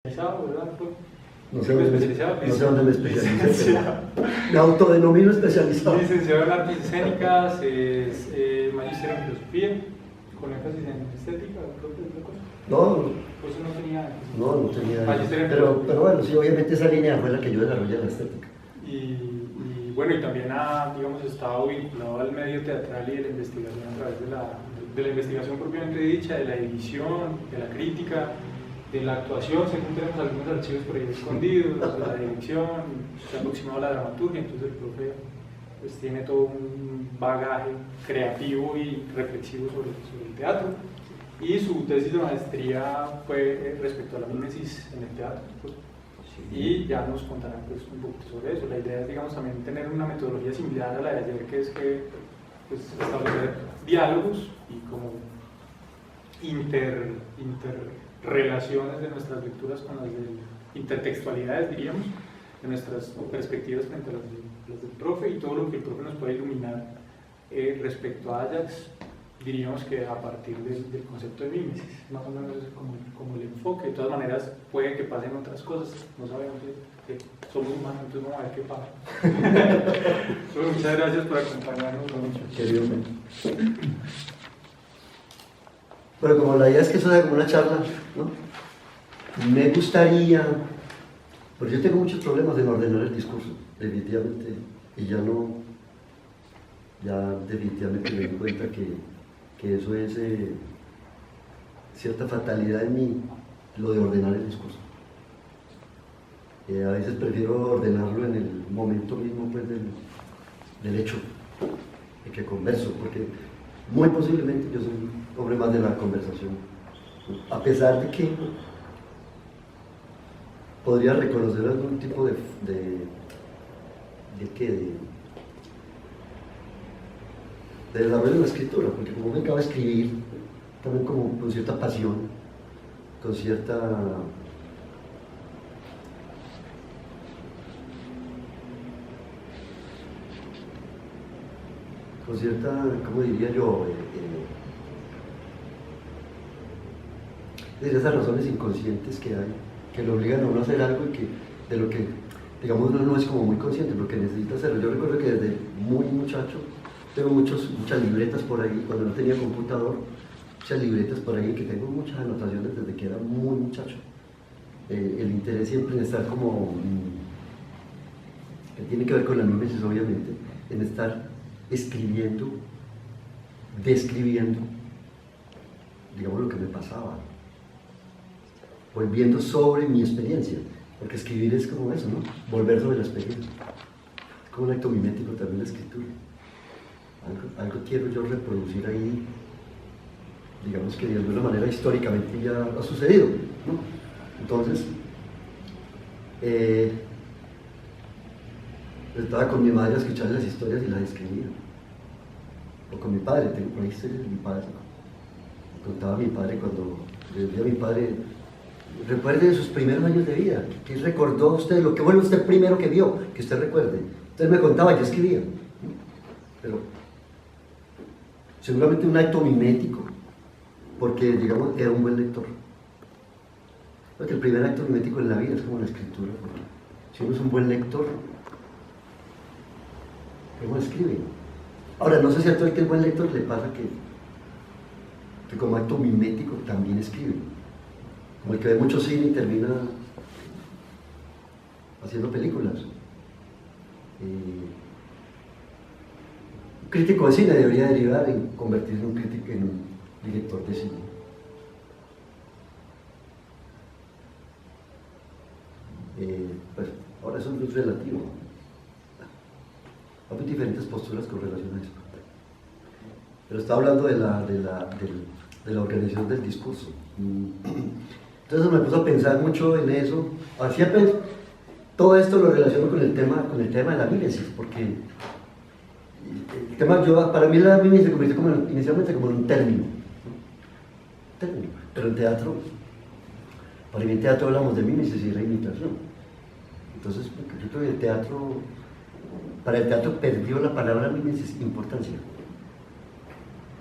especializado, ¿verdad? No sé dónde me especialicé, pero me autodenomino especializado. Licenciado en Artes Escénicas, es magíster en Filosofía, con énfasis en Estética, creo que es otra cosa. No, Pues no tenía. no tenía. Magíster en Pero Filosofía. bueno, sí, obviamente esa línea fue la que yo desarrollé en la estética. Y bueno, y también ha, digamos, estado vinculado al medio teatral y de la investigación a través de la investigación propiamente dicha, de la edición, de la crítica, de la actuación. Según tenemos algunos archivos por ahí escondidos, de la dirección, se ha aproximado a la dramaturgia. Entonces el profe pues tiene todo un bagaje creativo y reflexivo sobre el teatro, y su tesis de maestría fue respecto a la mímesis en el teatro, pues, y ya nos contarán pues un poco sobre eso. La idea es, digamos, también tener una metodología similar a la de ayer, que es que pues, establecer diálogos y como interrelaciones de nuestras lecturas con las de intertextualidades, diríamos, de nuestras perspectivas frente a las del profe, y todo lo que el profe nos puede iluminar respecto a Ajax, diríamos que a partir del concepto de mímesis, más o menos es como el enfoque. De todas maneras, puede que pasen otras cosas, no sabemos, que somos humanos, entonces vamos a ver qué pasa. Bueno, muchas gracias por acompañarnos. Querido. Pero como la idea es que eso sea como una charla, ¿no? Me gustaría, porque yo tengo muchos problemas en ordenar el discurso, definitivamente, y ya definitivamente me di cuenta que eso es cierta fatalidad en mí, lo de ordenar el discurso. A veces prefiero ordenarlo en el momento mismo pues, del hecho, de que converso, porque muy posiblemente yo soy un hombre más de la conversación, a pesar de que podría reconocer algún tipo de desarrollo en la escritura, porque como me acabo de escribir, también como con cierta pasión, con cierta ¿cómo diría yo? De esas razones inconscientes que hay, que lo obligan a uno a hacer algo y que de lo que, digamos, uno no es como muy consciente, pero que necesita hacerlo. Yo recuerdo que desde muy muchacho, tengo muchas libretas por ahí, cuando no tenía computador, muchas libretas por ahí, que tengo muchas anotaciones desde que era muy muchacho. El interés siempre en estar como, que tiene que ver con la mímesis obviamente, en estar escribiendo, describiendo, digamos, lo que me pasaba, volviendo sobre mi experiencia, porque escribir es como eso, ¿no? Volver sobre la experiencia. Es como un acto mimético también la escritura. Algo quiero yo reproducir ahí, digamos que de alguna manera históricamente ya ha sucedido, ¿no? Entonces, estaba con mi madre a escuchar las historias y las escribía. O con mi padre, tengo por ahí historias de mi padre. Contaba a mi padre cuando le decía a mi padre, recuerde de sus primeros años de vida, ¿qué recordó usted? Lo que fue usted primero que vio, que usted recuerde. Entonces me contaba, yo escribía. Pero seguramente un acto mimético, porque, digamos, era un buen lector. Porque el primer acto mimético en la vida es como la escritura, porque si uno es un buen lector, ¿cómo escribe? Ahora, no sé si a todo el que es buen lector le pasa que como acto mimético también escribe. Como el que ve mucho cine y termina haciendo películas. Un crítico de cine debería derivar en convertirse en un director de cine. Pues ahora eso es relativo. Hay diferentes posturas con relación a eso. Pero está hablando de la organización del discurso. Entonces me puso a pensar mucho en eso. Siempre todo esto lo relaciono con el tema de la mímesis, porque el tema, para mí la mímesis se convirtió inicialmente como en un término, pero en teatro, para mí en teatro hablamos de mímesis y reimitación. Entonces yo creo que para el teatro perdió la palabra mímesis importancia.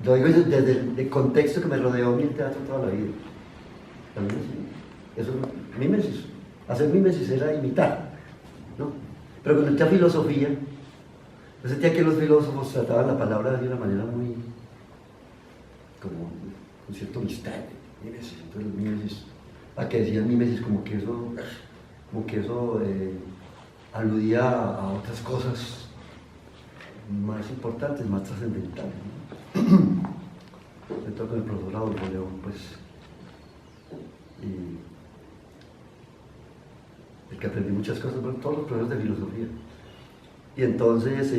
Lo digo desde el contexto que me rodeó a mí el teatro toda la vida. También eso Mímesis. Hacer mímesis era imitar, ¿no? Pero cuando entré a filosofía, yo sentía que los filósofos trataban la palabra de una manera muy, como, con cierto misterio. Mímesis, entonces los mímesis, a que decían mímesis como que eso aludía a otras cosas más importantes, más trascendentales, ¿no? Me toca con el profesor Adolfo León, pues, y el que aprendí muchas cosas, bueno, todos los profesores de filosofía. Y entonces,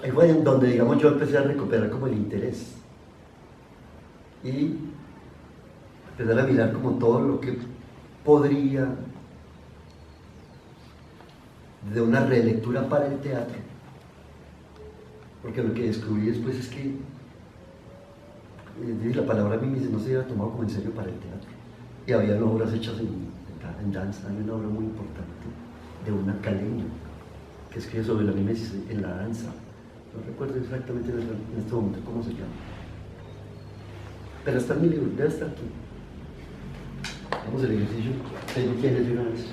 ahí fue en donde, digamos, yo empecé a recuperar como el interés. Y empezar a mirar como todo lo que podría, de una relectura para el teatro. Porque lo que descubrí después es que la palabra mímesis no se había tomado como en serio para el teatro. Y había obras hechas en danza. Hay una obra muy importante de una caleña que escribe sobre la mímesis en la danza. No recuerdo exactamente en este momento cómo se llama. Pero está en mi libro, debe estar aquí. Vamos al ejercicio. Tengo quienes de una vez.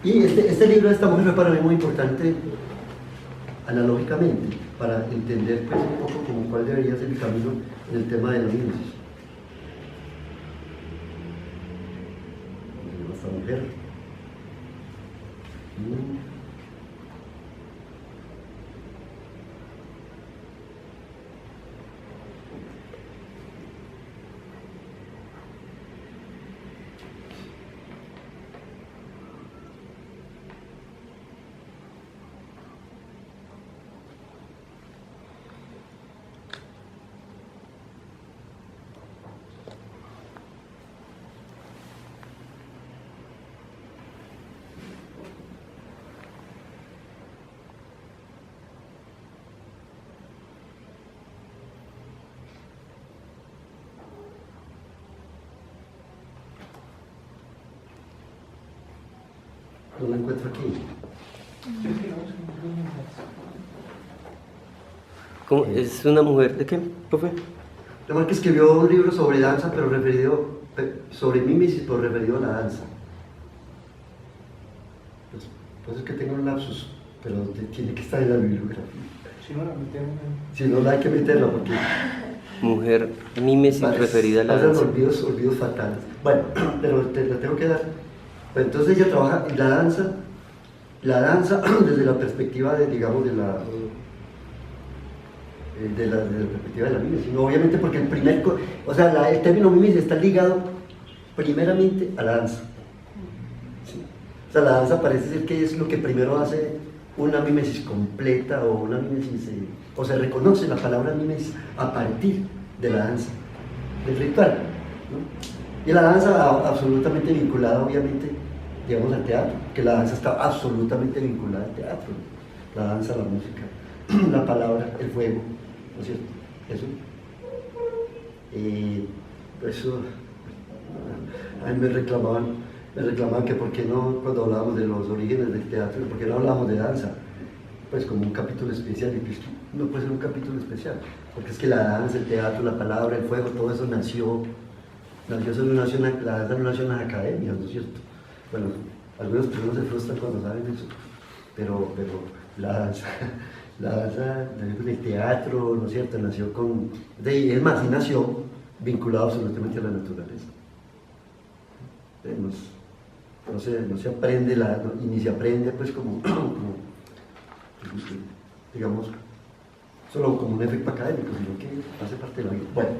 Y este libro de esta mujer fue para mí muy importante analógicamente, para entender pues, un poco como cuál debería ser mi camino en el tema de la mímesis. Esta mujer. No la encuentro aquí. ¿Cómo? ¿Es una mujer de qué, profe? La mujer que escribió un libro sobre danza, pero referido, sobre mímesis, pero referido a la danza. Pues es que tengo un lapsus, pero tiene que estar en la bibliografía. Si no la metemos. Si no, la hay que meterla porque... Mujer mímesis referida a la danza. Olvidos fatales. Bueno, pero te la tengo que dar. Pues entonces ella trabaja en la danza desde la perspectiva de, digamos, de la perspectiva de la mímesis, ¿no? Obviamente porque el término mímesis está ligado primeramente a la danza. ¿Sí? O sea, la danza parece ser que es lo que primero hace una mímesis completa o una mímesis, o se reconoce la palabra mímesis a partir de la danza, del ritual, ¿no? Y la danza absolutamente vinculada, obviamente, digamos, al teatro, que la danza está absolutamente vinculada al teatro, la danza, la música, la palabra, el fuego, ¿no es cierto? Eso, a mí me reclamaban que por qué no, cuando hablábamos de los orígenes del teatro, por qué no hablábamos de danza, pues como un capítulo especial, y pues no puede ser un capítulo especial, porque es que la danza, el teatro, la palabra, el fuego, todo eso la danza no nació en las academias, ¿no es cierto? Bueno, algunas personas se frustran cuando saben eso, pero la danza nació con el teatro, ¿no es cierto? Nació con... Es más, sí nació vinculado absolutamente a la naturaleza. No se aprende, y ni se aprende pues como digamos, solo como un efecto académico, sino que hace parte de la vida. Bueno.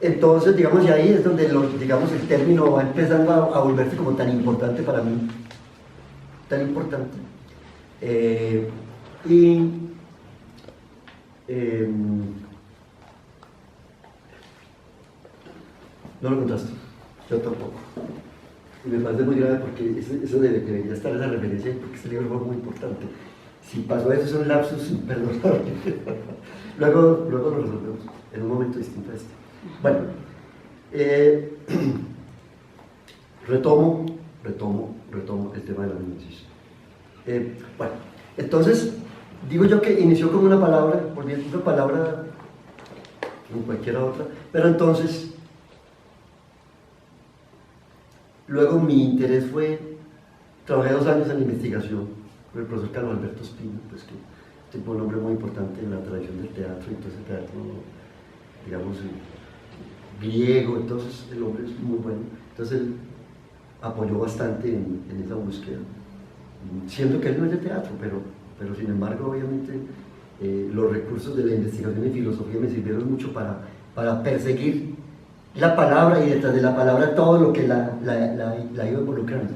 Entonces, digamos, y ahí es donde digamos, el término va empezando a volverse como tan importante para mí, tan importante. No lo contaste, yo tampoco. Y me parece muy grave porque eso debería estar esa referencia ahí, porque este libro fue muy importante. Si pasó eso, es un lapsus imperdonable. luego lo resolvemos en un momento distinto a este. Bueno, retomo el tema de la mímesis. Bueno, entonces, digo yo que inició como una palabra, volviendo una palabra como cualquier otra, pero entonces, luego mi interés fue, trabajé 2 años en investigación con el profesor Carlos Alberto Espina, pues que fue un hombre muy importante en la tradición del teatro, entonces el teatro, digamos, griego, entonces el hombre es muy bueno, entonces él apoyó bastante en esa búsqueda, siendo que él no es de teatro, pero sin embargo, obviamente, los recursos de la investigación en filosofía me sirvieron mucho para perseguir la palabra y detrás de la palabra todo lo que la iba involucrando.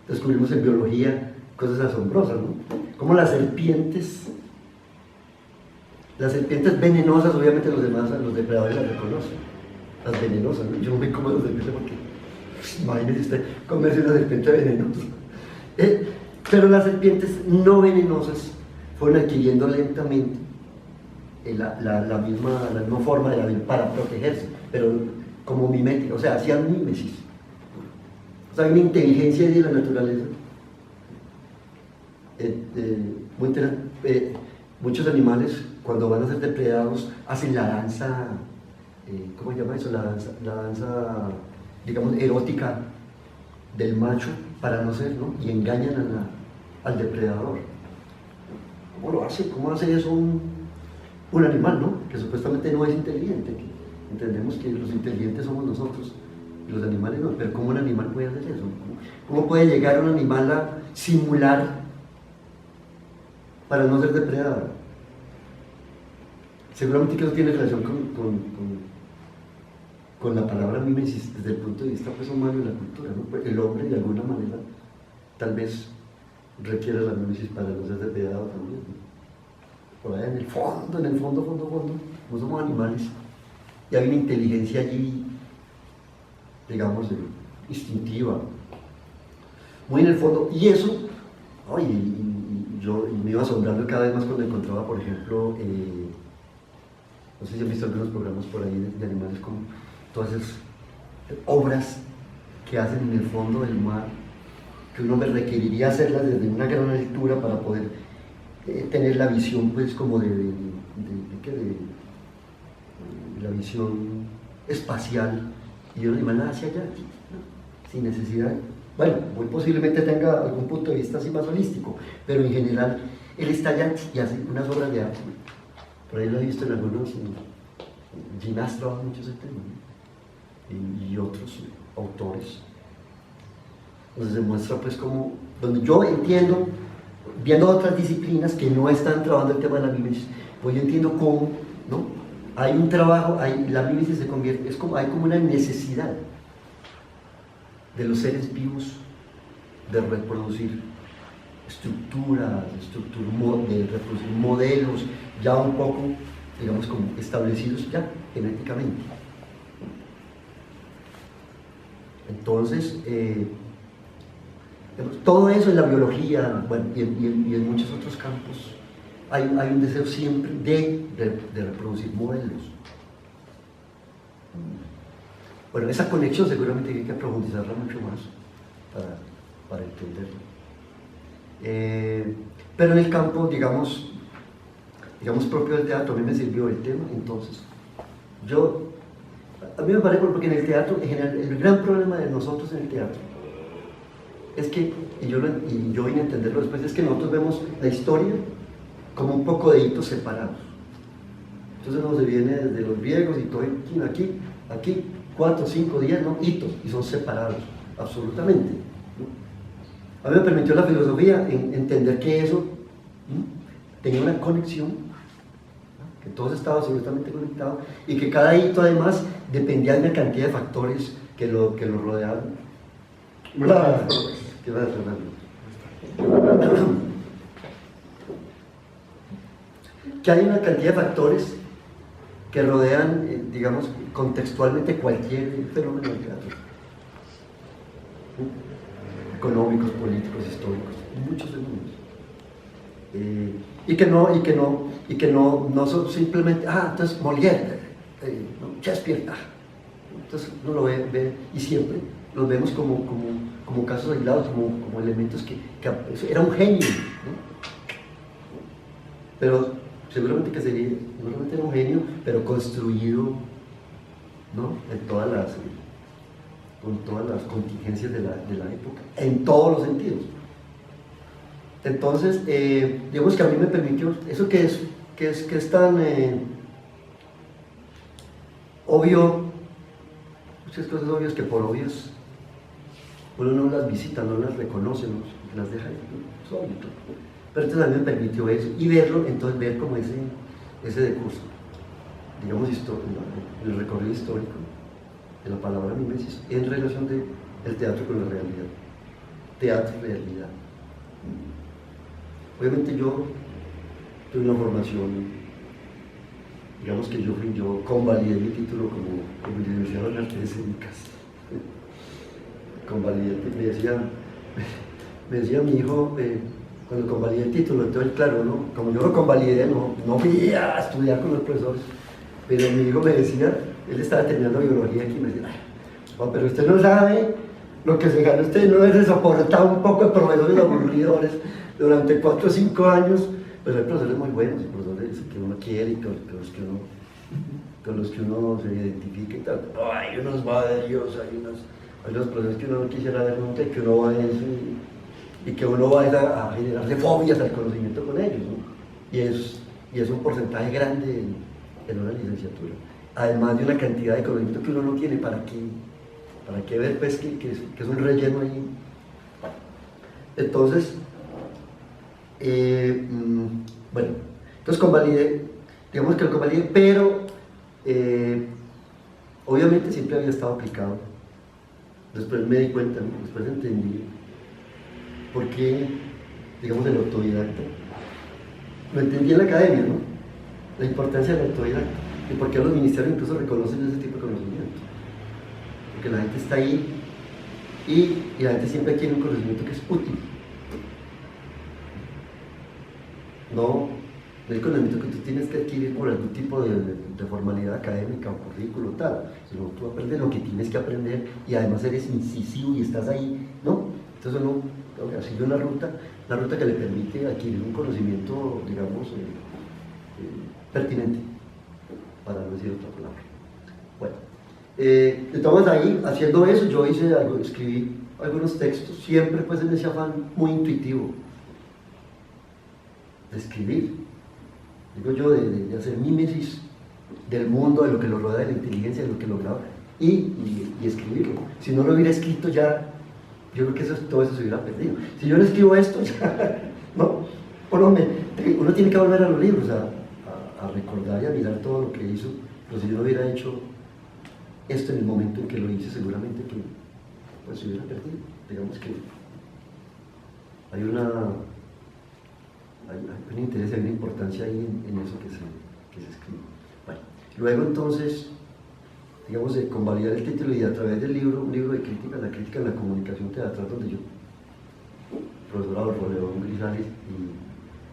Descubrimos en biología cosas asombrosas, ¿no? Como las serpientes venenosas, obviamente los depredadores las reconocen, las venenosas, ¿no? Yo no me como las serpientes porque, imagínese usted comerse una serpiente venenosa. Pero las serpientes no venenosas fueron adquiriendo lentamente la misma forma para protegerse, pero como mimética, o sea, hacían mímesis. O sea, hay una inteligencia de la naturaleza muy interesante. Muchos animales, cuando van a ser depredados, hacen la danza, ¿cómo se llama eso? La danza, digamos, erótica del macho para no ser, ¿no? Y engañan al depredador. ¿Cómo lo hace? ¿Cómo hace eso un animal, ¿no? Que supuestamente no es inteligente. Entendemos que los inteligentes somos nosotros y los animales no, pero ¿cómo un animal puede hacer eso? ¿Cómo puede llegar un animal a simular para no ser depredado? Seguramente que eso tiene relación con la palabra mimesis desde el punto de vista pues, humano y la cultura, ¿no? Pues el hombre de alguna manera tal vez requiere la mimesis para no ser depredado también, ¿no? Por allá en el fondo, no somos animales y hay una inteligencia allí, digamos, instintiva, muy en el fondo, y eso, yo me iba asombrando cada vez más cuando encontraba, por ejemplo, no sé si han visto algunos programas por ahí de animales como todas esas obras que hacen en el fondo del mar, que uno me requeriría hacerlas desde una gran altura para poder tener la visión, pues, como de la visión espacial, y un animal hacia allá, ¿no? Sin necesidad. Bueno, muy posiblemente tenga algún punto de vista así más holístico, pero en general él está allá y hace unas obras de arte. Por ahí lo he visto en algunos, Ginás trabaja mucho ese tema, ¿no? Y otros autores. Entonces se muestra pues como, donde yo entiendo, viendo otras disciplinas que no están trabajando el tema de la mimesis, pues yo entiendo cómo, ¿no? Hay un trabajo, la mimesis se convierte, hay como una necesidad de los seres vivos de reproducir estructuras, de reproducir modelos ya un poco, digamos, como establecidos ya genéticamente. Entonces, todo eso en la biología, bueno, y en muchos otros campos, hay un deseo siempre de reproducir modelos. Bueno, esa conexión seguramente hay que profundizarla mucho más para entenderla. Pero en el campo, digamos propio del teatro, a mí me sirvió el tema, entonces, a mí me parece porque en el teatro, en general, el gran problema de nosotros en el teatro es que, y yo vine a entenderlo después, es que nosotros vemos la historia como un poco de hitos separados. Entonces uno se viene desde los griegos y todo, aquí, 4, 5 días, ¿no? Hitos, y son separados, absolutamente, ¿no? A mí me permitió la filosofía entender que eso, ¿no? Tenía una conexión, ¿no? Que todo estaba absolutamente conectado y que cada hito además dependía de una cantidad de factores que lo rodeaban. ¿Qué vas a hacer? Que hay una cantidad de factores que rodean, digamos, contextualmente cualquier fenómeno del teatro. Económicos, políticos, históricos, muchos fenómenos. Y que no son simplemente, entonces Molière, Shakespeare, entonces uno lo ve y siempre los vemos como como casos aislados, como elementos que era un genio, ¿no? Pero seguramente era un genio, pero construido, ¿no? Con todas las contingencias de la época, en todos los sentidos. Entonces, digamos que a mí me permitió, eso que es tan obvio, muchas cosas obvias que por obvias uno no las visita, no las reconoce, no las deja, es obvio. Pero entonces a mí me permitió eso, y verlo, entonces ver como ese decurso, digamos, el recorrido histórico de la palabra mimesis en relación del teatro con la realidad. Teatro-realidad. Obviamente yo tuve una formación, digamos que yo convalidé mi título como licenciado en artes escénicas. Convalidé, me decía mi hijo, cuando convalidé el título, entonces claro, ¿no? Como yo lo convalidé, no fui a estudiar con los profesores, pero mi hijo me decía, él estaba terminando biología aquí, y me decía, pero usted no sabe lo que se gana, usted no es soportado un poco de profesores aburridores durante 4 o 5 años, pero hay profesores muy buenos, profesores que uno quiere y con los que uno se identifica y tal. Hay unos varios, hay unos profesores que uno no quisiera ver nunca y que uno va a eso y que uno va a generarse fobias al conocimiento con ellos, ¿no? Y es un porcentaje grande en una licenciatura, además de una cantidad de conocimiento que uno no tiene. ¿Para qué ver pues que es un relleno ahí? Entonces, bueno, entonces convalidé, digamos que lo convalidé, pero obviamente siempre había estado aplicado. Después me di cuenta, ¿no? Después entendí por qué, digamos, el autodidacta. Lo entendí en la academia, ¿no? La importancia del autodidacta y por qué los ministerios incluso reconocen ese tipo de conocimiento. Porque la gente está ahí y la gente siempre quiere un conocimiento que es útil. No el conocimiento que tú tienes que adquirir por algún tipo de formalidad académica o currículo o tal, sino tú aprendes lo que tienes que aprender y además eres incisivo y estás ahí, ¿no? Entonces uno sigue una ruta que le permite adquirir un conocimiento, digamos, pertinente, para no decir otra palabra. Bueno, estamos ahí haciendo eso. Yo escribí algunos textos, siempre pues en ese afán muy intuitivo de escribir, digo yo, de hacer mímesis del mundo, de lo que lo rodea, de la inteligencia, de lo que lograba, y escribirlo. Si no lo hubiera escrito ya, yo creo que todo eso se hubiera perdido. Si yo no escribo esto, ya, ¿no? Uno tiene que volver a los libros, a recordar y a mirar todo lo que hizo, pero si yo no hubiera hecho esto en el momento en que lo hice, seguramente que pues, se hubiera perdido. Digamos que hay un interés, hay una importancia ahí en eso que se escribe. Bueno, luego entonces, digamos, de convalidar el título y a través del libro, un libro de crítica, la crítica en la comunicación teatral, donde yo, profesor Adolfo León Grisales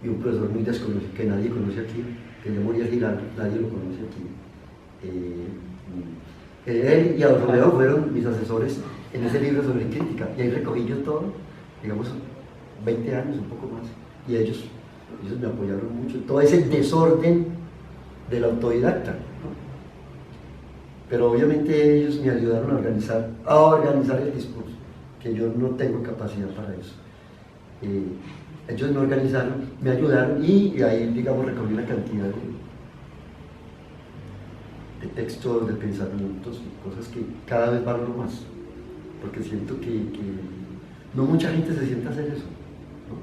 y un profesor muy desconocido que nadie conoce aquí, que es Muriel Giraldo, nadie lo conoce aquí. Él y Adolfo León fueron mis asesores en ese libro sobre crítica, y ahí recogí yo todo, digamos, 20 años, un poco más, y ellos me apoyaron mucho, todo ese desorden del autodidacta, ¿no? Pero obviamente ellos me ayudaron a organizar el discurso, que yo no tengo capacidad para eso. Ellos me organizaron, me ayudaron y ahí, digamos, recogí una cantidad de textos, de pensamientos, cosas que cada vez valoro más, porque siento que no mucha gente se sienta a hacer eso, ¿no?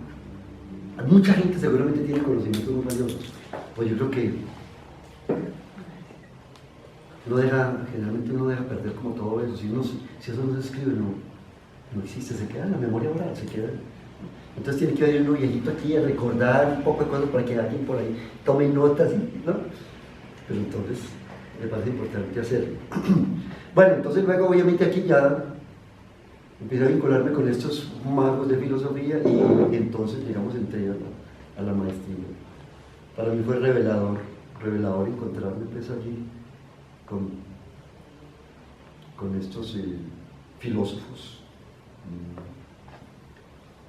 Mucha gente seguramente tiene conocimientos muy valiosos, pues yo creo que generalmente uno deja perder como todo eso. Si eso no se escribe, no existe, se queda en la memoria oral, se queda. Entonces tiene que haber uno viejito aquí a recordar un poco de cosas para que alguien por ahí tome notas, ¿no? Pero entonces me parece importante hacerlo. Bueno, entonces luego obviamente aquí ya empecé a vincularme con estos magos de filosofía y entonces, digamos, entré a la maestría. Para mí fue revelador encontrarme pues allí con estos filósofos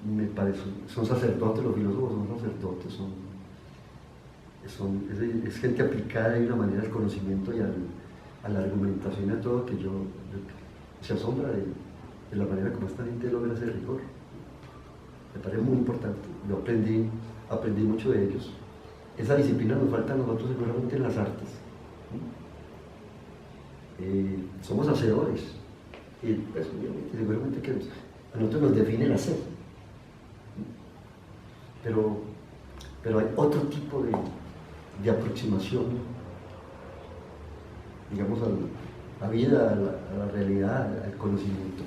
Me parece, son sacerdotes, los filósofos son sacerdotes, es gente aplicada de una manera al conocimiento y a la argumentación y a todo, que yo se asombra de la manera como esta gente logra ese rigor. Me parece muy importante. Yo aprendí mucho de ellos. Esa disciplina nos falta a nosotros seguramente en las artes. Somos hacedores. Y pues, obviamente, seguramente que a nosotros nos define el hacer. Pero hay otro tipo de aproximación, digamos, a la vida, a la realidad, al conocimiento.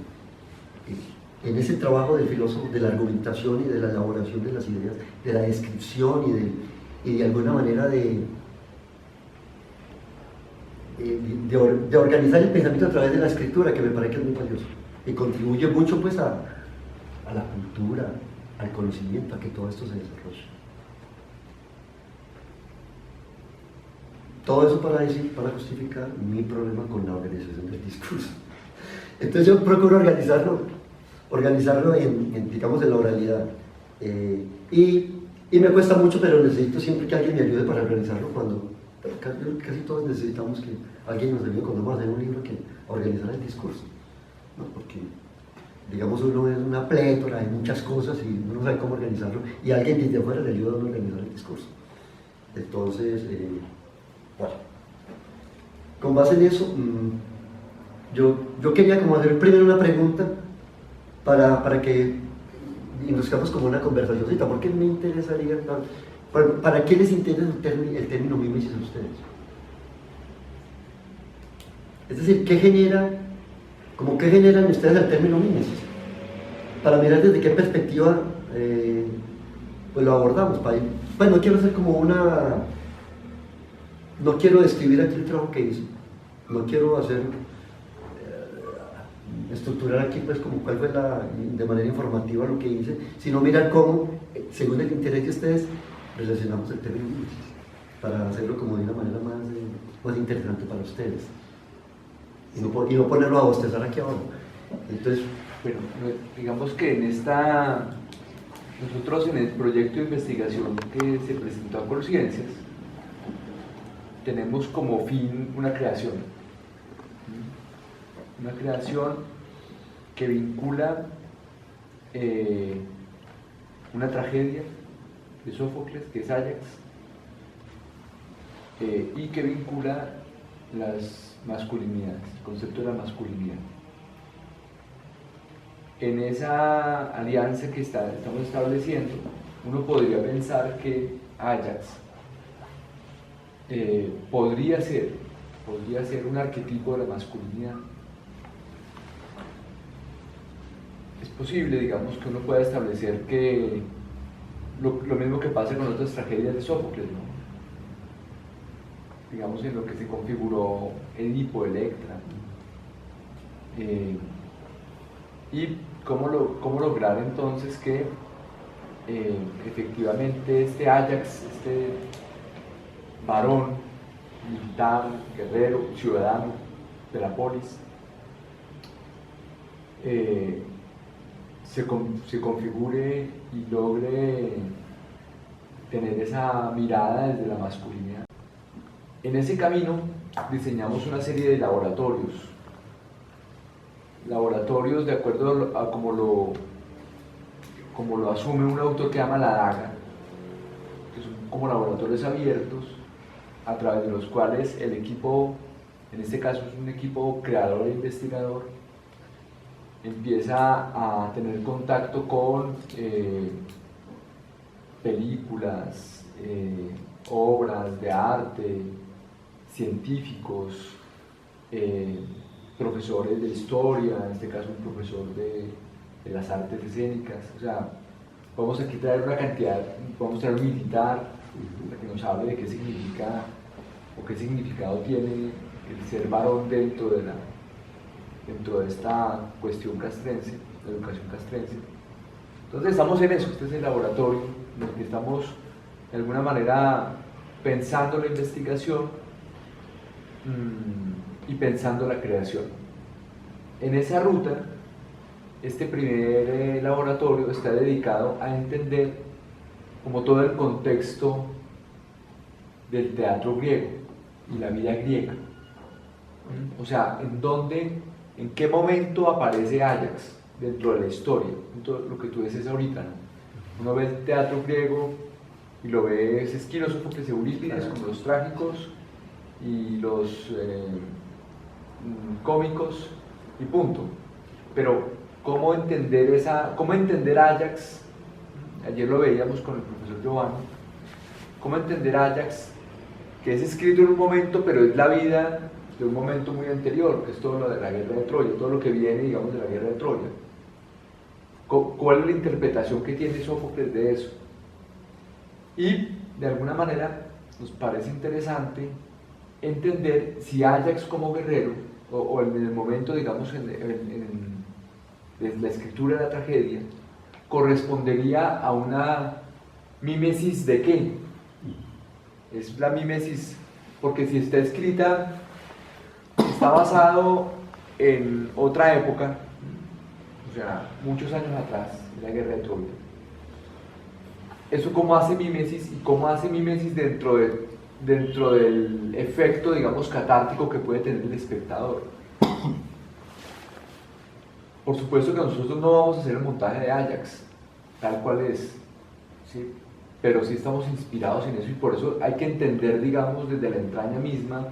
En ese trabajo del filósofo, de la argumentación y de la elaboración de las ideas, de la descripción y de alguna manera de organizar el pensamiento a través de la escritura, que me parece que es muy valioso y contribuye mucho pues a la cultura, al conocimiento, a que todo esto se desarrolle. Todo eso para justificar mi problema con la organización del discurso. Entonces yo procuro organizarlo digamos, en la oralidad. Y me cuesta mucho, pero necesito siempre que alguien me ayude para organizarlo casi todos necesitamos que alguien nos ayude cuando vamos a hacer un libro a organizar el discurso, ¿no? Porque digamos uno es una plétora de muchas cosas y uno no sabe cómo organizarlo y alguien desde afuera le ayuda a uno a organizar el discurso. Entonces, bueno, con base en eso, yo quería como hacer primero una pregunta para que induzcamos como una conversacióncita. ¿Por qué me interesaría? ¿Para qué les interesa el término mimesis a ustedes? Es decir, ¿qué generan ustedes el término mimesis? Para mirar desde qué perspectiva pues lo abordamos. Bueno, no quiero hacer como no quiero describir aquí el trabajo que hice, no quiero estructurar aquí pues como cuál fue de manera informativa lo que hice, sino mirar cómo, según el interés de ustedes, relacionamos el término mimesis, para hacerlo como de una manera más interesante para ustedes. Y no ponerlo a bostezar aquí abajo. Entonces, bueno, digamos que nosotros en el proyecto de investigación que se presentó a Colciencias, tenemos como fin una creación que vincula una tragedia de Sófocles, que es Áyax, y que vincula las masculinidades, el concepto de la masculinidad. En esa alianza que estamos estableciendo, uno podría pensar que Áyax podría ser un arquetipo de la masculinidad. Es posible, digamos, que uno pueda establecer que lo mismo que pasa con otras tragedias de Sófocles, ¿no? Digamos, en lo que se configuró Edipo, Electra, y cómo lograr entonces que efectivamente este Áyax, este varón militar, guerrero, ciudadano de la polis, se configure y logre tener esa mirada desde la masculinidad. En ese camino diseñamos una serie de laboratorios de acuerdo a como lo asume un autor que llama La Daga, que son como laboratorios abiertos a través de los cuales el equipo, en este caso es un equipo creador e investigador, empieza a tener contacto con películas, obras de arte, científicos, profesores de historia, en este caso un profesor de las artes escénicas. O sea, vamos aquí a traer una cantidad, vamos a traer un militar para que nos hable de qué significa o qué significado tiene el ser varón dentro de esta cuestión castrense, la educación castrense. Entonces estamos en eso, este es el laboratorio en el que estamos de alguna manera pensando la investigación y pensando la creación. En esa ruta este primer laboratorio está dedicado a entender como todo el contexto del teatro griego y la vida griega. O sea, en qué momento aparece Áyax dentro de la historia, todo lo que tú dices ahorita, ¿no? Uno ve el teatro griego y lo ve, es Esquilo, Sófocles, Eurípides, como los trágicos y los cómicos y punto. Pero ¿cómo entender Áyax? Ayer lo veíamos con el profesor Giovanni. ¿Cómo entender Áyax? Que es escrito en un momento, pero es la vida de un momento muy anterior, que es todo lo de la guerra de Troya, todo lo que viene, digamos, de la guerra de Troya. ¿Cuál es la interpretación que tiene Sófocles de eso? Y de alguna manera nos parece interesante entender si Áyax como guerrero, o en el momento, digamos, en la escritura de la tragedia, correspondería a una mímesis de qué. Es la mímesis, porque si está escrita, está basado en otra época, o sea, muchos años atrás, en la guerra de Troya. ¿Eso cómo hace mímesis? ¿Y cómo hace mímesis dentro del efecto, digamos, catártico que puede tener el espectador? Por supuesto que nosotros no vamos a hacer el montaje de Áyax, tal cual es, ¿sí? Pero sí estamos inspirados en eso y por eso hay que entender, digamos, desde la entraña misma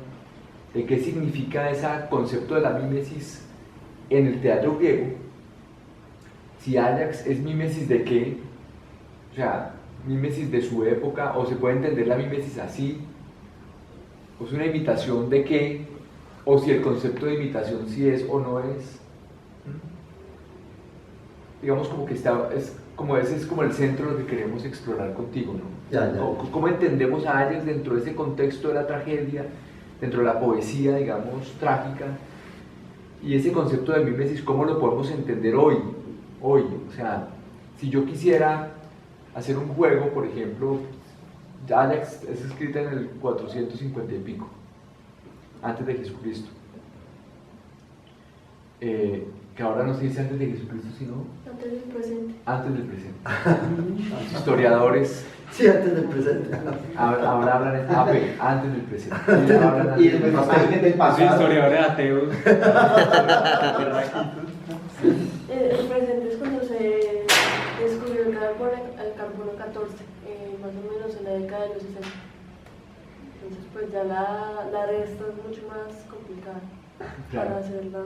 de qué significa ese concepto de la mímesis en el teatro griego. Si Áyax es mímesis de qué, o sea, mímesis de su época, o se puede entender la mímesis así, o es una imitación de qué, o si el concepto de imitación sí es o no es. Digamos como que ese es como el centro de lo que queremos explorar contigo, ¿no? Ya. ¿Cómo entendemos a Áyax dentro de ese contexto de la tragedia, dentro de la poesía, digamos, trágica? Y ese concepto de mímesis, ¿cómo lo podemos entender hoy? O sea, si yo quisiera hacer un juego, por ejemplo, Áyax es escrita en el 450 y pico, antes de Jesucristo. Que ahora no se dice antes de Jesucristo, sino antes del presente. Antes del presente. Los historiadores Sí, antes del presente. ahora hablan antes del presente. Y el personaje del Los pasado. historiadores ateos. El presente es cuando se descubrió el carbono 14, más o menos en la década de los 60. Entonces, pues ya la resta es mucho más complicada Claro. para hacerla.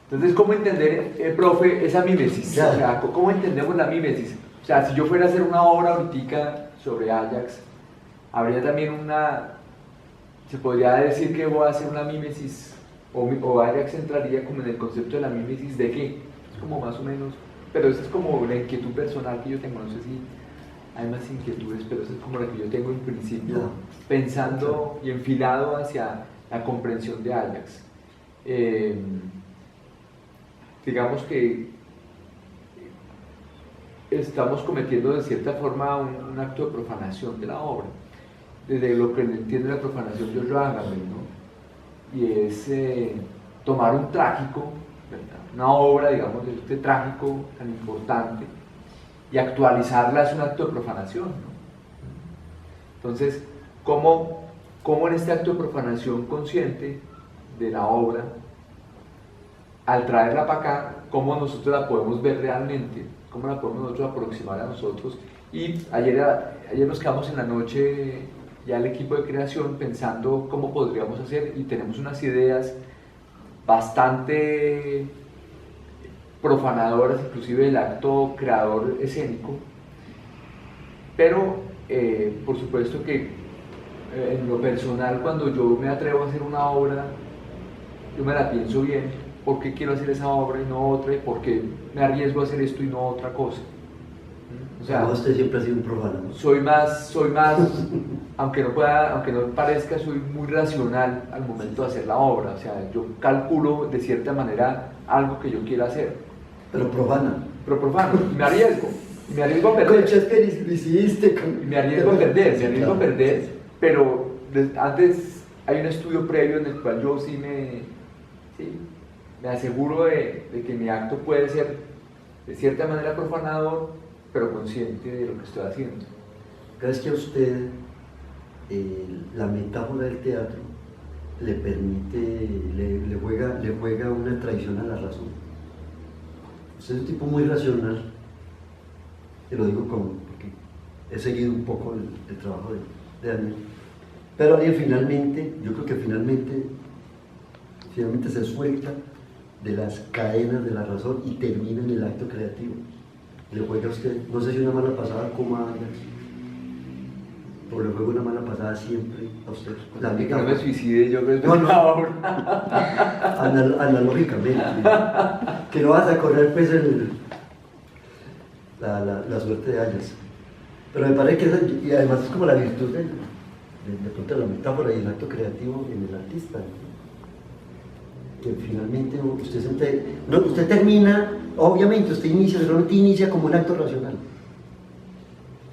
Entonces, ¿cómo entender, profe, esa mímesis? Claro. O sea, ¿cómo entendemos la mímesis? O sea, si yo fuera a hacer una obra ahorita sobre Áyax, habría también se podría decir que voy a hacer una mímesis, o Áyax entraría como en el concepto de la mímesis de qué, es como más o menos, pero esa es como la inquietud personal que yo tengo, no sé si hay más inquietudes, pero esa es como la que yo tengo en principio, Ya. pensando y enfilado hacia la comprensión de Áyax. Digamos que estamos cometiendo de cierta forma un acto de profanación de la obra, desde lo que entiende la profanación de Giorgio Agamben, ¿no? Y es tomar un trágico, ¿verdad? Una obra, digamos, de este trágico tan importante, y actualizarla es un acto de profanación, ¿no? Entonces, ¿cómo en este acto de profanación consciente de la obra, al traerla para acá, cómo nosotros la podemos ver realmente, cómo la podemos nosotros aproximar a nosotros? Y ayer nos quedamos en la noche, ya el equipo de creación, pensando cómo podríamos hacer, y tenemos unas ideas bastante profanadoras, inclusive del acto creador escénico, pero por supuesto que en lo personal, cuando yo me atrevo a hacer una obra, yo me la pienso bien. ¿Por qué quiero hacer esa obra y no otra? ¿Y por qué me arriesgo a hacer esto y no otra cosa? O sea, usted siempre ha sido un profano. soy más, aunque no parezca, soy muy racional al momento de hacer la obra. O sea, yo calculo de cierta manera algo que yo quiero hacer. Pero profana. Pero profano, y me arriesgo a perder. Concha, es que lo hiciste. Y me arriesgo a perder, pero antes hay un estudio previo en el cual yo sí me aseguro de que mi acto puede ser de cierta manera profanador, pero consciente de lo que estoy haciendo. Cada vez que a usted la metáfora del teatro le permite, le juega una traición a la razón. Usted es un tipo muy racional, te lo digo porque he seguido un poco el trabajo de Daniel, pero alguien finalmente, yo creo que finalmente se suelta de las cadenas de la razón y termina en el acto creativo. Le juega a usted, no sé si una mala pasada coma Ajax, pero le juega una mala pasada siempre a usted. La Que única no me suicide yo creo que No, no. ahora. analógicamente, que no vas a correr pues la suerte de Ajax. Pero me parece que esa, y además es como la virtud de pronto de la metáfora y el acto creativo en el artista, ¿no? Que finalmente usted termina, obviamente usted inicia como un acto racional,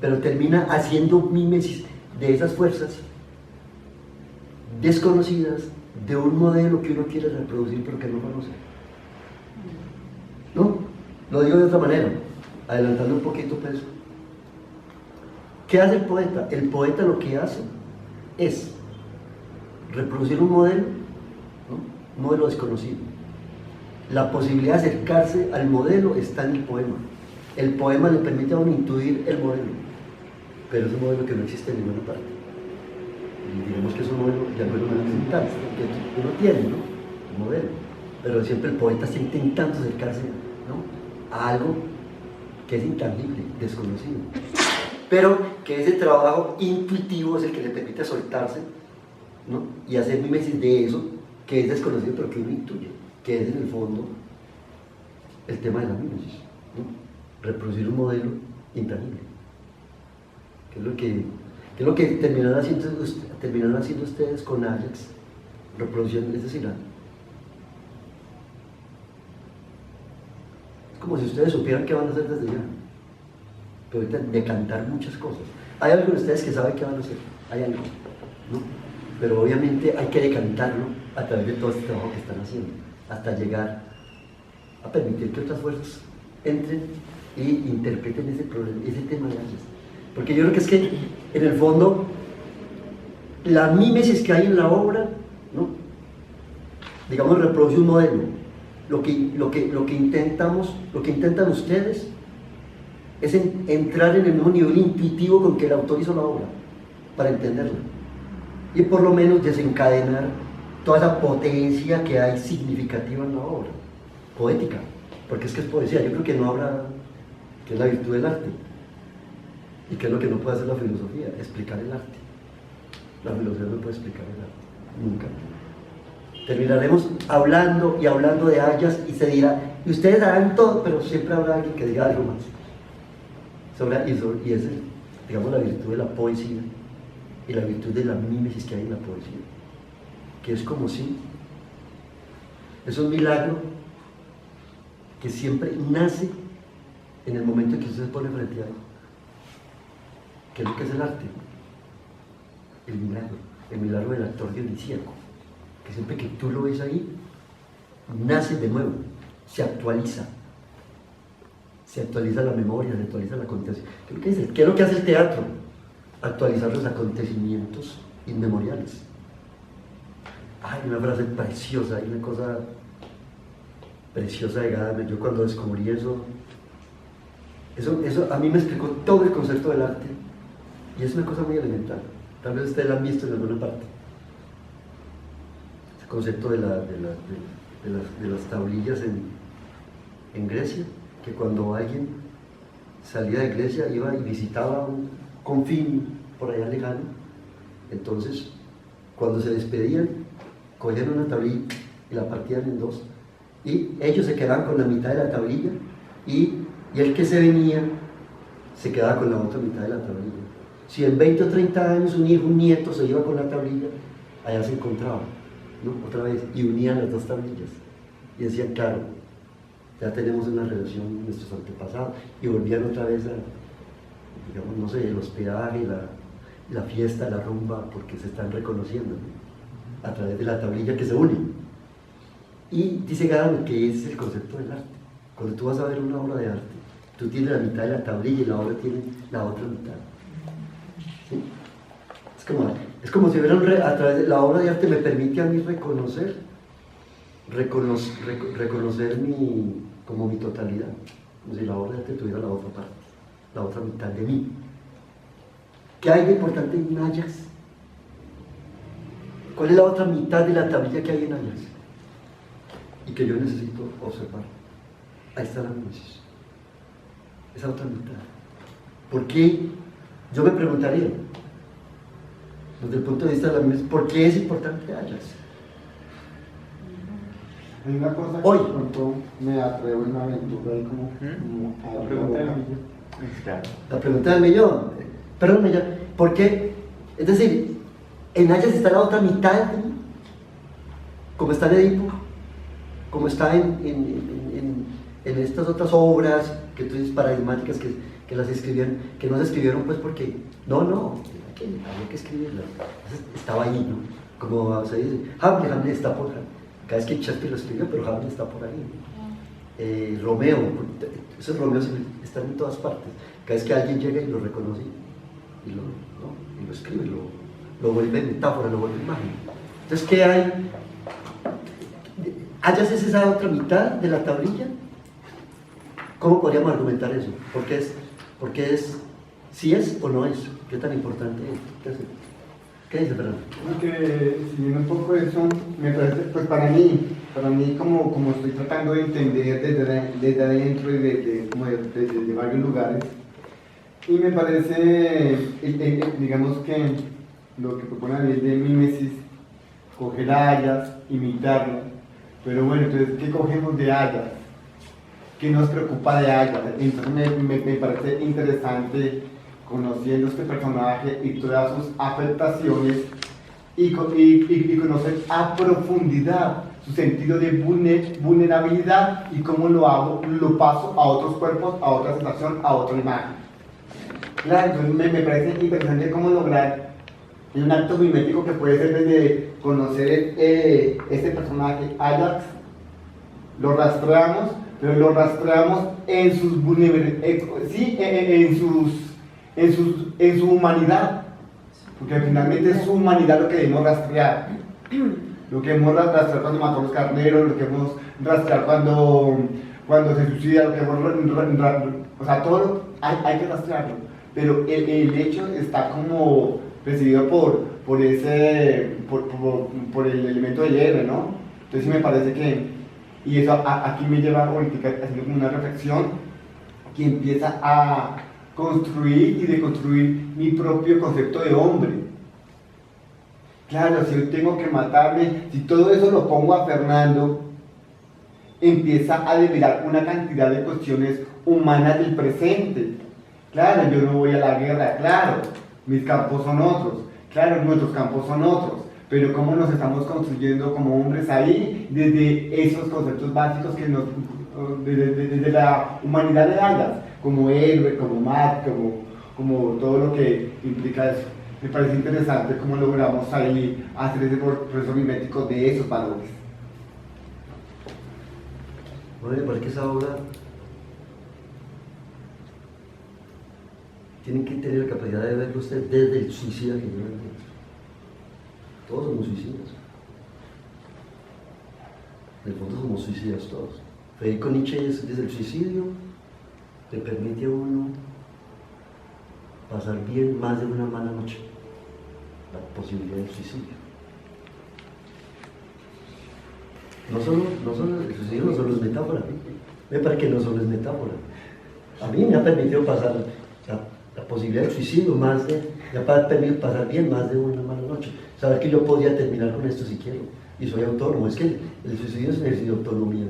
pero termina haciendo mímesis de esas fuerzas desconocidas de un modelo que uno quiere reproducir pero que no conoce. ¿No? Lo digo de otra manera, adelantando un poquito pues. ¿Qué hace el poeta? El poeta lo que hace es reproducir un modelo, ¿no? Un modelo desconocido. La posibilidad de acercarse al modelo está en el poema. El poema le permite a uno intuir el modelo, pero es un modelo que no existe en ninguna parte. Y digamos que es un modelo de alguna manera mental, que uno tiene, ¿no? Un modelo. Pero siempre el poeta está intentando acercarse, ¿no? A algo que es intangible, desconocido. Pero que ese trabajo intuitivo es el que le permite soltarse, ¿no? Y hacer mímesis de eso que es desconocido pero que uno intuye, que es en el fondo el tema de la mímesis, ¿no? Reproducir un modelo intangible, que es lo que terminarán haciendo ustedes con Ajax, reproduciendo, es decir, es como si ustedes supieran qué van a hacer desde ya, pero ahorita decantar muchas cosas. Hay algo de ustedes que saben qué van a hacer, hay algo, ¿no? Pero obviamente hay que decantarlo a través de todo este trabajo que están haciendo, hasta llegar a permitir que otras fuerzas entren y interpreten ese tema de Ajax. Porque yo creo que es que, en el fondo, la mímesis que hay en la obra, ¿no? Digamos, reproduce un modelo. Lo que intentan ustedes es entrar en el mismo nivel intuitivo con que el autor hizo la obra, para entenderla. Y por lo menos desencadenar toda esa potencia que hay significativa en la obra, poética, porque es que es poesía. Yo creo que no habrá, que es la virtud del arte, y que es lo que no puede hacer la filosofía, explicar el arte. La filosofía no puede explicar el arte, nunca. Terminaremos hablando y hablando de Ajax y se dirá, y ustedes harán todo, pero siempre habrá alguien que diga algo más. Y esa es, digamos, la virtud de la poesía y la virtud de la mímesis que hay en la poesía, que es como si es un milagro que siempre nace en el momento en que usted se pone frente a él. ¿Qué es lo que es el arte? El milagro del actor dionisíaco, que siempre que tú lo ves ahí, nace de nuevo, se actualiza la memoria, se actualiza la acontecimiento. ¿Qué es lo que hace el teatro? Actualizar los acontecimientos inmemoriales. Hay una frase preciosa, hay una cosa preciosa de Gadamer. Yo cuando descubrí eso a mí me explicó todo el concepto del arte, y es una cosa muy elemental. Tal vez ustedes la han visto en alguna parte. Ese concepto de las tablillas en Grecia, que cuando alguien salía de Grecia iba y visitaba un confín por allá lejano, entonces cuando se despedían cogían una tablilla y la partían en dos, y ellos se quedaban con la mitad de la tablilla y el que se venía se quedaba con la otra mitad de la tablilla. Si en 20 o 30 años un hijo, un nieto se iba con la tablilla, allá se encontraban, ¿no? Otra vez, y unían las dos tablillas y decían, claro, ya tenemos una relación con nuestros antepasados, y volvían otra vez a, digamos, no sé, el hospedaje, la fiesta, la rumba, porque se están reconociendo, ¿no? A través de la tablilla que se une. Y dice Gadamer que ese es el concepto del arte, Cuando tú vas a ver una obra de arte, tú tienes la mitad de la tablilla y la obra tiene la otra mitad. ¿Sí? Es como si hubiera a través de la obra de arte me permite a mí reconocer como mi totalidad, como si la obra de arte tuviera la otra parte, la otra mitad de mí. ¿Qué hay de importante en Ajax? ¿Cuál es la otra mitad de la tablilla que hay en Ajax? Y que yo necesito observar. Ahí está la Némesis, esa otra mitad. ¿Por qué? Yo me preguntaría, desde el punto de vista de la Némesis, ¿por qué es importante Ajax? Hay una cosa que Hoy. de pronto me atrevo en una aventura ahí como a La pregunta del millón. Claro. La pregunta del millón, perdón, millón, ¿por qué? Es decir, en Ajax está la otra mitad de mí, como está en Edipo, como está en estas otras obras que tú dices paradigmáticas que las escribieron, que no se escribieron pues porque, no, había que escribirlas, estaba ahí, ¿no? Como se dice, Hamlet está por ahí, cada vez que Shakespeare lo escribió, pero Hamlet está por ahí. Romeo, esos Romeos están en todas partes, cada vez que alguien llega y lo reconoce y lo escribe, lo vuelve metáfora, lo vuelve imagen. Entonces, ¿qué hay? ¿Hayas esa otra mitad de la tablilla? ¿Cómo podríamos argumentar eso? ¿Por qué es si es o no es? ¿Qué tan importante es? ¿Qué dice Fernando? Porque siguiendo un poco eso, me parece, pues para mí como estoy tratando de entender desde adentro y desde varios lugares, y me parece, digamos que lo que propone Daniel de mímesis, coger a Ajax, imitarla, pero bueno, entonces, ¿qué cogemos de Ajax? ¿Qué nos preocupa de Ajax? Entonces me parece interesante, conociendo este personaje y todas sus afectaciones, y conocer a profundidad su sentido de vulnerabilidad y cómo lo paso a otros cuerpos, a otra sensación, a otra imagen. Claro, entonces me parece interesante cómo lograr un acto mimético que puede ser desde conocer este personaje, Ajax, lo rastreamos, pero lo rastreamos en sus en su humanidad, porque finalmente es su humanidad lo que debemos rastrear, lo que hemos rastrear cuando mató a los carneros, lo que hemos rastrear cuando se suicida, lo que hemos o sea, todo hay que rastrearlo, pero el hecho está como presidido por el elemento del héroe, ¿no? Entonces sí me parece que, y eso aquí me lleva ahorita haciendo como una reflexión que empieza a construir y deconstruir mi propio concepto de hombre. Claro, si yo tengo que matarme, si todo eso lo pongo a Fernando, empieza a develar una cantidad de cuestiones humanas del presente. Claro, yo no voy a la guerra, claro, mis campos son otros, claro, nuestros campos son otros, pero cómo nos estamos construyendo como hombres ahí, desde esos conceptos básicos que desde la humanidad de Ajax, como héroe, como mar, como todo lo que implica eso. Me parece interesante cómo logramos ahí hacer ese proceso mimético de esos valores. Bueno, me parece que esa obra tienen que tener la capacidad de verlo usted desde el suicida que llevan dentro. Todos somos suicidas. En el fondo somos suicidas todos. Federico Nietzsche desde el suicidio le permite a uno pasar bien más de una mala noche. La posibilidad del suicidio. No solo el suicidio no solo es metáfora. Me parece que no solo es metáfora. A mí me ha permitido pasar la posibilidad del suicidio me ha permitido pasar bien más de una mala noche. Saber que yo podía terminar con esto si quiero. Y soy autónomo. Es que el suicidio es un ejercicio de autonomía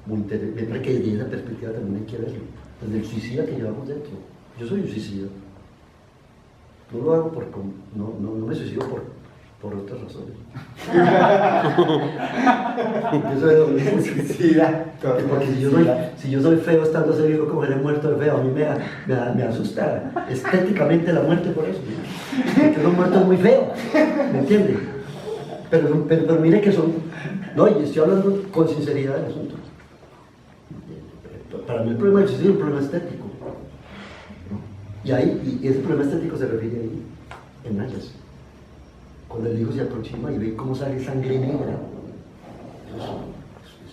muy interesante. Me parece que desde esa perspectiva también hay que verlo. Desde el suicida que llevamos dentro. Yo soy un suicida. No lo hago no me suicido por otras razones. Yo soy un suicida. Porque si yo soy feo estando vivo como eres muerto de feo, a mí me asusta estéticamente la muerte por eso. Porque los muertos muy feos, ¿me entiendes? Pero mire que son, no, y estoy hablando con sinceridad del asunto. para mí el problema del suicidio es un problema estético, ¿no? Y ese problema estético se refiere ahí, en Nayas. Cuando el hijo se aproxima y ve cómo sale sangre negra.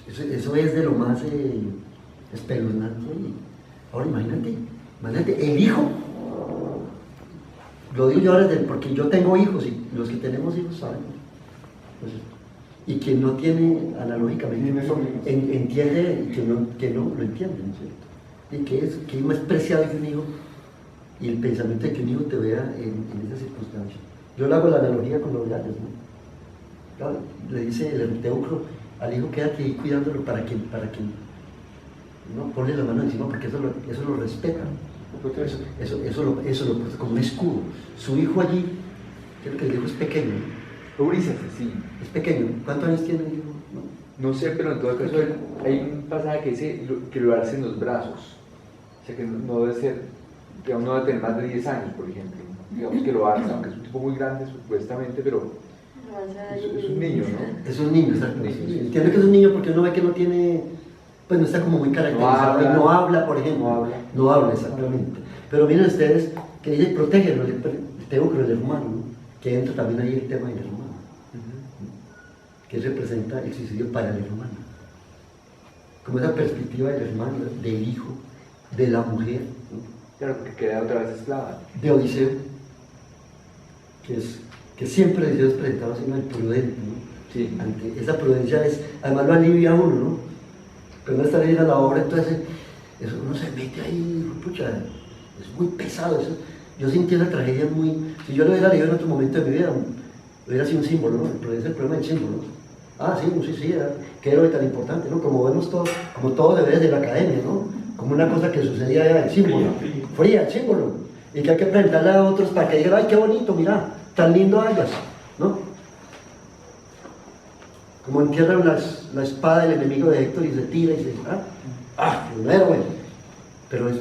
Eso es de lo más espeluznante. Ahora imagínate, el hijo, lo digo yo ahora porque yo tengo hijos y los que tenemos hijos saben. Entonces, y quien no tiene analógicamente entiende y que no lo entiende, ¿no es cierto? Y que es más preciado que un hijo y el pensamiento de que un hijo te vea en esa circunstancia. Yo le hago la analogía con los gallos, ¿no? Claro, le dice el teucro al hijo, quédate ahí cuidándolo para que no ponle la mano encima porque eso lo respeta. Eso lo puso como un escudo. Su hijo allí, creo que el hijo es pequeño, ¿no? Ulises, sí. Es pequeño. ¿Cuántos años tiene el hijo? No sé, pero en todo caso hay un pasaje que dice que lo alce en los brazos. O sea que no debe ser, digamos, no debe tener más de 10 años, por ejemplo. Digamos que lo alza, aunque es un tipo muy grande supuestamente, pero es un niño, ¿no? Es un niño, exacto. Entiendo que es un niño porque uno ve que no tiene, pues no está como muy caracterizado, no habla, por ejemplo. No habla, exactamente. Pero miren ustedes que dice, protégenlo, el teucro, el hermano, ¿no? Que entra también ahí el tema del hermano, que representa el suicidio para el hermano. Como esa perspectiva del hermano, del hijo, de la mujer, ¿no? Claro, porque queda otra vez esclava. De Odiseo, que siempre Odiseo es presentado así, el prudente, ¿no? Sí. Ante esa prudencia además lo alivia a uno, ¿no? Pero uno está leyendo la obra, entonces eso uno se mete ahí, pucha, es muy pesado eso. Yo sentí esa tragedia muy, si yo lo hubiera leído en otro momento de mi vida, hubiera sido un símbolo, ¿no? Es el problema del símbolo. Ah, sí, un suicida, qué héroe tan importante, ¿no? Como vemos todos, como todos deberes de la academia, ¿no? Como una cosa que sucedía era el símbolo, fría, el símbolo, y que hay que presentarle a otros para que digan, ay, qué bonito, mira, tan lindo hayas, ¿no? Como entierran la espada del enemigo de Héctor y se tira y se dice, un héroe. Pero es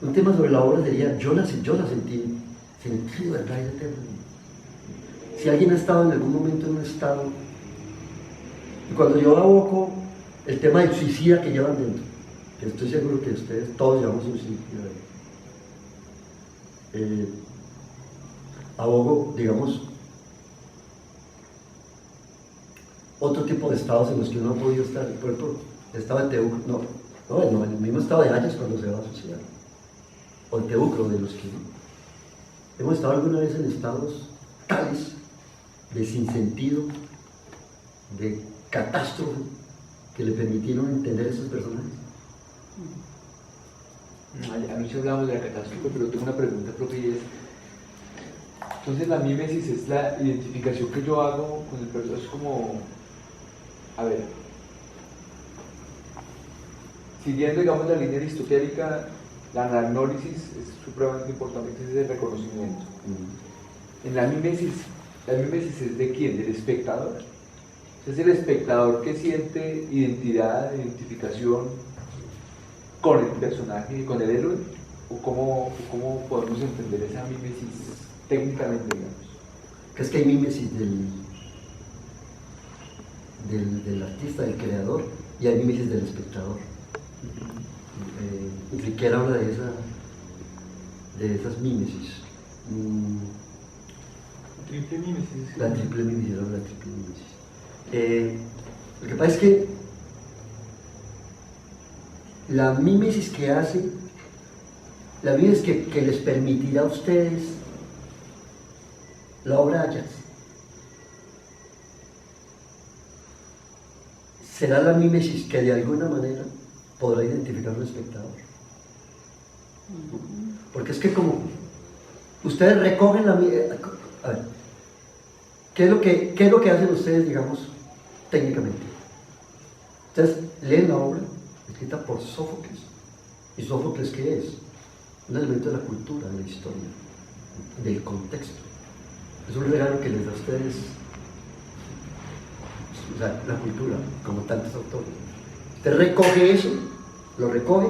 un tema sobre la obra sería, yo la sentí de verdad ese tema. Si alguien ha estado en algún momento en un estado, y cuando yo aboco el tema del suicida que llevan dentro, que estoy seguro que ustedes todos llevamos un suicida, abogo, digamos, otro tipo de estados en los que uno ha podido estar, por ejemplo, el estado de teucro, no, el mismo estado de Hayas cuando se va a suicidar, o el teucro de los que hemos estado alguna vez en estados tales de sinsentido, de catástrofe, que le permitieron entender a esos personajes. Anoche hablamos de la catástrofe, pero tengo una pregunta, profe, y es, entonces la mímesis es la identificación que yo hago con el personaje, es como, a ver, siguiendo, digamos, la línea aristotélica, la anagnórisis es supremamente importante, que es el reconocimiento. En la mímesis es ¿de quién? Del espectador. Es el espectador que siente identidad, identificación con el personaje, con el héroe, o cómo podemos entender esa mímesis técnicamente, digamos. Que es que hay mímesis del artista, del creador, y hay mímesis del espectador. Riquet habla de esas mímesis. Triple mímesis. La triple mímesis, habla de la triple mímesis. Lo que pasa es que la mímesis que hace, la mímesis que les permitirá a ustedes la obra Hayas, será la mímesis que de alguna manera podrá identificar al espectador. Porque es que como ustedes recogen la mímesis, a ver, ¿qué es lo que hacen ustedes, digamos, técnicamente? Ustedes leen la obra escrita por Sófocles. ¿Y Sófocles qué es? Un elemento de la cultura, de la historia, del contexto. Es un regalo que les da a ustedes, o sea, la cultura, como tantos autores. Usted recoge eso, lo recoge,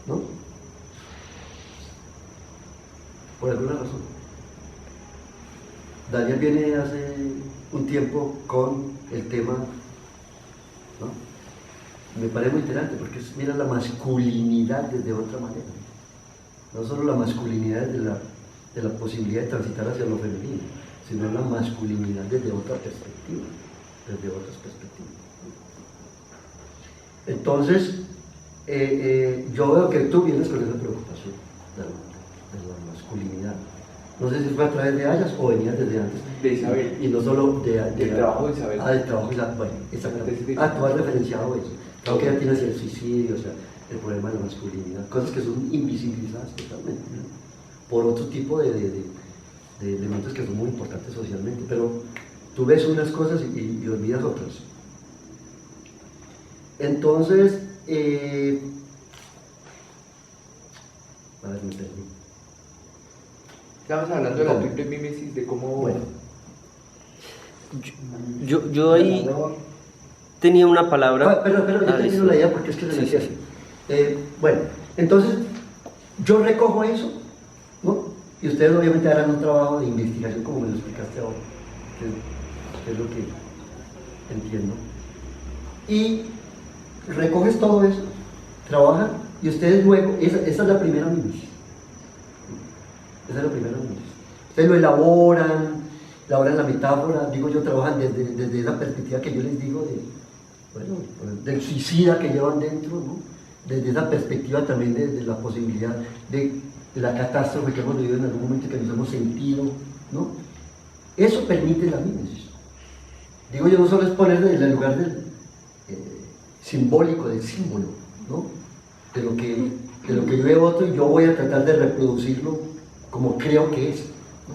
¿no? Por alguna razón. Daniel viene hace un tiempo con el tema, ¿no?, me parece muy interesante porque mira la masculinidad desde otra manera. No solo la masculinidad de la posibilidad de transitar hacia lo femenino, sino la masculinidad desde otra perspectiva, desde otras perspectivas. Entonces, yo veo que tú vienes con esa preocupación de la masculinidad. No sé si fue a través de Ayas o venías desde antes. De Isabel. Y no solo Del trabajo de Isabel. Del trabajo de Isabel. Bueno, exactamente. Tú has referenciado eso. Claro que ella tiene hacia el suicidio, o sea, el problema de la masculinidad, cosas que son invisibilizadas totalmente, ¿no? Por otro tipo de elementos que son muy importantes socialmente, pero tú ves unas cosas y olvidas otras. Entonces, me perdí. Estamos hablando de la triple mímesis, de cómo... Bueno. Yo ahí tenía una palabra. Pero yo termino la idea porque es que se me decía así. Bueno, entonces yo recojo eso, ¿no? Y ustedes obviamente harán un trabajo de investigación como me lo explicaste ahora, que es lo que entiendo. Y recoges todo eso, trabajan y ustedes luego, esa es la primera mímesis. Esa es la primera mímesis. Ustedes lo elaboran la metáfora, digo yo, trabajan desde esa perspectiva que yo les digo del suicida que llevan dentro, ¿no? Desde esa perspectiva también de la posibilidad de la catástrofe que hemos vivido en algún momento que nos hemos sentido, ¿no? Eso permite la mímesis. Digo yo, no solo es poner en el lugar del simbólico, del símbolo, ¿no? De lo que yo veo otro y yo voy a tratar de reproducirlo como creo que es, ¿no?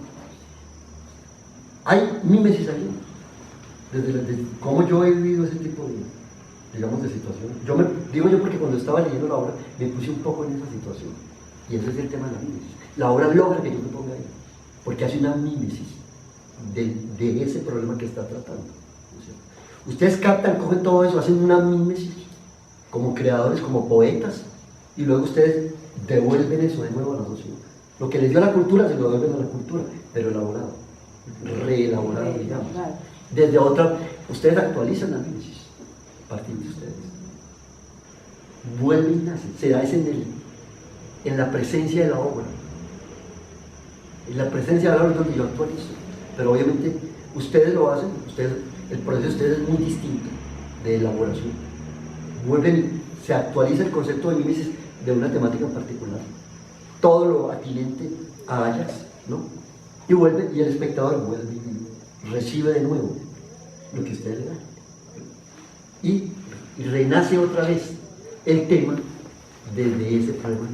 Hay mímesis ahí, desde cómo yo he vivido ese tipo de situación. Digo yo porque cuando estaba leyendo la obra me puse un poco en esa situación, y ese es el tema de la mímesis. La obra logra que yo me ponga ahí, porque hace una mímesis de ese problema que está tratando, ¿no es cierto? Ustedes captan, cogen todo eso, hacen una mímesis como creadores, como poetas, y luego ustedes devuelven eso de nuevo a la sociedad. Lo que les dio la cultura se lo devuelven a la cultura, pero elaborado, reelaborado, digamos. Desde otra, ustedes actualizan la mímesis, a partir de ustedes. Vuelven y nacen, se da ese en la presencia de la obra. En la presencia de la obra es donde yo actualizo, pero obviamente ustedes lo hacen, el proceso de ustedes es muy distinto de elaboración. Vuelven, se actualiza el concepto de mímesis de una temática en particular, todo lo atinente a Ayas, ¿no? Y el espectador vuelve y recibe de nuevo lo que ustedes le dan. Y renace otra vez el tema desde ese problema.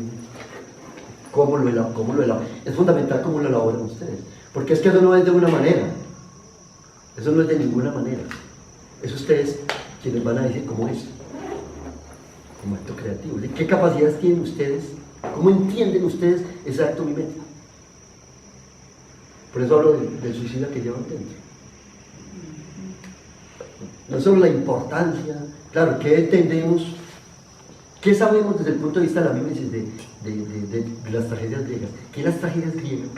¿Cómo lo elaboran? Es fundamental cómo lo elaboran ustedes, porque es que eso no es de una manera, eso no es de ninguna manera, es ustedes quienes van a decir cómo es, como acto creativo. ¿De qué capacidades tienen ustedes? ¿Cómo entienden ustedes ese acto mimético? Por eso hablo del suicida que llevan dentro. No solo la importancia, claro, ¿qué entendemos? ¿Qué sabemos desde el punto de vista de la mímesis de las tragedias griegas? Que las tragedias griegas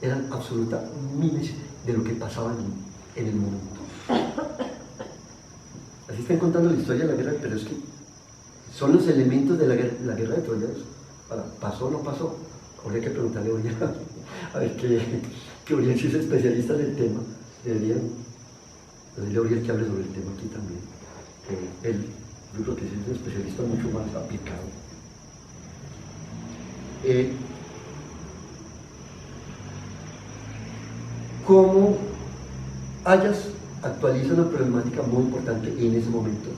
eran absoluta mímesis de lo que pasaba en el mundo. Así están contando la historia de la guerra, pero es que son los elementos de la guerra de Troya. ¿Pasó o no pasó? Habría que preguntarle hoy a ver que Uriel, si es especialista en el tema, debería decirle a Uriel que hable sobre el tema aquí también. Yo creo que es un especialista mucho más aplicado. ¿Cómo Ayas actualiza una problemática muy importante en ese momento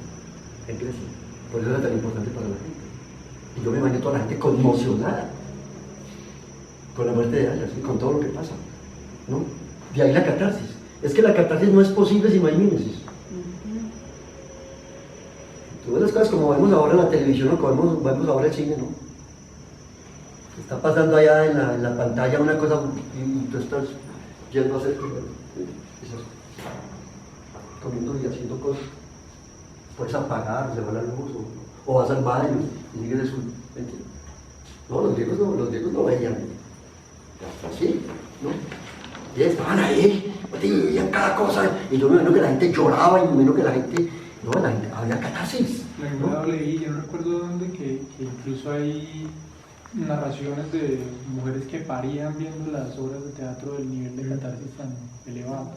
en Grecia? Por eso era tan importante para la gente. Y yo me imagino toda la gente conmocionada con la muerte de Ayas y con todo lo que pasa, ¿no? De ahí la catarsis. Es que la catarsis no es posible si no hay mímesis. Tú ves las cosas como vemos ahora en la televisión o como vemos ahora el cine, ¿no? Está pasando allá en la pantalla una cosa y tú estás yendo a hacer comiendo y haciendo cosas. Puedes apagar, se va la luz o vas al baño y sigues eso. No, los griegos no veían. Así, ¿no? Y estaban ahí, y veían cada cosa. Y yo me imagino que la gente lloraba y me imagino que la gente había catarsis. En algún lado leí, yo no recuerdo dónde, que incluso hay narraciones de mujeres que parían viendo las obras de teatro del nivel de catarsis tan elevado.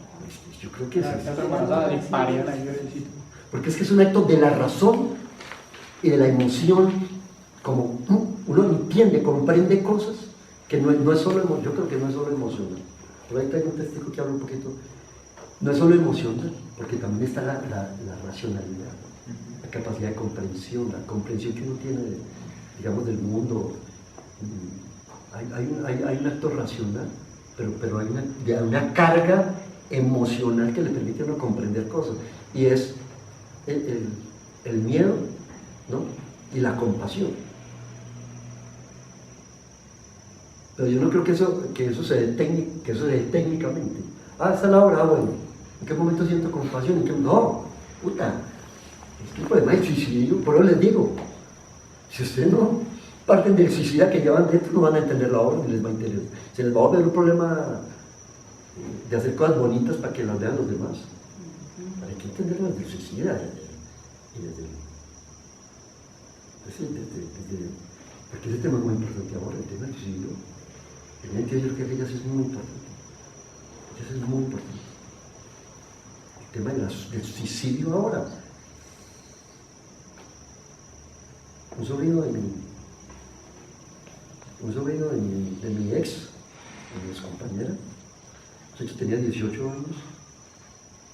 Yo creo que Teatro es embarazada y parían ahí bebecitos. porque es que es un acto de la razón y de la emoción, como uno entiende, comprende cosas que no es solo, yo creo que no es solo emocional. Por ahí tengo un testigo que habla un poquito, no es solo emocional, porque también está la racionalidad, la capacidad de comprensión, la comprensión que uno tiene, digamos, del mundo. Hay un acto racional, pero hay una carga emocional que le permite a uno comprender cosas, y es el miedo, ¿no? Y la compasión. Pero yo no creo que eso se dé técnicamente. Está la hora, bueno, ¿en qué momento siento compasión? No, puta, es que el problema del suicidio, por eso les digo, si ustedes no parten del suicida que llevan dentro, no van a entender la obra ni les va a interesar. Se les va a volver un problema de hacer cosas bonitas para que las vean los demás. Hay que entenderlo desde el suicida y porque ese tema es muy importante ahora, el tema del suicidio. En el interior que aquellas es muy importante. Eso es muy importante. El tema del suicidio ahora. Un sobrino de mi ex, de mi compañera, tenía 18 años,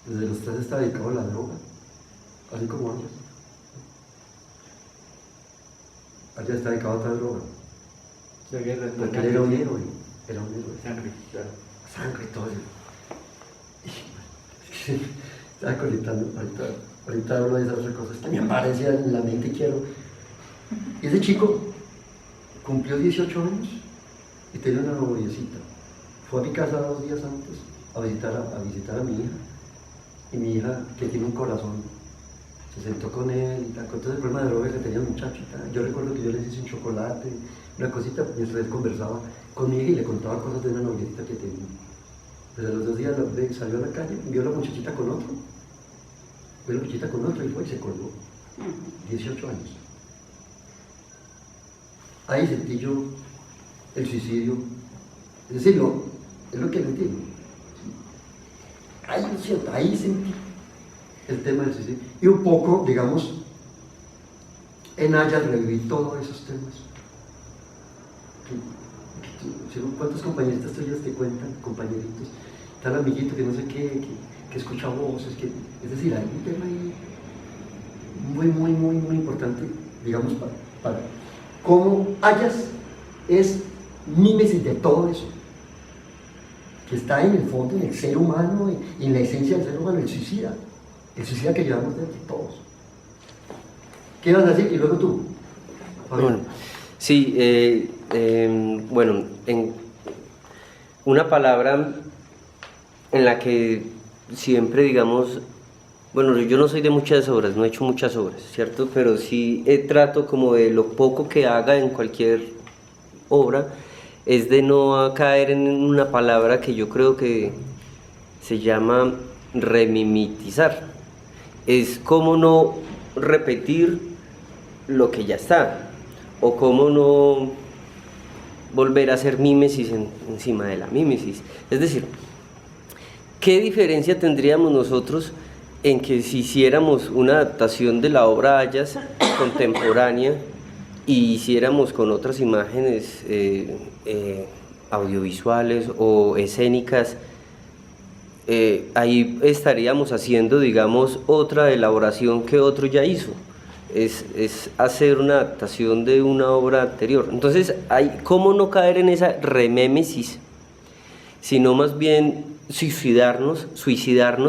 desde los 3 estaba dedicado a la droga, así como ella. Ella está dedicado a otra droga. Porque él era un héroe. Sangre, claro. Sangre, todo eso. Estaba conectando, ahorita hablo de esas otras cosas que me aparecen en la mente y quiero. Y ese chico cumplió 18 años y tenía una noviecita. Fue a mi casa 2 días antes a visitar a mi hija. Y mi hija, que tiene un corazón, se sentó con él y contó el problema de droga que tenía el muchacho. Yo recuerdo que yo les hice un chocolate, una cosita, mientras él conversaba con mi hija y le contaba cosas de una noviecita que tenía. Desde los 2 días salió a la calle, vio a la muchachita con otro. Y fue y se colgó. 18 años. Ahí sentí yo el suicidio. Es decir, es lo que le digo. Ahí sentí el tema del suicidio. Y un poco, digamos, en Haya reviví todos esos temas. ¿Cuántos compañeritos tuyos te cuentan, compañeritos? Tal amiguito que no sé qué, que escucha voces, es decir, hay un tema ahí muy importante, digamos, para cómo Hayas es mímesis de todo eso, que está en el fondo, en el ser humano, en la esencia del ser humano, el suicida que llevamos dentro todos. ¿Qué vas a decir? Y luego tú, Bueno, sí, bueno, en una palabra en la que siempre, digamos, bueno, yo no soy de muchas obras, no he hecho muchas obras, ¿cierto? Pero sí trato como de lo poco que haga en cualquier obra, es de no caer en una palabra que yo creo que se llama remimetizar. Es como no repetir lo que ya está, o cómo no volver a hacer mímesis encima de la mímesis. Es decir, ¿qué diferencia tendríamos nosotros en que si hiciéramos una adaptación de la obra Hayas contemporánea y hiciéramos con otras imágenes audiovisuales o escénicas? Ahí estaríamos haciendo, digamos, otra elaboración que otro ya hizo. Es hacer una adaptación de una obra anterior. Entonces, ¿cómo no caer en esa remémesis? Sino más bien suicidarnos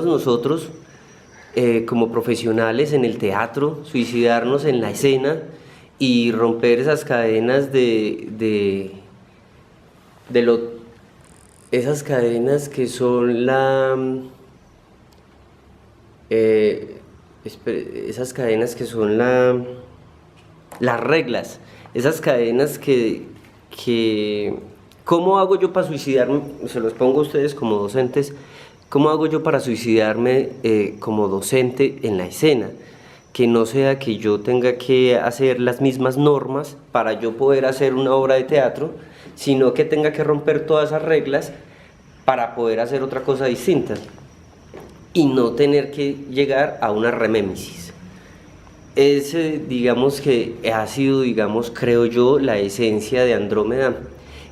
nosotros como profesionales en el teatro, suicidarnos en la escena y romper esas cadenas esas cadenas que son esas cadenas que son las reglas, esas cadenas que ¿cómo hago yo para suicidarme? Se los pongo a ustedes como docentes. ¿Cómo hago yo para suicidarme como docente en la escena? que no sea que yo tenga que hacer las mismas normas para yo poder hacer una obra de teatro, sino que tenga que romper todas esas reglas para poder hacer otra cosa distinta y no tener que llegar a una remémisis. Ese, digamos que ha sido, digamos, creo yo, la esencia de Andrómeda,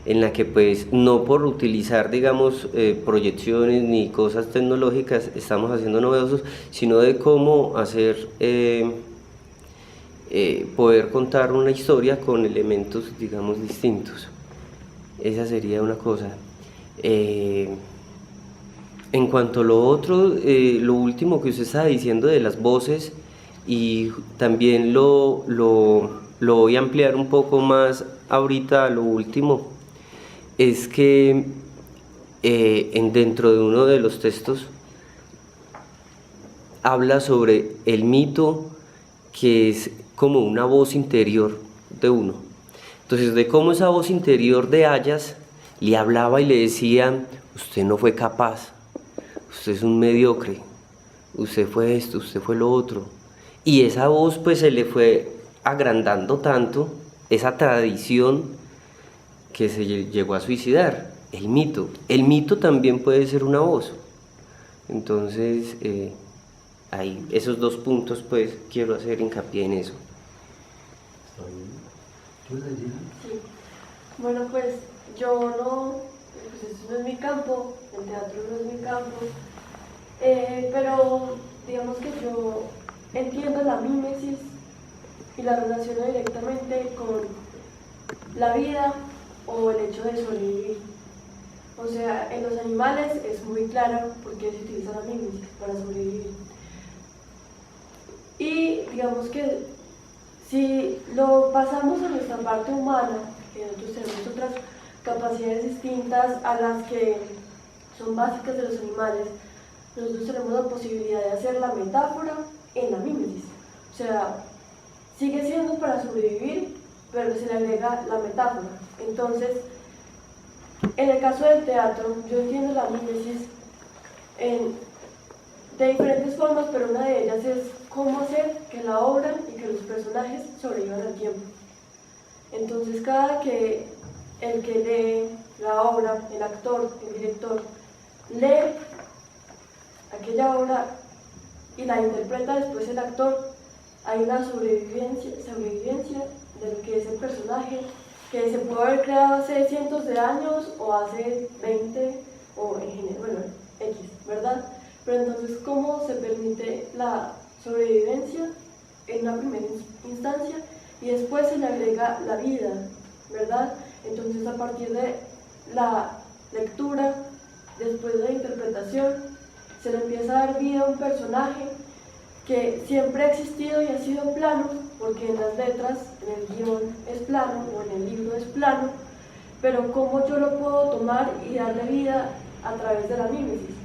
en la que pues no por utilizar, digamos, proyecciones ni cosas tecnológicas estamos haciendo novedosos, sino de cómo hacer, poder contar una historia con elementos, digamos, distintos. Esa sería una cosa. En cuanto a lo otro, lo último que usted estaba diciendo de las voces, y también lo voy a ampliar un poco más ahorita a lo último, es que dentro de uno de los textos habla sobre el mito, que es como una voz interior de uno. Entonces, de cómo esa voz interior de Hayas le hablaba y le decía: usted no fue capaz, usted es un mediocre, usted fue esto, usted fue lo otro. Y esa voz pues se le fue agrandando tanto, esa tradición, que se llegó a suicidar. El mito también puede ser una voz. Entonces, ahí, esos dos puntos pues quiero hacer hincapié en eso. ¿Está bien? ¿Tú le dices? Sí. Bueno, pues yo no, pues eso no es mi campo, el teatro no es mi campo, pero digamos que yo entiendo la mímesis y la relaciono directamente con la vida o el hecho de sobrevivir. O sea, en los animales es muy claro por qué se utiliza la mímesis para sobrevivir. Y digamos que si lo pasamos a nuestra parte humana, que nosotros tenemos otras capacidades distintas a las que son básicas de los animales, nosotros tenemos la posibilidad de hacer la metáfora en la mímesis. O sea, sigue siendo para sobrevivir, pero se le agrega la metáfora. Entonces, en el caso del teatro, yo entiendo la mímesis de diferentes formas, pero una de ellas es cómo hacer que la obra y que los personajes sobrevivan al tiempo. Entonces, cada que el que lee la obra, el actor, el director, lee aquella obra y la interpreta después el actor, hay una sobrevivencia de lo que es el personaje, que se puede haber creado hace cientos de años o hace 20 o en general, bueno, X, ¿verdad? Pero entonces, ¿cómo se permite la sobrevivencia en una primera instancia y después se le agrega la vida, ¿verdad? Entonces, a partir de la lectura, después de la interpretación, se le empieza a dar vida a un personaje que siempre ha existido y ha sido plano, porque en las letras, en el guión es plano o en el libro es plano, pero cómo yo lo puedo tomar y darle vida a través de la mímesis.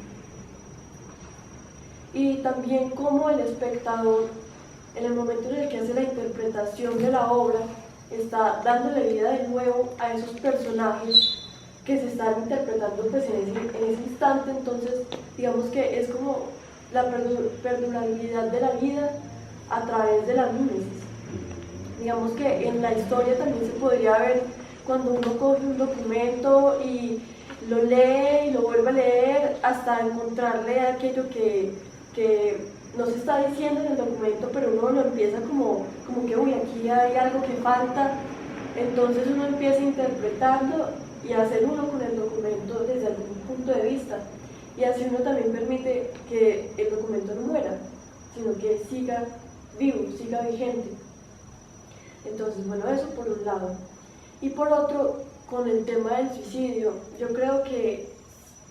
Y también cómo el espectador, en el momento en el que hace la interpretación de la obra, está dándole vida de nuevo a esos personajes que se están interpretando pues, en ese instante. Entonces, digamos que es como la perdurabilidad de la vida a través de la mímesis. Digamos que en la historia también se podría ver cuando uno coge un documento y lo lee y lo vuelve a leer hasta encontrarle aquello que no se está diciendo en el documento, pero uno lo empieza como que, uy, aquí hay algo que falta. Entonces uno empieza interpretando y a hacer uno con el documento desde algún punto de vista. Y así uno también permite que el documento no muera, sino que siga vivo, siga vigente. Entonces, bueno, eso por un lado. Y por otro, con el tema del suicidio, yo creo que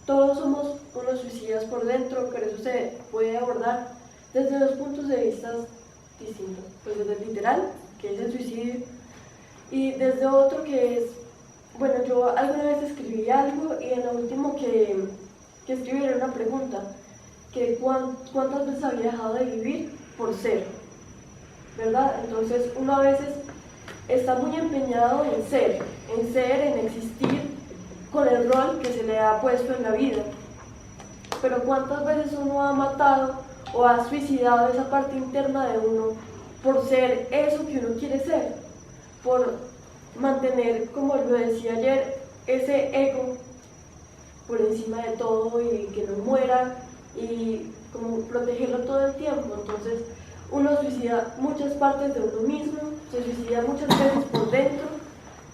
todos somos unos suicidas por dentro, pero eso se puede abordar desde dos puntos de vista distintos. Pues desde el literal, que es el suicidio, y desde otro que es, bueno, yo alguna vez escribí algo y en lo último que escribí era una pregunta, que cuántas veces había dejado de vivir por ser, ¿verdad? Entonces uno a veces está muy empeñado en ser, en existir con el rol que se le ha puesto en la vida, pero cuántas veces uno ha matado o ha suicidado esa parte interna de uno por ser eso que uno quiere ser, por mantener, como lo decía ayer, ese ego por encima de todo y que no muera y como protegerlo todo el tiempo. Entonces uno suicida muchas partes de uno mismo, se suicida muchas veces por dentro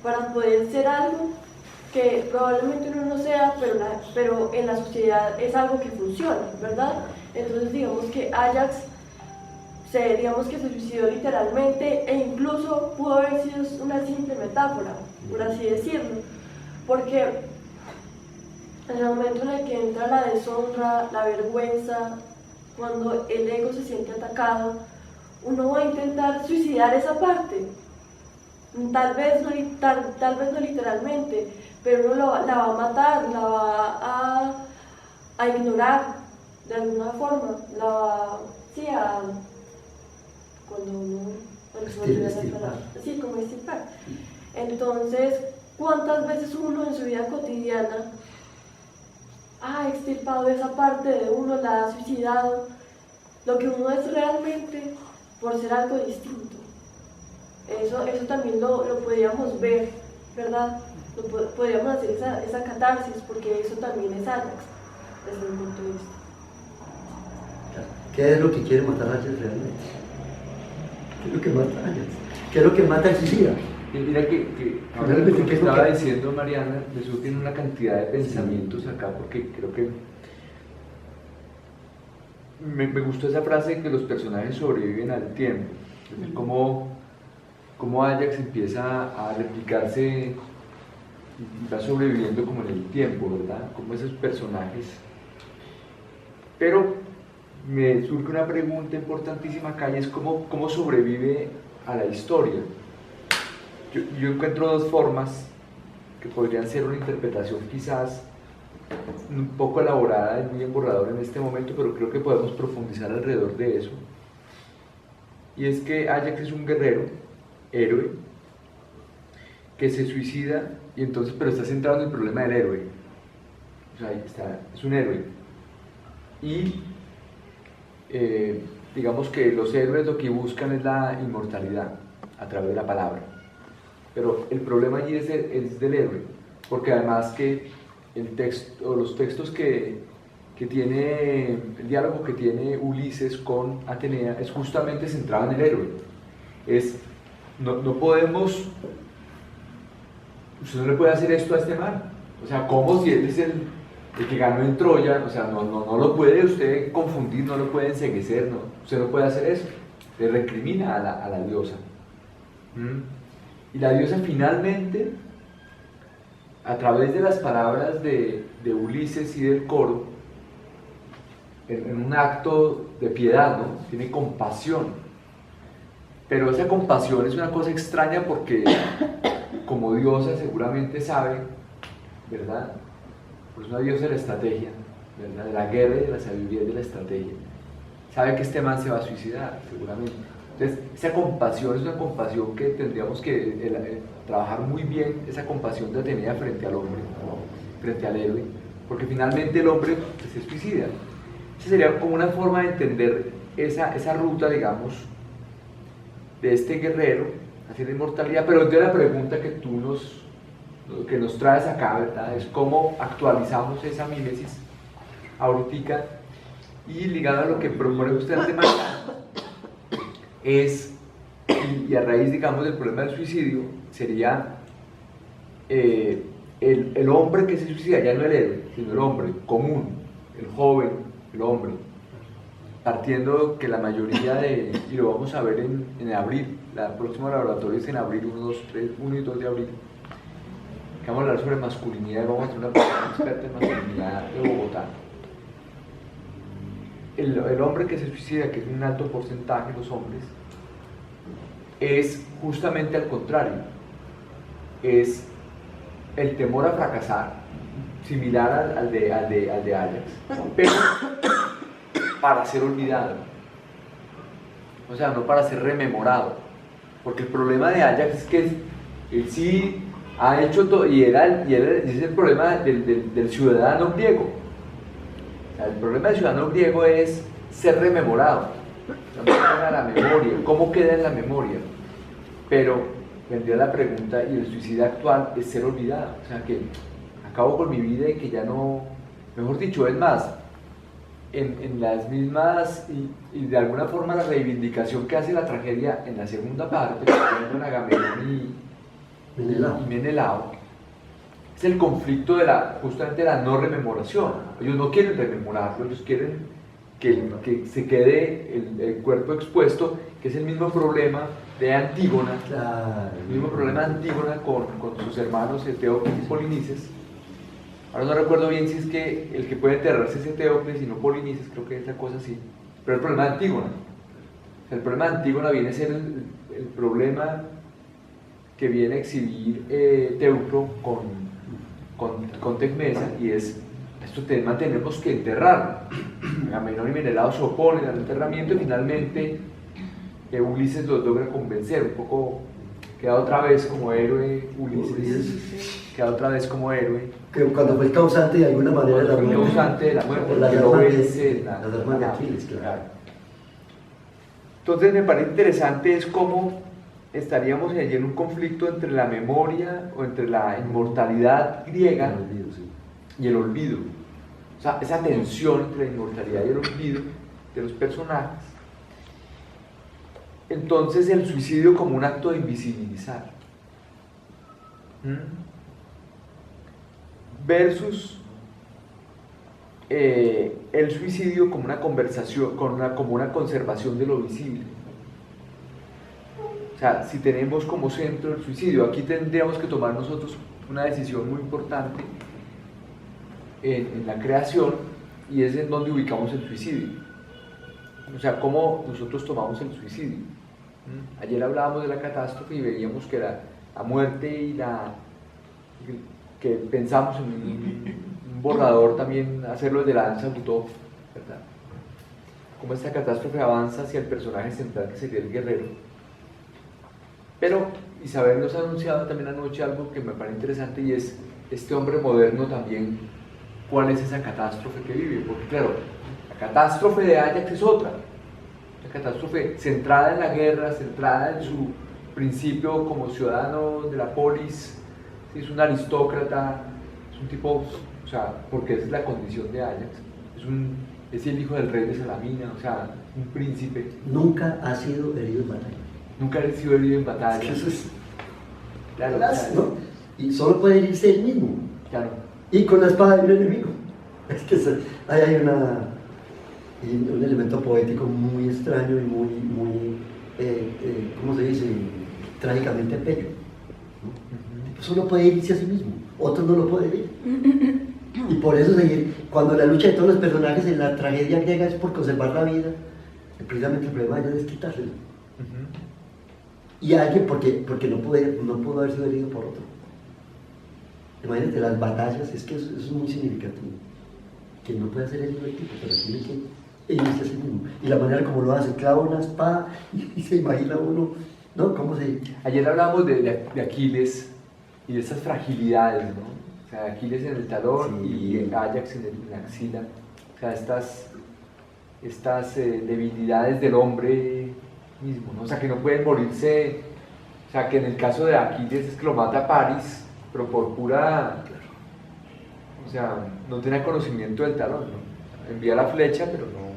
para poder ser algo que probablemente uno no sea, pero en la sociedad es algo que funciona, ¿verdad? Entonces digamos que Ajax digamos que se suicidó literalmente e incluso pudo haber sido una simple metáfora, por así decirlo, porque en el momento en el que entra la deshonra, la vergüenza, cuando el ego se siente atacado, uno va a intentar suicidar esa parte, tal vez no literalmente, pero uno la va a matar, la va a ignorar de alguna forma, la va cuando uno Extirpar. sí, como extirpar. Entonces, ¿cuántas veces uno en su vida cotidiana ha extirpado esa parte de uno, la ha suicidado, lo que uno es realmente por ser algo distinto? Eso también lo podríamos ver, ¿verdad? Podríamos hacer esa catarsis, porque eso también es Ajax, desde mi punto de vista. ¿Qué es lo que quiere matar a Ajax realmente? ¿Qué es lo que mata a Ajax? ¿Qué es lo que mata al suicida? Y mira que ahora lo que estaba diciendo Mariana, me surgen una cantidad de pensamientos acá, porque creo que me gustó esa frase de que los personajes sobreviven al tiempo. Es decir, cómo Ajax empieza a replicarse y va sobreviviendo como en el tiempo, ¿verdad? Como esos personajes. Pero me surge una pregunta importantísima acá, y es cómo sobrevive a la historia. Yo encuentro dos formas que podrían ser una interpretación quizás un poco elaborada y muy emborradora en este momento, pero creo que podemos profundizar alrededor de eso. Y es que Ajax es un guerrero, héroe, que se suicida, y entonces, pero está centrado en el problema del héroe. O sea, ahí está, es un héroe. Y digamos que los héroes lo que buscan es la inmortalidad a través de la palabra. Pero el problema allí es del héroe, porque además que el texto, los textos que tiene, el diálogo que tiene Ulises con Atenea es justamente centrado en el héroe. No podemos, usted no le puede hacer esto a este man. O sea, como si él es el que ganó en Troya, o sea, no lo puede usted confundir, no lo puede enceguecer, no, usted no puede hacer eso. Le recrimina a la diosa. Y la diosa finalmente, a través de las palabras de Ulises y del coro, en un acto de piedad, ¿no? Tiene compasión. Pero esa compasión es una cosa extraña porque, como diosa seguramente sabe, ¿verdad? Pues una diosa de la estrategia, ¿verdad? De la guerra y de la sabiduría y de la estrategia. Sabe que este man se va a suicidar, seguramente. Entonces, esa compasión es una compasión que tendríamos que trabajar muy bien, esa compasión de Atenea frente al hombre, frente al héroe, porque finalmente el hombre se suicida. Esa sería como una forma de entender esa ruta, digamos, de este guerrero hacia la inmortalidad. Pero entonces la pregunta que nos traes acá, ¿verdad? Es cómo actualizamos esa mímesis ahorita, y ligada a lo que propone usted ante mañana, es, y a raíz, digamos, del problema del suicidio, sería el hombre que se suicida, ya no el héroe, sino el hombre común, el joven, el hombre, partiendo que la mayoría y lo vamos a ver en abril, la próxima laboratorio es en abril, 1 y 2 de abril, que vamos a hablar sobre masculinidad, y vamos a tener una persona experta en masculinidad de Bogotá. El hombre que se suicida, que es un alto porcentaje de los hombres, es justamente al contrario, es el temor a fracasar, similar al de Ajax, pero para ser olvidado, o sea, no para ser rememorado, porque el problema de Ajax es que él sí ha hecho todo, y ese es el problema del ciudadano griego. O sea, el problema del ciudadano griego es ser rememorado. La memoria, cómo queda en la memoria. Pero vendría la pregunta, y el suicidio actual es ser olvidado. O sea, que acabo con mi vida y que ya no, mejor dicho, es más, en las mismas, y de alguna forma la reivindicación que hace la tragedia en la segunda parte, con Agamenón y Menelao, es el conflicto de justamente la no rememoración. Ellos no quieren rememorarlo, ellos quieren que se quede el cuerpo expuesto, que es el mismo problema de Antígona, el mismo problema de Antígona con sus hermanos Eteocles y Polinices. Ahora no recuerdo bien si es que el que puede enterrarse es Eteocles y no Polinices, creo que es la cosa así, pero el problema de Antígona. O sea, el problema de Antígona viene a ser el problema que viene a exhibir Teucro con Tecmesa, y es esto tenemos que enterrarlo. Agamenón y Menelao se oponen al enterramiento y finalmente Ulises los logra convencer, un poco queda otra vez como héroe Ulises, queda otra vez como héroe. Que cuando fue el causante de alguna manera de la muerte. El causante de la muerte, Las que lo armas vence, las armas de Aquiles, claro. Entonces me parece interesante es cómo estaríamos allí en un conflicto entre la memoria o entre la inmortalidad griega y el olvido. O sea, esa tensión entre la inmortalidad y el olvido de los personajes. Entonces el suicidio como un acto de invisibilizar. Versus el suicidio como una conversación, como una conservación de lo visible. O sea, si tenemos como centro el suicidio, aquí tendríamos que tomar nosotros una decisión muy importante en la creación, y es en donde ubicamos el suicidio. O sea, cómo nosotros tomamos el suicidio. Ayer hablábamos de la catástrofe y veíamos que la muerte y que pensamos en un borrador también, hacerlo desde la danza Butov, ¿verdad? Cómo esta catástrofe avanza hacia el personaje central que sería el guerrero. Pero Isabel nos ha anunciado también anoche algo que me parece interesante, y es este hombre moderno también, cuál es esa catástrofe que vive, porque claro, la catástrofe de Ajax es otra, una catástrofe centrada en la guerra, centrada en su principio como ciudadano de la polis, ¿sí? Es un aristócrata, es un tipo, o sea, porque esa es la condición de Ajax, es el hijo del rey de Salamina, o sea, un príncipe. Nunca ha sido herido en batalla. Nunca ha sido herido en batalla. Eso es, claro, ¿no? Y solo puede herirse él mismo. claro. Y con la espada de un enemigo. Es que ahí hay un elemento poético muy extraño y muy ¿cómo se dice? Trágicamente bello, ¿no? Solo puede irse a sí mismo, otro no lo puede ir. Y por eso cuando la lucha de todos los personajes en la tragedia griega es por conservar la vida, precisamente el problema de ellos es quitársela. Y alguien porque no pudo haber sido herido por otro. Imagínate, las batallas, es que eso es muy significativo. Que no puede ser herido el tipo, pero tiene que irse a sí mismo. Y la manera como lo hace, clava una espada y se imagina uno, ¿no? ¿Cómo se...? Ayer hablábamos de Aquiles y de esas fragilidades, ¿no? O sea, Aquiles en el talón, sí, y Ajax en la axila. O sea, estas debilidades del hombre mismo, ¿no? O sea, que no pueden morirse. O sea, que en el caso de Aquiles es que lo mata Paris, pero por pura... O sea, no tenía conocimiento del talón, ¿no? Envía la flecha, pero no...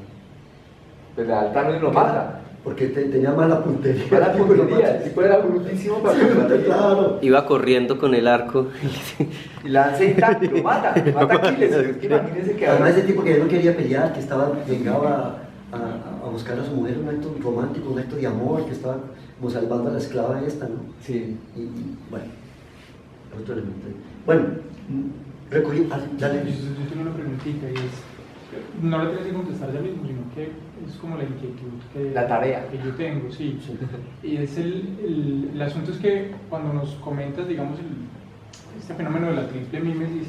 Pero le da el talón y lo mata. Porque tenía mala puntería. Mala puntería, el tipo era brutísimo para combatir. Claro. Iba corriendo con el arco. Y lanza y tal, lo mata Aquiles. Es que imagínense que... Además, ese tipo que ya no quería pelear, que estaba llegado a buscar a su mujer, un acto romántico, un acto de amor, que estaba como salvando a la esclava esta, ¿no? Sí. Y bueno, otro elemento. Bueno, recogí, dale. Yo tengo una preguntita y es, no la tienes que contestar ya mismo, sino que es como la inquietud la tarea que yo tengo, sí. Y es el asunto es que cuando nos comentas, digamos, este fenómeno de la triple mímesis,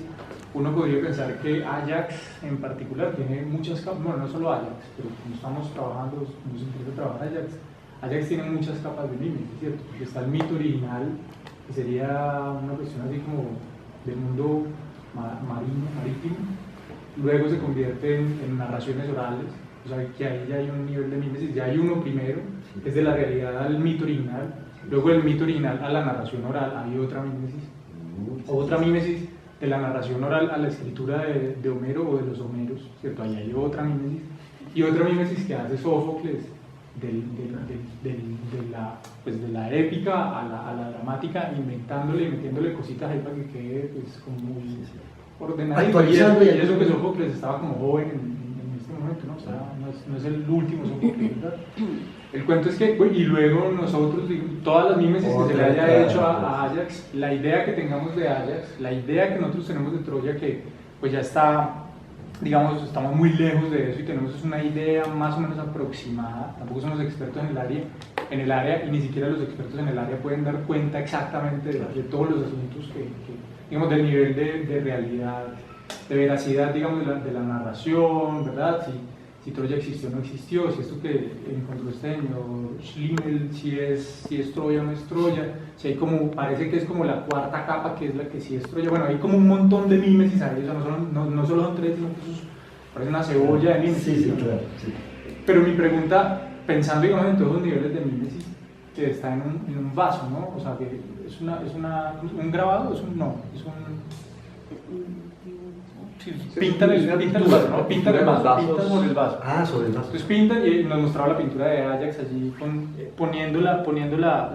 uno podría pensar que Ajax en particular tiene muchas capas, bueno, no solo Ajax, pero como estamos trabajando, como se empieza a trabajar Ajax tiene muchas capas de mímesis, ¿cierto? Porque está el mito original, que sería una cuestión así como del mundo marítimo, luego se convierte en narraciones orales, o sea, que ahí ya hay un nivel de mímesis, ya hay uno primero, que es de la realidad al mito original, luego del mito original a la narración oral, hay otra mímesis de la narración oral a la escritura de Homero o de los Homeros, ¿cierto? Ahí hay otra mímesis, y otra mímesis que hace Sófocles, de la épica a la dramática, inventándole y metiéndole cositas ahí para que quede pues, como muy ordenado. Actualizando Y eso que Sófocles estaba como joven en este momento, ¿no? O sea, no es el último Sófocles, ¿verdad? El cuento es que, y luego nosotros, todas las mímesis que se le haya hecho a Ajax, la idea que tengamos de Ajax, la idea que nosotros tenemos de Troya, que pues ya está, digamos, estamos muy lejos de eso y tenemos una idea más o menos aproximada, tampoco somos expertos en el área y ni siquiera los expertos en el área pueden dar cuenta exactamente de todos los asuntos digamos, del nivel de realidad, de veracidad, digamos, de la narración, ¿verdad? Si Troya existió o no existió, si esto que encontró este señor Schlimmel, si es Troya o no es Troya, si hay como, parece que es como la cuarta capa que es la que sí es Troya, bueno, hay como un montón de mímesis ahí, o sea, no solo son tres, sino que eso parece una cebolla de mímesis. Sí, claro, sí. Pero mi pregunta, pensando digamos en todos los niveles de mímesis, que está en un vaso, ¿no? O sea, que es un grabado, pintan el vaso, ¿no? Pintan el vaso, pintan sobre el vaso. Ah, sobre el vaso. Entonces pintan y nos mostraba la pintura de Ajax allí poniendo la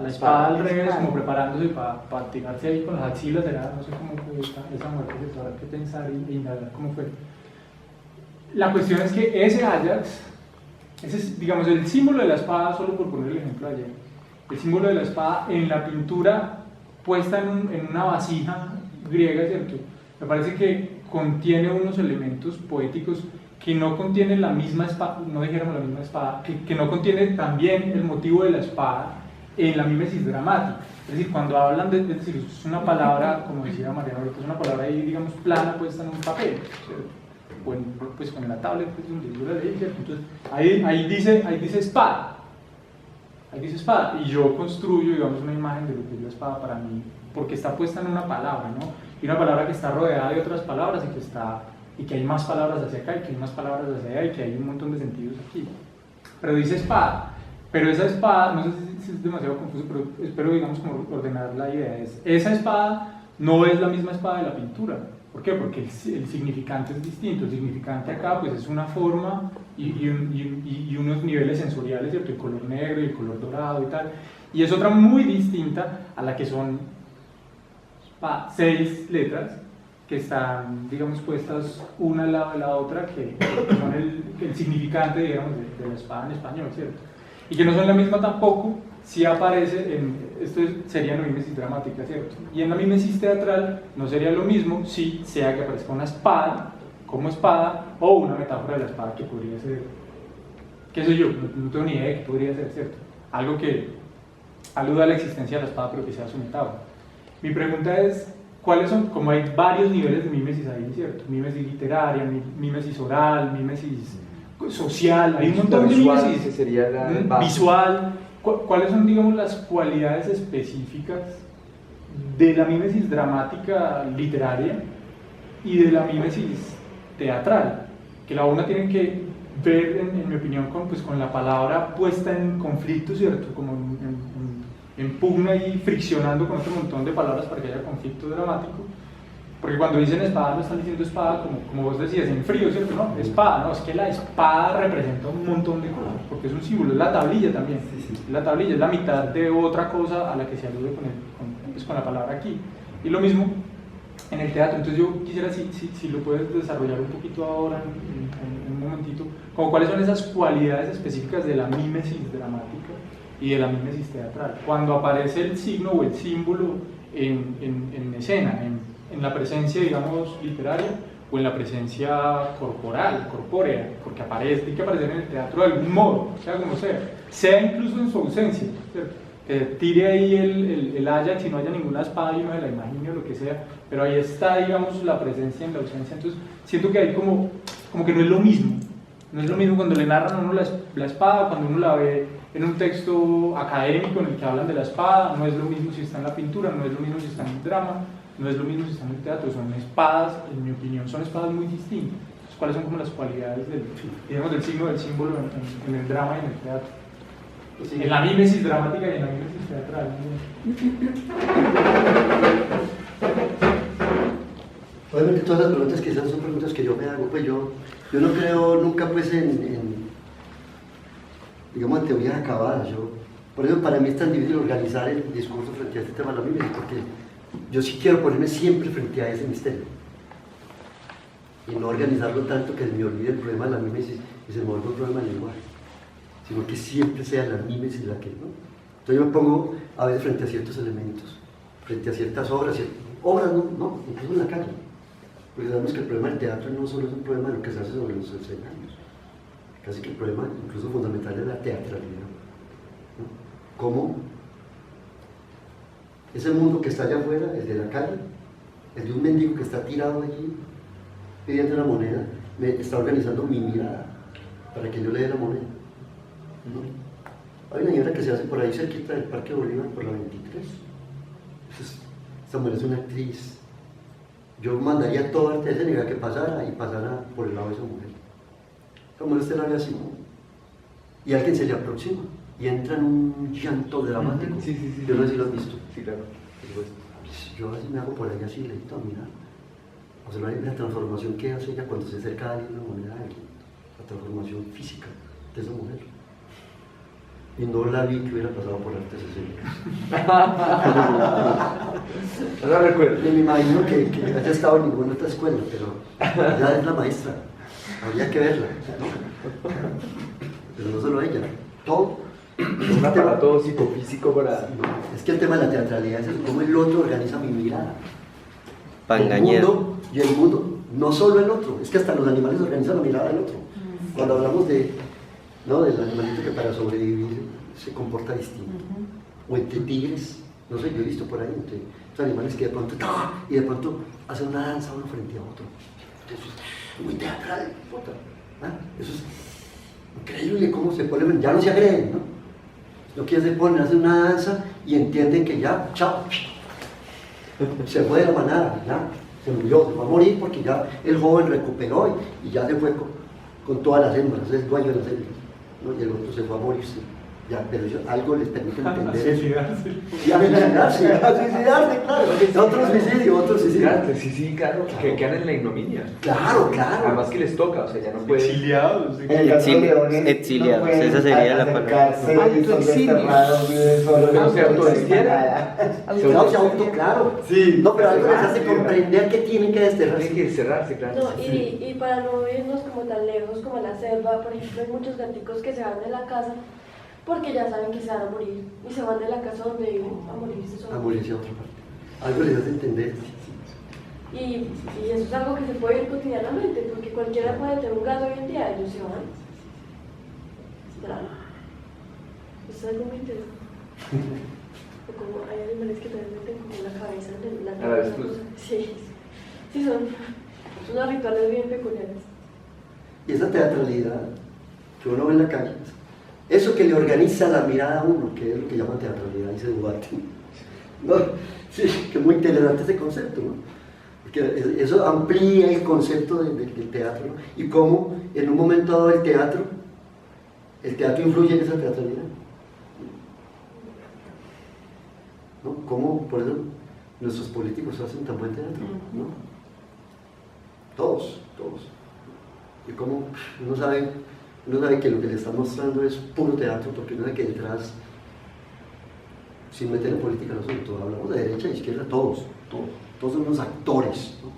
espada al revés, como preparándose para tirarse ahí con las axilas, no sé cómo fue esa muerte, que habrá que pensar e indagar cómo fue. La cuestión es que ese Ajax, ese es, digamos, el símbolo de la espada, solo por poner el ejemplo ayer, el símbolo de la espada en la pintura puesta en una vasija griega, ¿cierto? Me parece que contiene unos elementos poéticos que no contienen la misma espada, no dijéramos la misma espada, que no contiene también el motivo de la espada en la mímesis dramática. Es decir, cuando hablan es decir, es una palabra, como decía Mariano ahorita, es una palabra ahí, digamos, plana puesta en un papel, ¿cierto? O pues con la tablet, pues, donde yo la leí, ¿cierto? Entonces, ahí dice espada. Ahí dice espada, y yo construyo, digamos, una imagen de lo que es la espada para mí, porque está puesta en una palabra, ¿no? Y una palabra que está rodeada de otras palabras y que hay más palabras hacia acá y que hay más palabras hacia allá y que hay un montón de sentidos aquí. Pero dice espada, pero esa espada, no sé si es demasiado confuso, pero espero, digamos, como ordenar la idea, esa espada no es la misma espada de la pintura. ¿Por qué? Porque el significante es distinto. El significante acá pues es una forma y unos niveles sensoriales, ¿cierto? El color negro y el color dorado y tal. Y es otra muy distinta a la que son 6 letras que están, digamos, puestas una al lado de la otra, que son el significante, digamos, de la espada en español, ¿cierto? Y que no son la misma tampoco si aparece esto sería una mímesis dramática, ¿cierto? Y en la mímesis teatral no sería lo mismo si sea que aparezca una espada como espada o una metáfora de la espada que podría ser, qué sé yo, no tengo ni idea de qué podría ser, ¿cierto? Algo que aluda a la existencia de la espada pero que sea su metáfora. Mi pregunta es, ¿cuáles son? Como hay varios niveles de mímesis ahí, ¿cierto? Mímesis literaria, mímesis oral, mímesis social, hay un montón de mímesis. Que sería la visual. ¿Cuáles son, digamos, las cualidades específicas de la mímesis dramática literaria y de la mímesis teatral? Que la una tiene que ver, en mi opinión, con la palabra puesta en conflicto, ¿cierto? Como en pugna y friccionando con otro montón de palabras para que haya conflicto dramático. Porque cuando dicen espada no están diciendo espada como vos decías, en frío, ¿cierto? No, espada, no, es que la espada representa un montón de cosas, porque es un símbolo, es la tablilla también, es la tablilla, es la mitad de otra cosa a la que se alude con la palabra aquí. Y lo mismo en el teatro. Entonces yo quisiera, si lo puedes desarrollar un poquito ahora, en un momentito, como cuáles son esas cualidades específicas de la mímesis dramática y de la mímesis teatral. Cuando aparece el signo o el símbolo en escena, en la presencia, digamos, literaria o en la presencia corporal, corpórea, porque tiene que aparecer en el teatro de algún modo, sea como sea incluso en su ausencia, ¿cierto? Que tire ahí el Ajax y no haya ninguna espada y uno se la imagine o lo que sea, pero ahí está, digamos, la presencia en la ausencia. Entonces siento que hay como que no es lo mismo cuando le narran a uno la espada, cuando uno la ve en un texto académico en el que hablan de la espada, no es lo mismo si está en la pintura, no es lo mismo si está en el drama, no es lo mismo si está en el teatro, son espadas, en mi opinión, son espadas muy distintas. cuáles son como las cualidades del, digamos, del signo del símbolo en el drama y en el teatro. En la mímesis dramática y en la mímesis teatral. Obviamente todas las preguntas que hacen son preguntas que yo me hago, pues yo no creo nunca pues digamos, en teorías acabadas. Por eso para mí es tan difícil organizar el discurso frente a este tema de la mímesis, porque yo sí quiero ponerme siempre frente a ese misterio y no organizarlo tanto que me olvide el problema de la mímesis y se me vuelva un problema del lenguaje, sino que siempre sea la mímesis la que, ¿no? Entonces yo me pongo a veces frente a ciertos elementos, frente a ciertas obras, no, incluso en la calle, porque sabemos que el problema del teatro no solo es un problema de lo que se hace sobre los escenarios, casi que el problema incluso fundamental es la teatralidad, ¿no? Cómo ese mundo que está allá afuera, el de la calle, el de un mendigo que está tirado allí pidiendo una moneda, me está organizando mi mirada para que yo le dé la moneda, ¿no? Hay una señora que se hace por ahí cerquita del Parque Bolívar, por la 23. Esta mujer es una actriz. Yo mandaría todo arte escénica que pasara y pasara por el lado de esa mujer. Esta mujer se la ve así, ¿no? Y alguien se le aproxima y entra en un llanto dramático. Sí. Yo no sé si lo has visto. Sí, claro. Yo así me hago por ahí así, lento a mirar. O sea, la transformación que hace ella cuando se acerca a alguien, una moneda a alguien. La transformación física de esa mujer. Y no la vi que hubiera pasado por artes escénicas. No la recuerdo. Y me imagino que haya estado en ninguna otra escuela, pero ya es la maestra. Habría que verla, ¿no? Pero no solo ella, todo. Un aparato psicofísico para... Es que el tema de la teatralidad es eso, cómo el otro organiza mi mirada. Para El engañar. mundo y el mundo, no solo el otro, es que hasta los animales organizan la mirada del otro. Cuando hablamos del animalito que para sobrevivir se comporta distinto, o entre tigres, no sé, yo he visto por ahí, entre estos animales que de pronto, ¡ah!, y de pronto hacen una danza uno frente a otro. Eso es muy teatral, puta, ¿ah? Eso es increíble cómo se ponen, ya no se agreden, ¿no? Lo que se ponen, hacen una danza y entienden que ya, chao, se fue de la manada, ya, se murió, se va a morir porque ya el joven recuperó y ya se fue con todas las hembras, es dueño de las hembras, ¿no? Y el otro se fue a morirse, ya, pero algo les permite entender eso. Y a suicidarse, claro, otro suicidio. Claro, sí, claro, que quedan en la ignominia. Claro. Además que les toca, o sea, ya no pueden... Exiliados. En el caso de leones, Exiliados, no pueden esa sería la palabra. acercarse, son Autoexilio. desterrados, viven solos, Pero se no autodestierran. nada. No, se auto, claro. Sí. No, pero algo les hace comprender que tienen que desterrarse. Tienen que cerrarse, claro. No, y para no irnos como tan lejos como a la selva, por ejemplo, hay muchos gaticos que se van de la casa porque ya saben que se van a morir y se van de la casa donde viven a morirse solos. A morirse a otra parte. Algo les hace entender. Y eso es algo que se puede ver cotidianamente, porque cualquiera puede tener un gato hoy en día, ellos se van. Claro. Eso es algo muy interesante. O como hay animales que también meten como la cabeza en la A la avestruz. Sí, son unos rituales bien peculiares. Y esa teatralidad que uno ve en la calle, eso que le organiza la mirada a uno, que es lo que llaman teatralidad, dice Duarte. ¿No? Sí, que es muy interesante ese concepto, ¿no? Porque eso amplía el concepto del teatro, ¿no? Y cómo en un momento dado el teatro influye en esa teatralidad, ¿no? Cómo por eso nuestros políticos hacen tan buen teatro, ¿no? Todos. Y cómo uno sabe que lo que le está mostrando es puro teatro, porque uno sabe que detrás, sin meter en política el asunto, hablamos de derecha e izquierda, todos son unos actores, ¿no?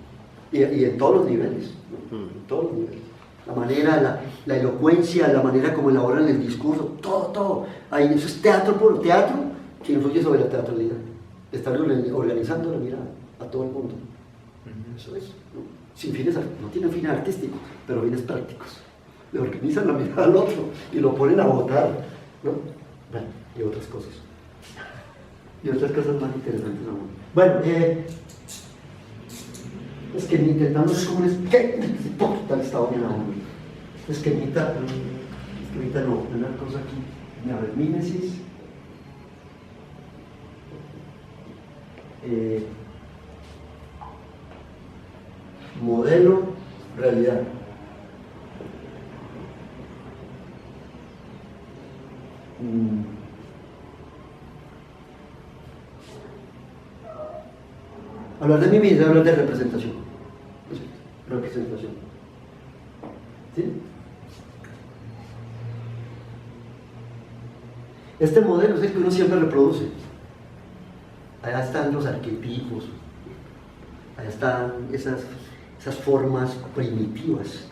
Y en todos los niveles, ¿no? En todos los niveles. La manera, la elocuencia, la manera como elaboran el discurso, todo. Ahí, eso es teatro puro, teatro que influye sobre la teatralidad. Estar organizando la mirada a todo el mundo. Eso es, ¿no? Sin fines, no tienen fines artísticos, pero fines prácticos. Le organizan la mirada al otro y lo ponen a votar, ¿no? Bueno, y otras cosas. Y otras cosas más interesantes aún. Bueno, es que intentando es como un tal estado bien aún. Es que no, una cosa aquí. A ver, mímesis. Modelo, realidad. Hablar de mí mismo es hablar de representación. ¿No es cierto? Representación. ¿Sí? Este modelo es el que uno siempre reproduce. Allá están los arquetipos, allá están esas formas primitivas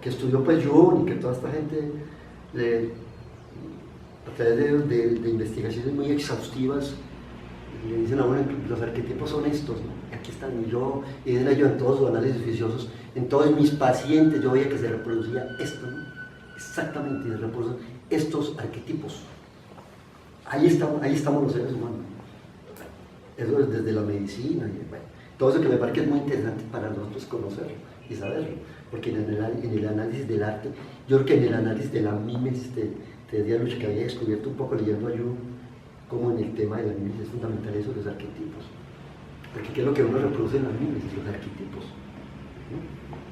que estudió pues Jung y que toda esta gente a través de investigaciones muy exhaustivas le dicen a uno que los arquetipos son estos, ¿no? Y aquí están, y yo en todos sus análisis juiciosos, en todos mis pacientes yo veía que se reproducía esto, ¿no? Exactamente, se reproducen estos arquetipos. Ahí estamos los seres humanos. Eso es desde la medicina, y bueno, todo eso que me parece que es muy interesante para nosotros conocerlo y saberlo, porque en el análisis del arte, yo creo que en el análisis de la mimesis, te decía Lucha que había descubierto un poco leyendo a Jung, como en el tema de la mimesis es fundamental eso, los arquetipos, porque ¿qué es lo que uno reproduce en la mimesis? Los arquetipos, ¿no?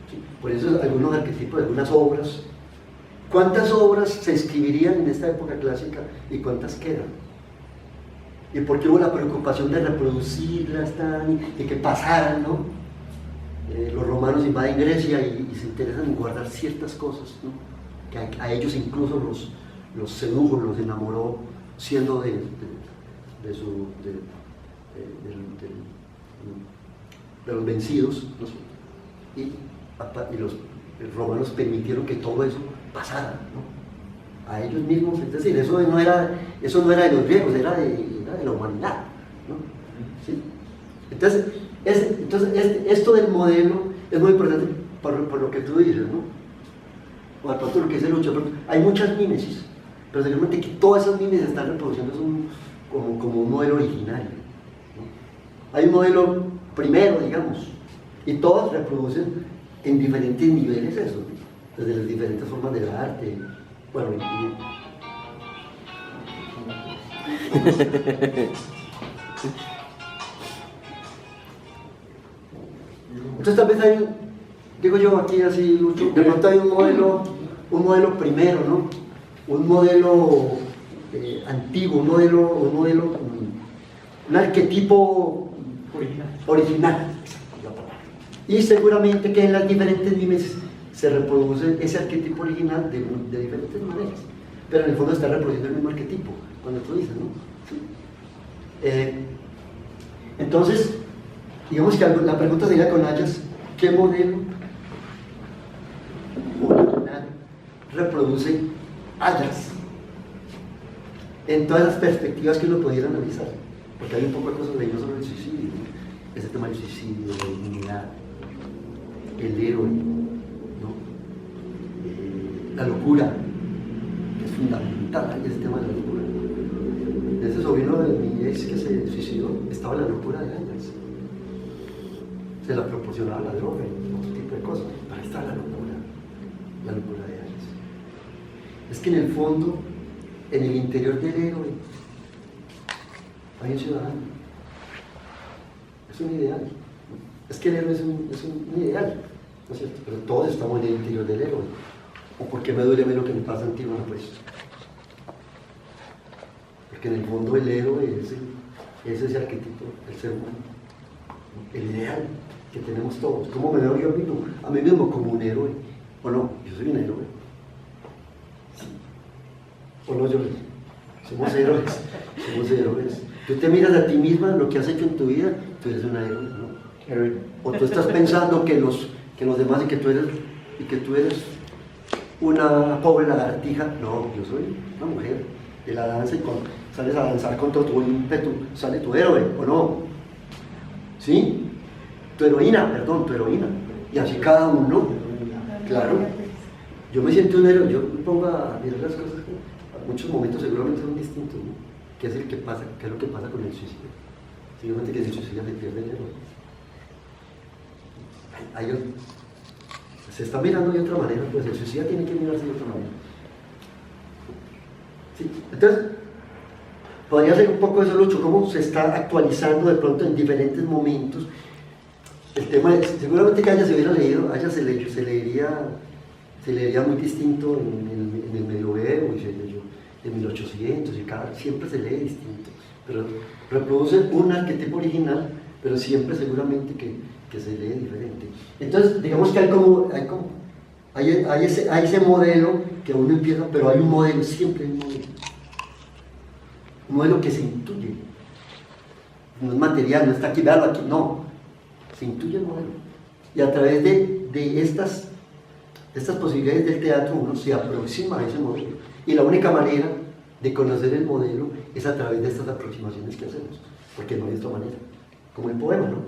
Sí, por eso algunos arquetipos de algunas obras. ¿Cuántas obras se escribirían en esta época clásica y cuántas quedan? ¿Y por qué hubo la preocupación de reproducirlas y que pasaran, ¿no? Los romanos invaden Grecia y se interesan en guardar ciertas cosas, ¿no? Que a ellos incluso los sedujo, los enamoró, siendo de los vencidos, ¿no? Y los romanos permitieron que todo eso pasara, ¿no? A ellos mismos, es decir, eso no era de los griegos, era de la humanidad, ¿no? ¿Sí? Entonces, esto del modelo es muy importante por lo que tú dices, ¿no? O al punto lo que dice Lucha, hay muchas mímesis, pero seguramente que todas esas mímesis están reproduciendo como un modelo originario, ¿no? Hay un modelo primero, digamos, y todas reproducen en diferentes niveles eso, ¿no? Desde las diferentes formas del arte, bueno, entonces tal vez hay, digo yo aquí así, Lucho, de pronto hay un modelo primero, ¿no? Un modelo antiguo, un arquetipo original. Y seguramente que en las diferentes mimesis se reproduce ese arquetipo original de diferentes maneras, pero en el fondo está reproduciendo el mismo arquetipo, cuando tú dices, ¿no? ¿Sí? Entonces, digamos que la pregunta sería con Ayas, ¿qué modelo original reproduce Ayas en todas las perspectivas que uno pudiera analizar? Porque hay un poco de cosas ahí, no solo el suicidio, ese tema del suicidio, la dignidad, el héroe, ¿no? La locura, que es fundamental, ese tema de la locura. Ese sobrino de mi ex que se suicidó, estaba la locura de Ayas. Se la proporcionaba la droga y otro tipo de cosas, pero ahí está la locura de Ayas. Es que en el fondo, en el interior del héroe, hay un ciudadano, es un ideal. Es que el héroe es un ideal, ¿no es cierto? Pero todos estamos en el interior del héroe. ¿O por qué me duele a mí lo que me pasa en Tíbano? Pues porque en el fondo el héroe es ese arquetipo, el ser humano, el ideal que tenemos todos. ¿Cómo me veo yo a mí mismo como un héroe? ¿O no? Yo soy un héroe. ¿Sí? ¿O no, yo? Somos héroes. Tú te miras a ti misma, lo que has hecho en tu vida, tú eres una héroe, ¿no? O tú estás pensando que los demás y que tú eres una pobre lagartija. No, yo soy una mujer de la danza y sales a danzar con todo tu ímpetu, sale tu héroe, ¿o no? ¿Sí? Tu heroína. Y así cada uno, claro. Yo me siento un héroe, yo me pongo a mirar las cosas que a muchos momentos seguramente son distintos, ¿no? ¿Qué es lo que pasa con el suicidio? Seguramente que si el suicidio se pierde el héroe. Se está mirando de otra manera, pues el suicida tiene que mirarse de otra manera. ¿Sí? Entonces, podría ser un poco eso, Lucho, cómo se está actualizando de pronto en diferentes momentos. El tema es, seguramente que Ayas se hubiera leído, Ayas se leería muy distinto en el medioevo y de 1800 y siempre se lee distinto, pero reproduce un arquetipo original, pero siempre seguramente que se lee diferente. Entonces, digamos que hay ese modelo que uno empieza, pero hay un modelo, siempre hay un modelo que se intuye, no es material, no está aquí, véalo aquí, no, se intuye el modelo, y a través de estas posibilidades del teatro uno se aproxima a ese modelo, y la única manera de conocer el modelo es a través de estas aproximaciones que hacemos, porque no hay otra manera, como el poema, ¿no?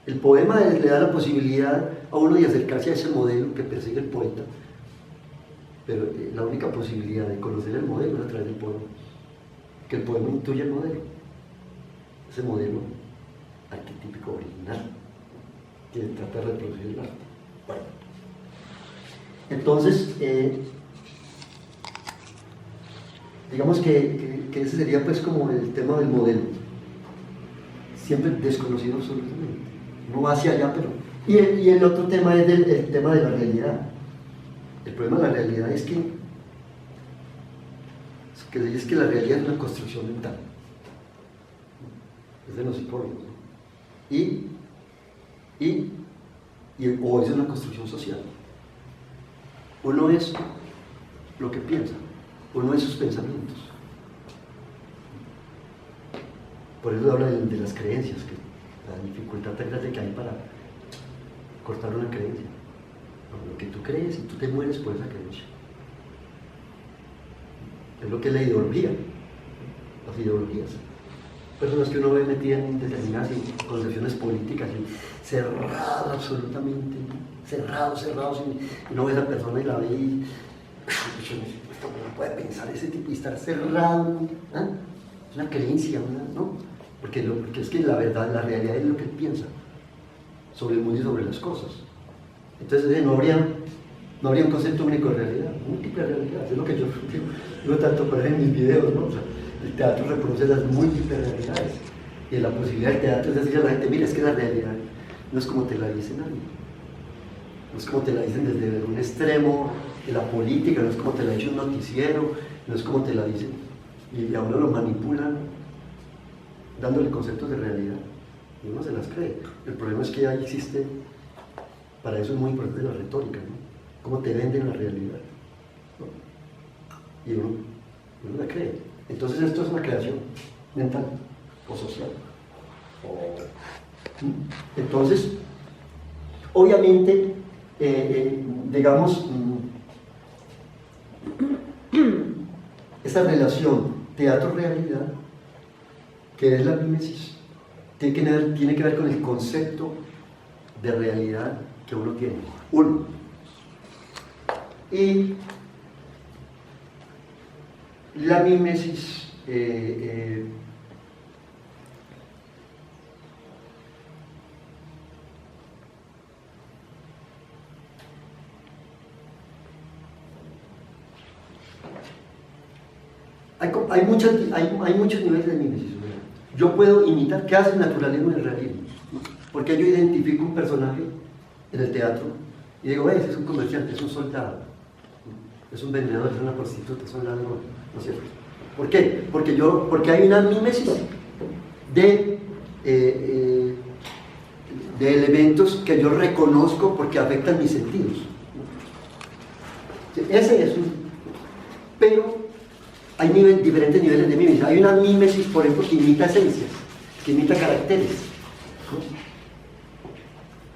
El poema le da la posibilidad a uno de acercarse a ese modelo que persigue el poeta, pero la única posibilidad de conocer el modelo es a través del poema, que el poema intuye el modelo, ese modelo arquetípico original que trata de reproducir el arte. Bueno, entonces, digamos que ese sería pues como el tema del modelo, siempre desconocido absolutamente, no va hacia allá, pero... Y el otro tema es el tema de la realidad. El problema de la realidad es que la realidad es una construcción mental, es de los psicólogos, ¿no? O es una construcción social. Uno es lo que piensa, uno es sus pensamientos. Por eso habla de las creencias, que la dificultad tan grande que hay para cortar una creencia. Lo que tú crees y tú te mueres por esa creencia. Es lo que es la ideología, las ideologías. Personas que uno ve metidas en determinadas concepciones políticas y cerrado absolutamente, cerrados, y uno ve a esa persona y la ve y no puede pensar ese tipo y estar cerrado, ¿eh? Es una creencia, ¿no? Porque es que la verdad, la realidad es lo que él piensa sobre el mundo y sobre las cosas. Entonces no habría un concepto único de realidad, múltiple realidad, es lo que yo digo tanto por ahí en mis videos, ¿no? O sea, el teatro reproduce las múltiples realidades, y la posibilidad del teatro es decirle a la gente, mira, es que la realidad no es como te la dicen a mí, no es como te la dicen desde un extremo de la política, no es como te la dice un noticiero, no es como te la dicen, y a uno lo manipulan dándole conceptos de realidad, y uno se las cree. El problema es que ahí existe, para eso es muy importante la retórica, ¿no? Cómo te venden la realidad, ¿no? Y uno la cree. Entonces esto es una creación mental o social. Entonces, obviamente, digamos, esa relación teatro-realidad, que es la mimesis, tiene que ver con el concepto de realidad que uno tiene. Y la mimesis hay muchos niveles de mimesis. Yo puedo imitar, ¿qué hace el naturalismo y el realismo? Porque yo identifico un personaje en el teatro y digo, ese es un comerciante, es un soldado, es un vendedor, es una prostituta, es un ladrón, ¿no es cierto? ¿Por qué? Porque hay una mimesis de elementos que yo reconozco porque afectan mis sentidos. Ese es un... Pero hay diferentes niveles de mimesis. Hay una mimesis, por ejemplo, que imita esencias, que imita caracteres.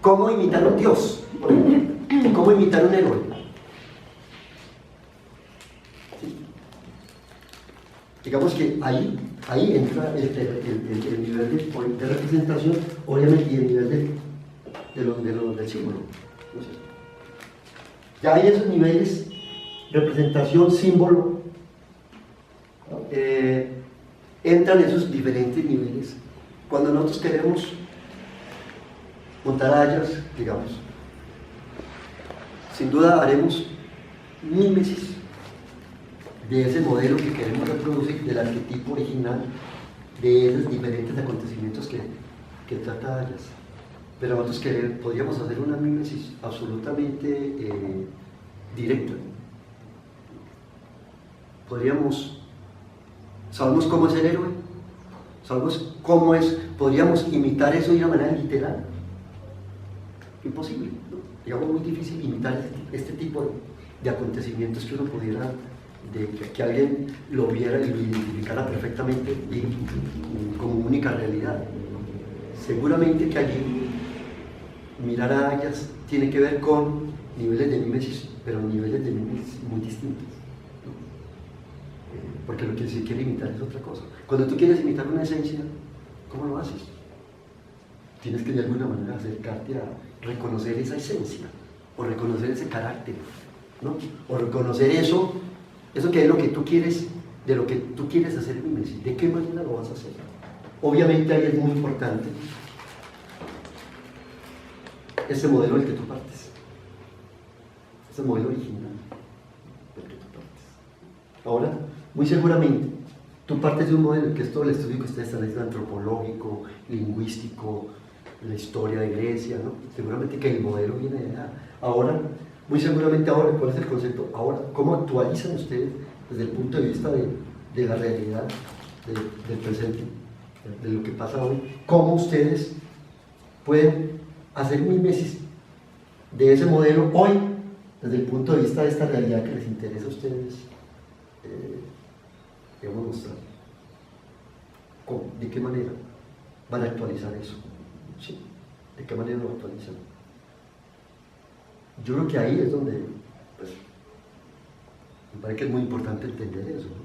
¿Cómo imitar un dios? ¿Cómo imitar un héroe? Digamos que ahí entra el nivel de representación, obviamente, y el nivel del símbolo. Ya hay esos niveles, representación, símbolo, ¿no? Entran esos diferentes niveles. Cuando nosotros queremos montar hayas, digamos, sin duda haremos mímesis de ese modelo que queremos reproducir, del arquetipo original, de esos diferentes acontecimientos que trata hayas. Pero nosotros podríamos hacer una mímesis absolutamente directa. sabemos cómo es el héroe, sabemos cómo es, podríamos imitar eso de una manera literal. Imposible, ¿no? Digamos, muy difícil imitar este tipo de acontecimientos que uno pudiera, que alguien lo viera y lo identificara perfectamente como única realidad. Seguramente que allí mirar a Ayas tiene que ver con niveles de mímesis, pero niveles de mímesis muy distintos, ¿no? Porque lo que se quiere imitar es otra cosa. Cuando tú quieres imitar una esencia, ¿cómo lo haces? Tienes que de alguna manera acercarte a reconocer esa esencia, o reconocer ese carácter, ¿no? O reconocer eso que es lo que tú quieres, de lo que tú quieres hacer mímesis. ¿De qué manera lo vas a hacer? Obviamente ahí es muy importante ese modelo del que tú partes, ese modelo original del que tú partes. Ahora, muy seguramente, tú partes de un modelo que es todo el estudio que ustedes están haciendo, antropológico, lingüístico, la historia de Grecia, ¿no? Seguramente que el modelo viene de allá. Ahora, muy seguramente ahora, ¿cuál es el concepto? Ahora, ¿cómo actualizan ustedes desde el punto de vista de la realidad, del presente, de lo que pasa hoy? ¿Cómo ustedes pueden hacer mímesis de ese modelo hoy, desde el punto de vista de esta realidad que les interesa a ustedes, digamos, mostrar? ¿Cómo? ¿De qué manera van a actualizar eso? ¿Sí? ¿De qué manera lo actualizan? Yo creo que ahí es donde, pues, me parece que es muy importante entender eso, ¿no?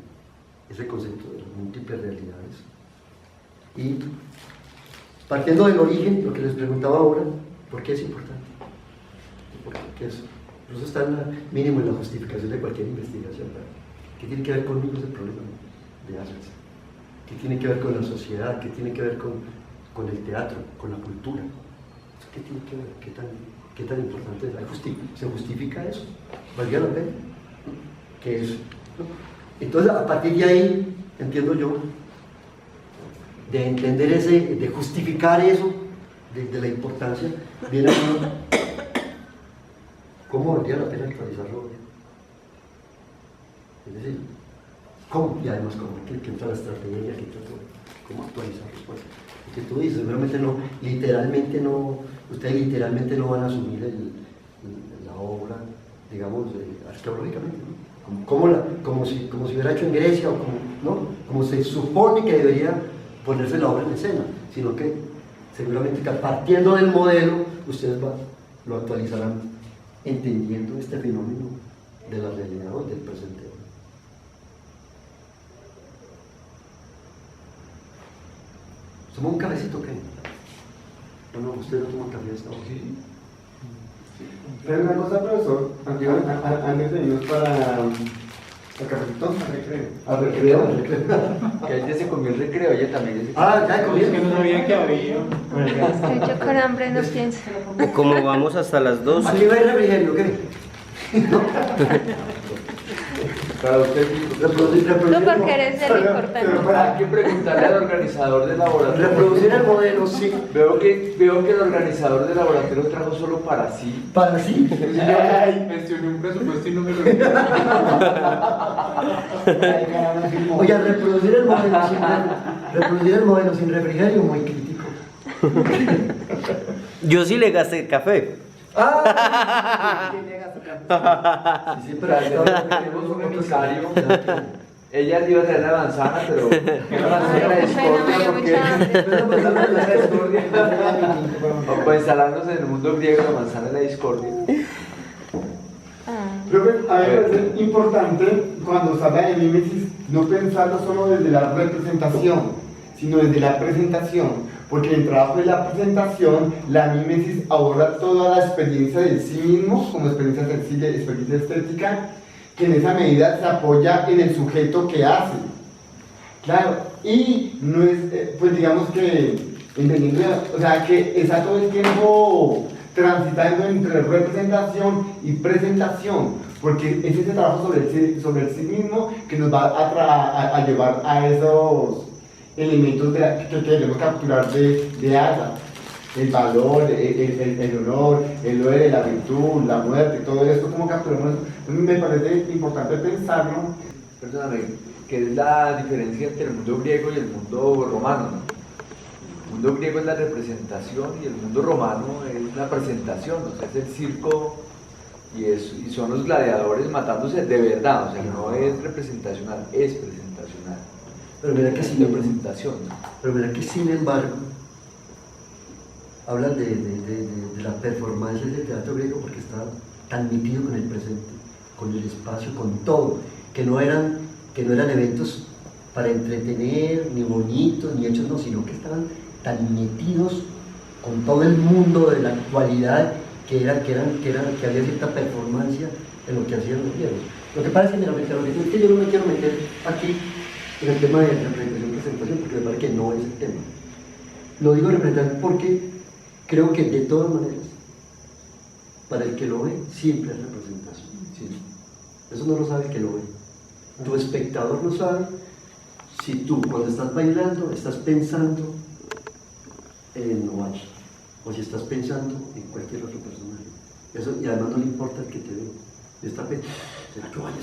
Ese concepto de las múltiples realidades. Y partiendo del origen, lo que les preguntaba ahora, ¿por qué es importante? Porque eso está en mínimo en la justificación de cualquier investigación, ¿verdad? ¿Qué tiene que ver conmigo ese problema de Ayas? ¿Qué tiene que ver con la sociedad? ¿Qué tiene que ver con el teatro, con la cultura? ¿Qué tiene que ver? ¿Qué tan importante es? ¿Se justifica eso? ¿Valdría la pena? ¿Qué es? Entonces, a partir de ahí, entiendo yo, de entender de justificar eso, de la importancia, viene uno, ¿cómo valdría la pena actualizarlo? Es decir, ¿cómo? Y además, ¿cómo? Que entra la estrategia, que entra todo. ¿Cómo actualizarlo? Pues, que tú dices, seguramente no, ustedes literalmente no van a asumir la obra, digamos, arqueológicamente, ¿no? Como si hubiera hecho en Grecia, o como se supone que debería ponerse la obra en escena, sino que seguramente que partiendo del modelo, ustedes lo actualizarán entendiendo este fenómeno de la realidad o del presente. ¿Toma un cafecito o qué? No, usted no toma café hasta ahora. Sí. Pero una cosa, profesor, antes de irnos para el cafecito, al recreo. Que ella se comió el recreo, ella también ya se Ya comí. Es que no sabía que había. Estoy yo con hambre, no pienso. Como vamos hasta las 12. Aquí no hay refrigerio, ¿qué? Para usted, Tú porque eres el importante. hay que preguntarle al organizador del laboratorio. Reproducir el modelo, sí. Veo que el organizador del laboratorio trajo solo para sí. Para sí. Mencioné un presupuesto y no me lo dio. Oye, reproducir el modelo sin refrigerio, muy crítico. Yo sí le gasté café. Sí, Pero tenemos un emisario. Ella le iba a traer la manzana, pero la manzana la discordia porque o para instalarnos en el mundo griego, la manzana es la discordia. Creo que a mí me parece importante cuando se habla de mímesis no pensarlo solo desde la representación, sino desde la presentación, porque en el trabajo de la presentación la mímesis aborda toda la experiencia de sí mismo como experiencia sensible, experiencia estética, que en esa medida se apoya en el sujeto que hace. Claro, y no es, pues digamos que, entendiendo, o sea, que está todo el tiempo transitando entre representación y presentación, porque es ese trabajo sobre el sí mismo que nos va a llevar a esos elementos que queremos capturar de Ayas, el valor, el honor, el héroe, la virtud, la muerte, todo esto, ¿cómo capturamos eso? Entonces me parece importante pensarlo perdóname, ¿qué es la diferencia entre el mundo griego y el mundo romano? ¿No? El mundo griego es la representación y el mundo romano es la presentación, o sea, es el circo y son los gladiadores matándose de verdad, o sea, no es representacional, es presentacional. Pero mira que es sin, representación. pero mira que sin embargo, hablan de la performance del teatro griego porque estaba tan metido con el presente, con el espacio, con todo, que no eran eventos para entretener, ni bonitos, ni hechos, no, sino que estaban tan metidos con todo el mundo de la actualidad que había cierta performance en lo que hacían los griegos. Lo que pasa es que, mira, es que yo no me quiero meter aquí en el tema de representación y presentación porque me parece que no es el tema. Lo digo representar porque creo que de todas maneras, para el que lo ve, siempre es representación. ¿Sí? Eso no lo sabe el que lo ve. Tu espectador no sabe si tú cuando estás bailando estás pensando en Ovash o si estás pensando en cualquier otro personaje. Eso, y además no le importa el que te ve. ¿Será que Ovash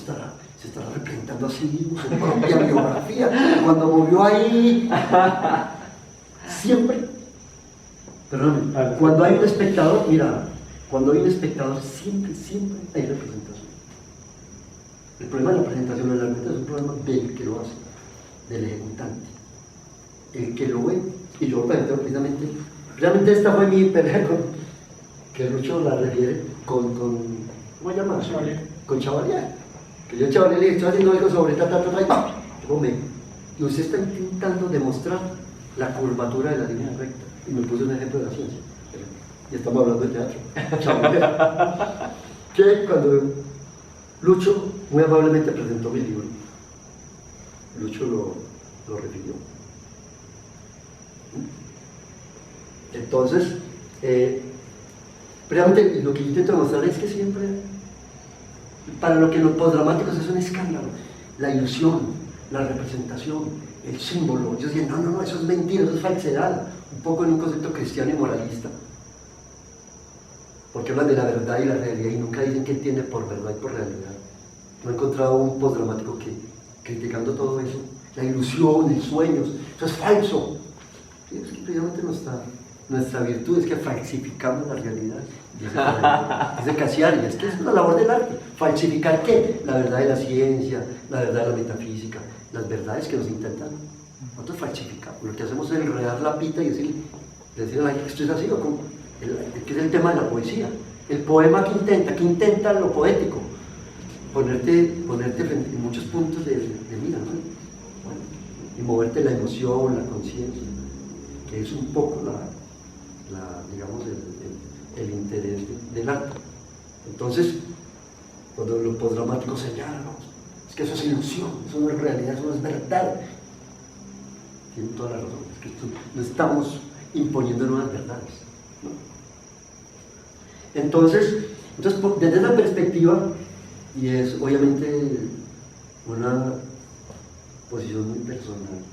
se estará representando así su propia biografía? Cuando murió ahí, siempre. Perdón, cuando hay un espectador, mira, cuando hay un espectador, siempre hay representación. El problema de la presentación realmente es un problema del que lo hace, del ejecutante. El que lo ve, y yo precisamente esta fue mi pelea que Lucho la refiere con ¿cómo se llama? Con Chavalier. Que yo a Chavalier le estoy haciendo algo sobre y usted está intentando demostrar la curvatura de la línea recta. Y me puse un ejemplo de la ciencia. Y estamos hablando de teatro. Chavalier. Que cuando Lucho muy amablemente presentó mi libro, Lucho lo refirió. Entonces, precisamente lo que yo intento demostrar es que siempre, para lo que los postdramáticos es un escándalo, la ilusión, la representación, el símbolo. Yo decía, no, eso es mentira, eso es falsedad, un poco en un concepto cristiano y moralista. Porque hablan de la verdad y la realidad y nunca dicen qué entiende por verdad y por realidad. No he encontrado un postdramático que, criticando todo eso, la ilusión, los sueños, eso es falso. Sí, es que precisamente nuestra virtud es que falsificamos la realidad. Dice Cassiari, es que es una labor del arte. ¿Falsificar qué? La verdad de la ciencia, la verdad de la metafísica, las verdades que nos intentan. Nosotros falsificamos. Lo que hacemos es enredar la pita y decir a la gente que esto es así, o como, que es el tema de la poesía. El poema que intenta lo poético. Ponerte frente en muchos puntos de mira, ¿no? Bueno, y moverte la emoción, la conciencia, que es un poco digamos, el interés del arte. Entonces, cuando los postdramáticos señalan, ¿no? Es que eso es ilusión, eso no es realidad, eso no es verdad. Tienen toda la razón, es que no estamos imponiendo nuevas verdades, ¿no? Entonces, desde esa perspectiva, y es obviamente una posición muy personal,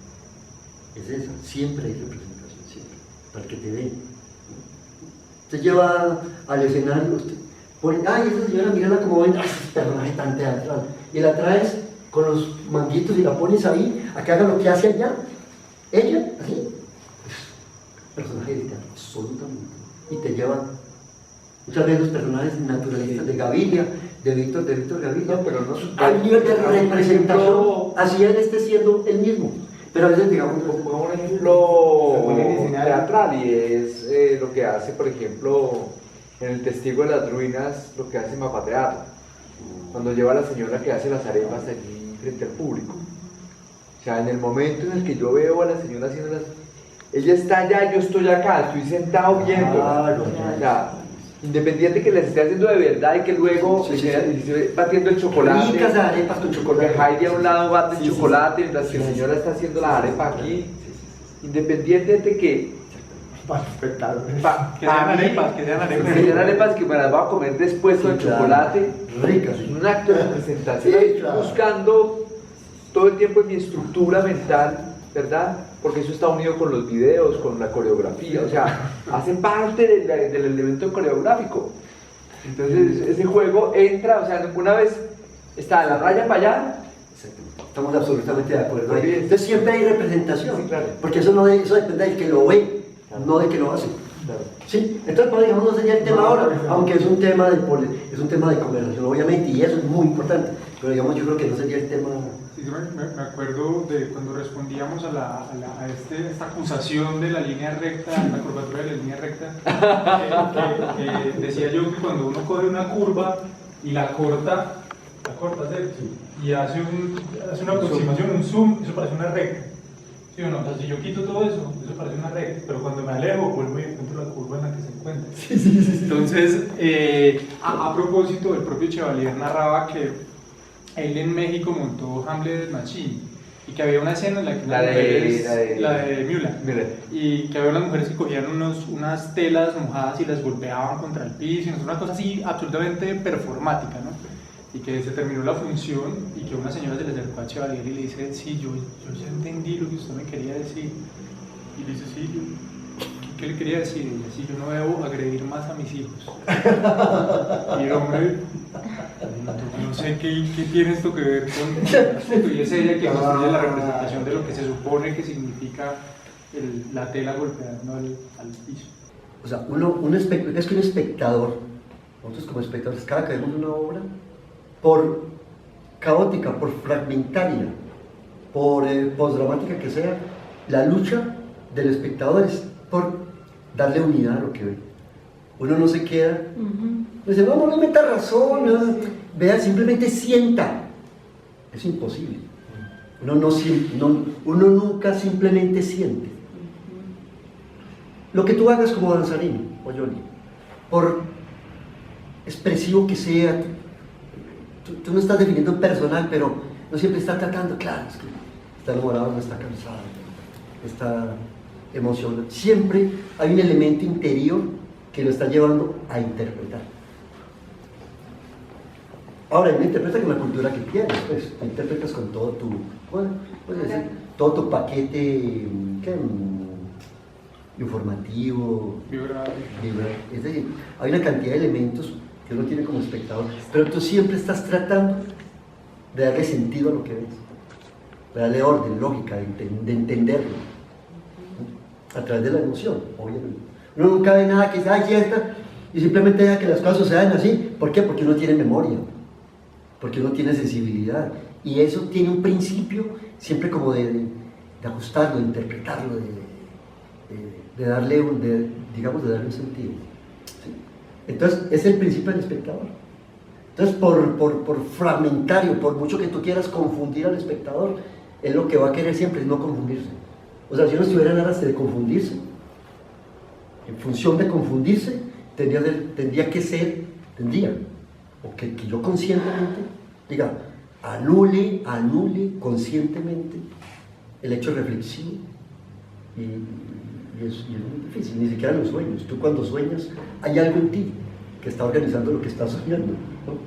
es esa, siempre hay representación, siempre, para el que te ve. Usted lleva al escenario, usted pone, ay, esa señora, mírala como ven, ay, ese personaje tan teatral, y la traes con los manguitos y la pones ahí, a que haga lo que hace allá, ella, así, personaje de teatro, absolutamente, y te lleva. Muchas veces los personajes naturalistas de Gaviria, de Víctor Gaviria, no, pero no, hay un nivel de representación, así él esté siendo el mismo. Pero a veces, digamos, un ejemplo teatral y es lo que hace, por ejemplo, en El Testigo de las Ruinas, lo que hace Mapateado, cuando lleva a la señora que hace las arepas allí frente al público. O sea, en el momento en el que yo veo a la señora haciendo ella está allá, yo estoy acá, estoy sentado viendo. O sea, independiente que les esté haciendo de verdad y que luego esté batiendo el chocolate. Ricas arepas con chocolate. Que Heidi a un lado bate el chocolate mientras que la señora está haciendo la arepa aquí. Independientemente que para espectáculos. Que sean arepas que me las voy a comer después con el chocolate. Ricas. Un acto de presentación. Sí, claro. Buscando todo el tiempo en mi estructura mental, ¿verdad? Porque eso está unido con los videos, con la coreografía, o sea, hacen parte del elemento coreográfico. Entonces ese juego entra, o sea, una vez está la raya para allá, Exactamente. Estamos absolutamente de acuerdo ahí. Porque- Entonces siempre hay representación, Sí, claro. porque eso depende del que lo ve, no del que lo hace. Claro. Sí, entonces pues, digamos no sería el tema ahora, aunque es un tema es un tema de conversación obviamente y eso es muy importante, pero digamos yo creo que no sería el tema. Sí, yo me acuerdo de cuando respondíamos a esta acusación de la línea recta, la curvatura de la línea recta, que decía yo que cuando uno coge una curva y la corta, ¿cierto? Y hace una aproximación, un zoom, eso parece una recta. ¿Sí o no? O sea, si yo quito todo eso, eso parece una recta, pero cuando me alejo vuelvo y encuentro la curva en la que se encuentra. Entonces, a propósito, el propio Chevalier narraba que él en México montó Hamlet Machine y que había una escena en la que la de Müller, y que había unas mujeres que cogían unas telas mojadas y las golpeaban contra el piso, y no, una cosa así absolutamente performática, ¿no? Y que se terminó la función y que una señora se le acercó a Chevalier y le dice, sí, yo ya entendí lo que usted me quería decir. Y le dice, sí, ¿qué le quería decir? Y le dice, yo no debo agredir más a mis hijos. Y el hombre, no sé qué tiene esto que ver con... Y es ella que construye la representación de lo que se supone que significa la tela golpeando al piso. O sea, es que un espectador, nosotros como espectadores, cada que vemos una obra, por caótica, por fragmentaria, por postdramática que sea, la lucha del espectador es por darle unidad a lo que ve. Uno no se queda, dice, no le meta razón, no. Vea, simplemente sienta. Es imposible. Uno nunca simplemente siente. Lo que tú hagas como danzarín, o Yoli, por expresivo que sea, tú no estás definiendo un personal, pero no siempre está tratando, claro, es que está enamorado, no está cansado, está emocionado. Siempre hay un elemento interior que lo está llevando a interpretar. Ahora, uno interpreta con la cultura que tienes, pues, tú interpretas con todo tu, bueno, puedes decir, todo tu paquete, ¿qué? Informativo, es decir, hay una cantidad de elementos que uno tiene como espectador, pero tú siempre estás tratando de darle sentido a lo que ves, de darle orden, lógica, de entenderlo, ¿no? A través de la emoción, obviamente. Uno nunca ve nada que sea cierta y simplemente deja que las cosas sucedan así. ¿Por qué? Porque uno tiene memoria, porque uno tiene sensibilidad, y eso tiene un principio siempre como de ajustarlo, de interpretarlo, de darle un sentido. ¿Sí? Entonces, es el principio del espectador. Entonces, por fragmentario, por mucho que tú quieras confundir al espectador, él lo que va a querer siempre es no confundirse. O sea, si uno estuviera en aras de confundirse, en función de confundirse, tendría que ser, o que yo conscientemente diga, anule conscientemente el hecho reflexivo, y es muy difícil, ni siquiera en los sueños. Tú cuando sueñas, hay algo en ti que está organizando lo que estás soñando, ¿no?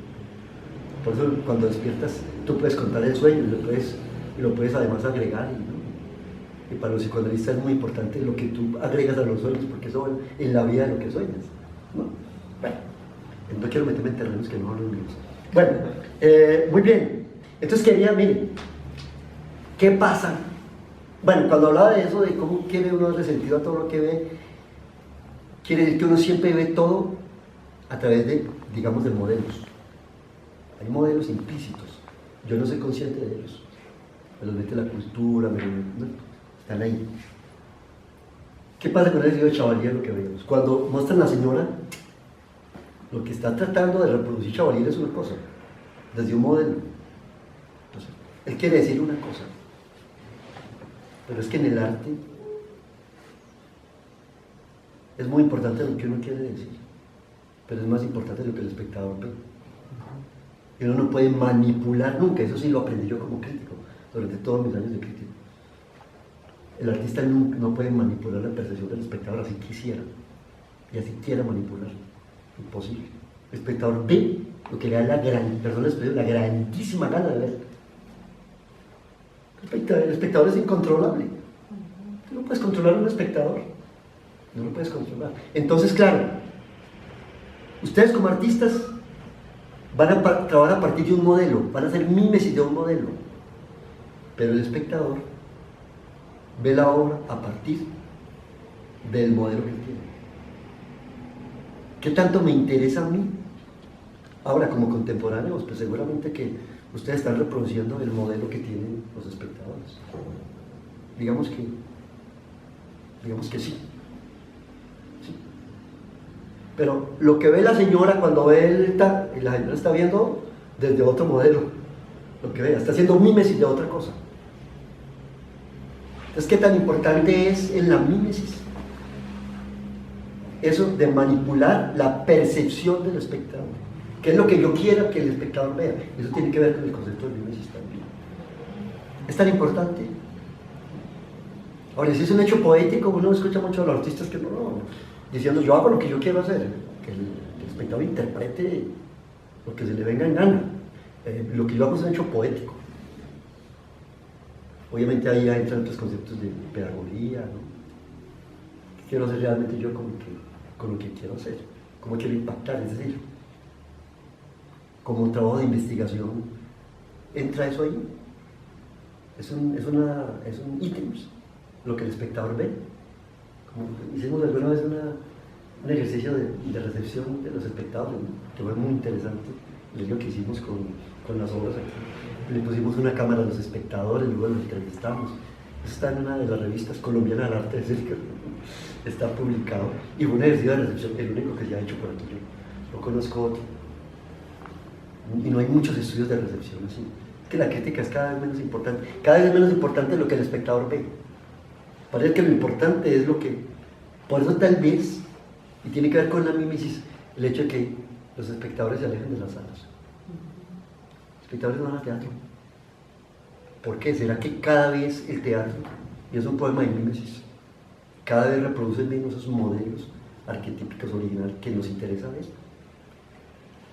Por eso cuando despiertas, tú puedes contar el sueño y lo puedes además agregar, ¿no? Y para los psicoanalistas es muy importante lo que tú agregas a los sueños, porque eso va en la vida de lo que sueñas, ¿no? Bueno, no quiero meterme en terrenos que no hablo míos. Bueno, muy bien. Entonces miren, ¿qué pasa? Bueno, cuando hablaba de eso, de cómo quiere uno darle sentido a todo lo que ve, quiere decir que uno siempre ve todo a través de, digamos, de modelos. Hay modelos implícitos, yo no soy consciente de ellos, me los mete la cultura, están ahí. ¿Qué pasa con el libro de Chevalier, lo que vemos? Cuando muestran a la señora, lo que está tratando de reproducir Chevalier es una cosa, desde un modelo. Entonces, él quiere decir una cosa, pero es que en el arte es muy importante lo que uno quiere decir, pero es más importante lo que el espectador ve. Y uno no puede manipular nunca, eso sí lo aprendí yo como crítico, durante todos mis años de crítico. El artista no puede manipular la percepción del espectador así quisiera, y así quiera manipular, imposible. El espectador ve lo que le da la grandísima gana de ver. El espectador es incontrolable. Tú no puedes controlar a un espectador. No lo puedes controlar. Entonces, claro, ustedes como artistas van a trabajar a partir de un modelo, van a ser mímesis de un modelo. pero el espectador ve la obra a partir del modelo que tiene. ¿Qué tanto me interesa a mí? Ahora, como contemporáneos, pues seguramente que ustedes están reproduciendo el modelo que tienen los espectadores. Digamos que sí. Sí. Pero lo que ve la señora cuando ve y la señora está viendo desde otro modelo, lo que ve, está haciendo mímesis de otra cosa. Entonces, ¿qué tan importante es en la mímesis eso de manipular la percepción del espectador? ¿Qué es lo que yo quiero que el espectador vea? Eso tiene que ver con el concepto de mímesis también. Es tan importante. Ahora, si es un hecho poético, uno escucha mucho a los artistas que no, diciendo yo hago lo que yo quiero hacer, que el espectador interprete lo que se le venga en gana. Lo que yo hago es un hecho poético. Obviamente ahí entran otros conceptos de pedagogía, ¿no? ¿Qué quiero hacer realmente yo con lo que quiero hacer? ¿Cómo quiero impactar? Es decir, como un trabajo de investigación, ¿entra eso ahí? Es un ítem, lo que el espectador ve. Como hicimos alguna vez un ejercicio de recepción de los espectadores, ¿no? Que fue muy interesante, es lo que hicimos con las obras aquí. Le pusimos una cámara a los espectadores, luego los entrevistamos. Eso está en una de las revistas colombianas del arte escénico, está publicado, y fue un ejercicio de recepción, el único que se ha hecho por aquí. Yo no conozco otro. Y no hay muchos estudios de recepción así. Es que la crítica es cada vez menos importante. Cada vez menos importante lo que el espectador ve. Parece que lo importante es lo que... Por eso tal vez, y tiene que ver con la mímesis, el hecho de que los espectadores se alejan de las salas. Los espectadores no van al teatro. ¿Por qué? ¿Será que cada vez el teatro, y es un poema de mímesis, cada vez reproduce menos esos modelos arquetípicos originales que nos interesa ver?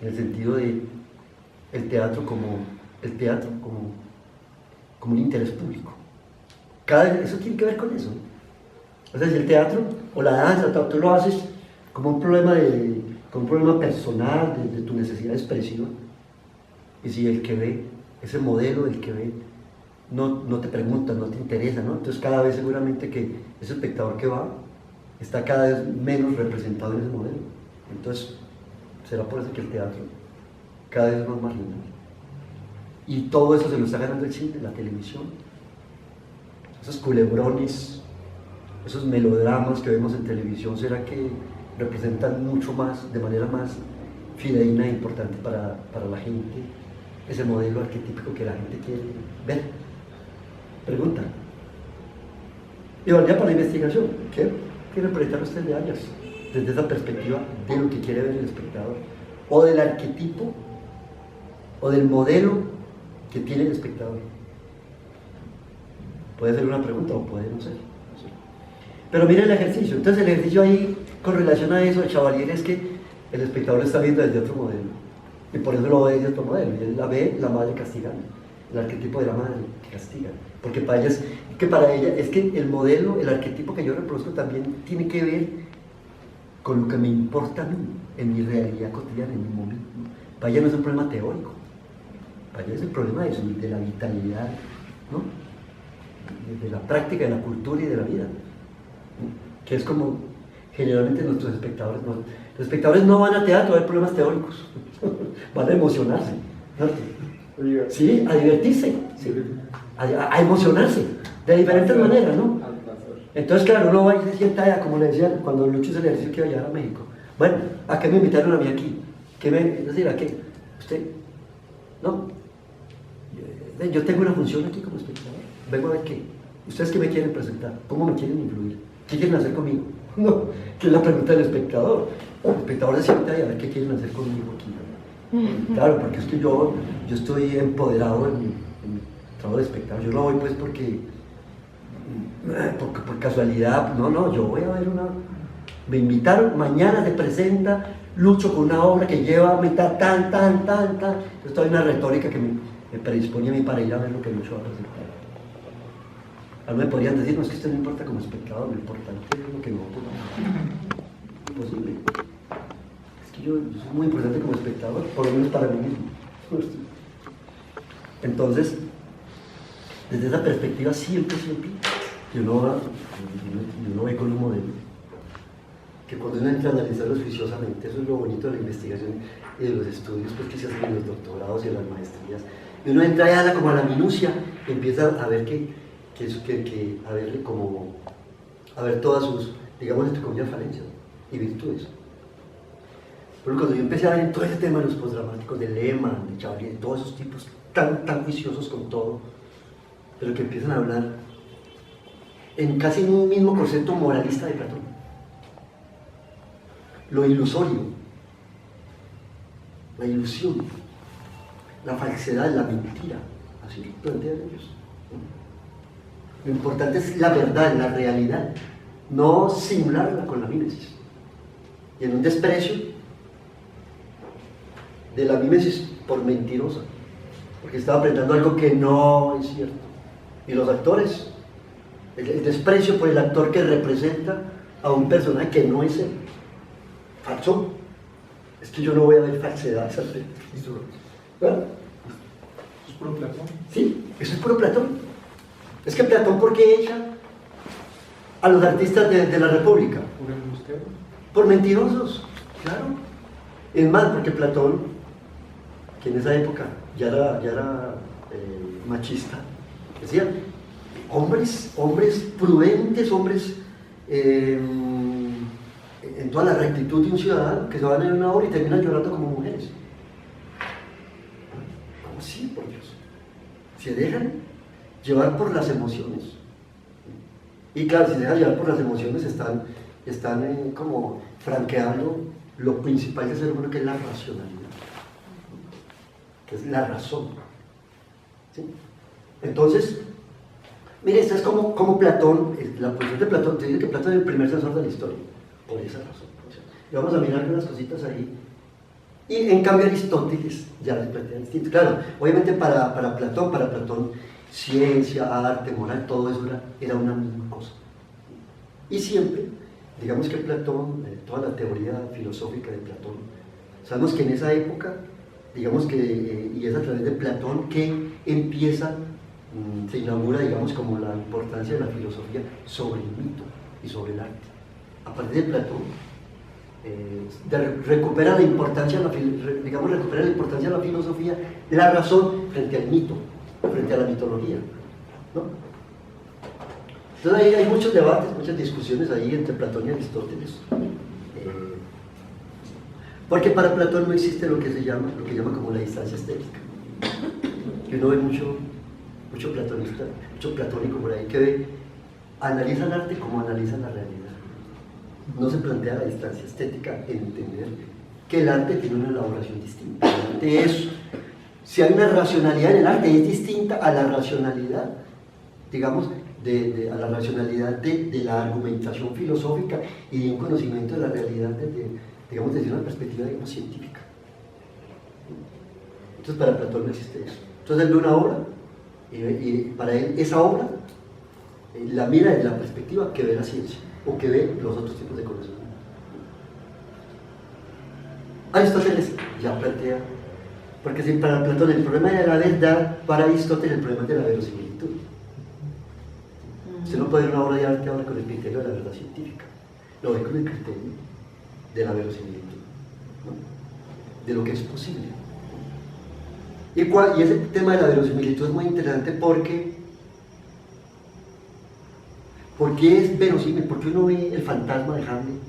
En el sentido de el teatro como un interés público. Eso tiene que ver con eso. O sea, si el teatro o la danza, tú lo haces como un problema personal, de tu necesidad expresiva, y si el que ve, ese modelo del que ve, no te pregunta, no te interesa, ¿no? Entonces cada vez seguramente que ese espectador que va está cada vez menos representado en ese modelo. Entonces será por eso que el teatro cada vez es más marginal. Y todo eso se lo está ganando el cine, la televisión. Esos culebrones, esos melodramas que vemos en televisión, ¿será que representan mucho más, de manera más fidedigna e importante para la gente, ese modelo arquetípico que la gente quiere ver? Pregunta. Y valdría para la investigación. ¿Qué quiere proyectar usted de años? Desde esa perspectiva de lo que quiere ver el espectador, o del arquetipo, o del modelo que tiene el espectador. Puede ser una pregunta o puede no ser. Pero miren el ejercicio. Entonces el ejercicio ahí, con relación a eso de Chavalier, es que el espectador lo está viendo desde otro modelo. Y por eso lo ve desde otro modelo. Y él la ve la madre castigando. El arquetipo de la madre que castiga. Porque para ella es que el modelo, el arquetipo que yo reproduzco también tiene que ver con lo que me importa a mí, en mi realidad cotidiana, en mi momento. Para ella no es un problema teórico. Para ella es el problema de la vitalidad, ¿no? De la práctica, de la cultura y de la vida, ¿no? Que es como generalmente nuestros espectadores no. Los espectadores no van a teatro a ver problemas teóricos, van a emocionarse, ¿no? Sí, a divertirse, sí, a emocionarse de diferentes maneras, ¿no? Entonces, claro, uno va y se sienta allá, como le decía cuando Lucho hizo el ejercicio que iba a llegar a México. Bueno, ¿a qué me invitaron a mí aquí? Es decir, ¿a qué? ¿Usted? No. Yo tengo una función aquí como espectador. Vengo a ver qué. ¿Ustedes qué me quieren presentar? ¿Cómo me quieren influir? ¿Qué quieren hacer conmigo? No, que es la pregunta del espectador. El espectador se sienta ahí a ver qué quieren hacer conmigo aquí. Claro, porque es que yo estoy empoderado en mi trabajo de espectador. Yo no voy pues porque por casualidad, no, yo voy a ver me invitaron, mañana se presenta Lucho con una obra que lleva a mitad tan, esto hay una retórica que me predispone a mí para ir a ver lo que Lucho va a presentar. A mí me podrían decir, no, es que esto no importa como espectador, lo importante es lo que no ocurre. Imposible. Es que yo soy muy importante como espectador, por lo menos para mí mismo. Entonces, desde esa perspectiva siempre, y uno ve con un modelo, que cuando uno entra a analizarlos juiciosamente, eso es lo bonito de la investigación y de los estudios pues, que se hacen en los doctorados y en las maestrías, y uno entra ya como a la minucia, empieza a ver a ver todas sus, digamos, entre comillas, falencias y virtudes. Pero cuando yo empecé a ver todo ese tema de los postdramáticos, de Lehmann, de Chablis, de todos esos tipos tan juiciosos con todo, pero que empiezan a hablar en casi un mismo concepto moralista de Platón. Lo ilusorio, la ilusión, la falsedad, la mentira, así lo plantean ellos. Lo importante es la verdad, la realidad, no simularla con la mímesis. Y en un desprecio de la mímesis por mentirosa, porque estaba aprendiendo algo que no es cierto. Y los actores, el desprecio por el actor que representa a un personaje que no es él. Falso. Es que yo no voy a ver falsedad. ¿Verdad? ¿Es puro Platón? Sí, eso es puro Platón. Es que Platón, ¿por qué echa a los artistas de la República? ¿Puro embustero? Por mentirosos, claro. Es más, porque Platón, que en esa época ya era machista, decía, hombres prudentes, hombres en toda la rectitud de un ciudadano, que se van en una hora y terminan llorando como mujeres. ¿Cómo así, por Dios? Se dejan llevar por las emociones. Y claro, si se dejan llevar por las emociones, están como franqueando lo principal del ser humano, que es la racionalidad, que es la razón. ¿Sí? Entonces, mire, esta es como Platón, la posición de Platón, te dice que Platón es el primer censor de la historia, por esa razón. Y vamos a mirar unas cositas ahí. Y en cambio Aristóteles ya les plantea distinto. Claro, obviamente para Platón, ciencia, arte, moral, todo eso era una misma cosa. Y siempre, digamos que Platón, toda la teoría filosófica de Platón, sabemos que en esa época, digamos que, y es a través de Platón que empieza, se inaugura, digamos, como la importancia de la filosofía sobre el mito y sobre el arte. A partir de Platón, recupera la importancia de la filosofía, la razón frente al mito, frente a la mitología, ¿no? Entonces ahí hay muchos debates, muchas discusiones ahí entre Platón y Aristóteles, porque para Platón no existe lo que llama como la distancia estética, que uno ve mucho platonista, mucho platónico por ahí, que analiza el arte como analiza la realidad. No se plantea la distancia estética en entender que el arte tiene una elaboración distinta. El arte es, si hay una racionalidad en el arte, es distinta a la racionalidad, digamos, a la racionalidad de la argumentación filosófica y de un conocimiento de la realidad desde una perspectiva, digamos, científica. Entonces para Platón no existe eso. Entonces él ve una obra y para él esa obra la mira desde la perspectiva que ve la ciencia o que ve los otros tipos de conocimiento. Aristóteles ya plantea, porque si para Platón el problema de la verdad, para Aristóteles el problema es de la verosimilitud. Usted no puede ver una obra de arte ahora con el criterio de la verdad científica, lo ve con el criterio de la verosimilitud, ¿no? De lo que es posible. Y ese tema de la verosimilitud es muy interesante porque es verosímil, porque uno ve el fantasma de Hamlet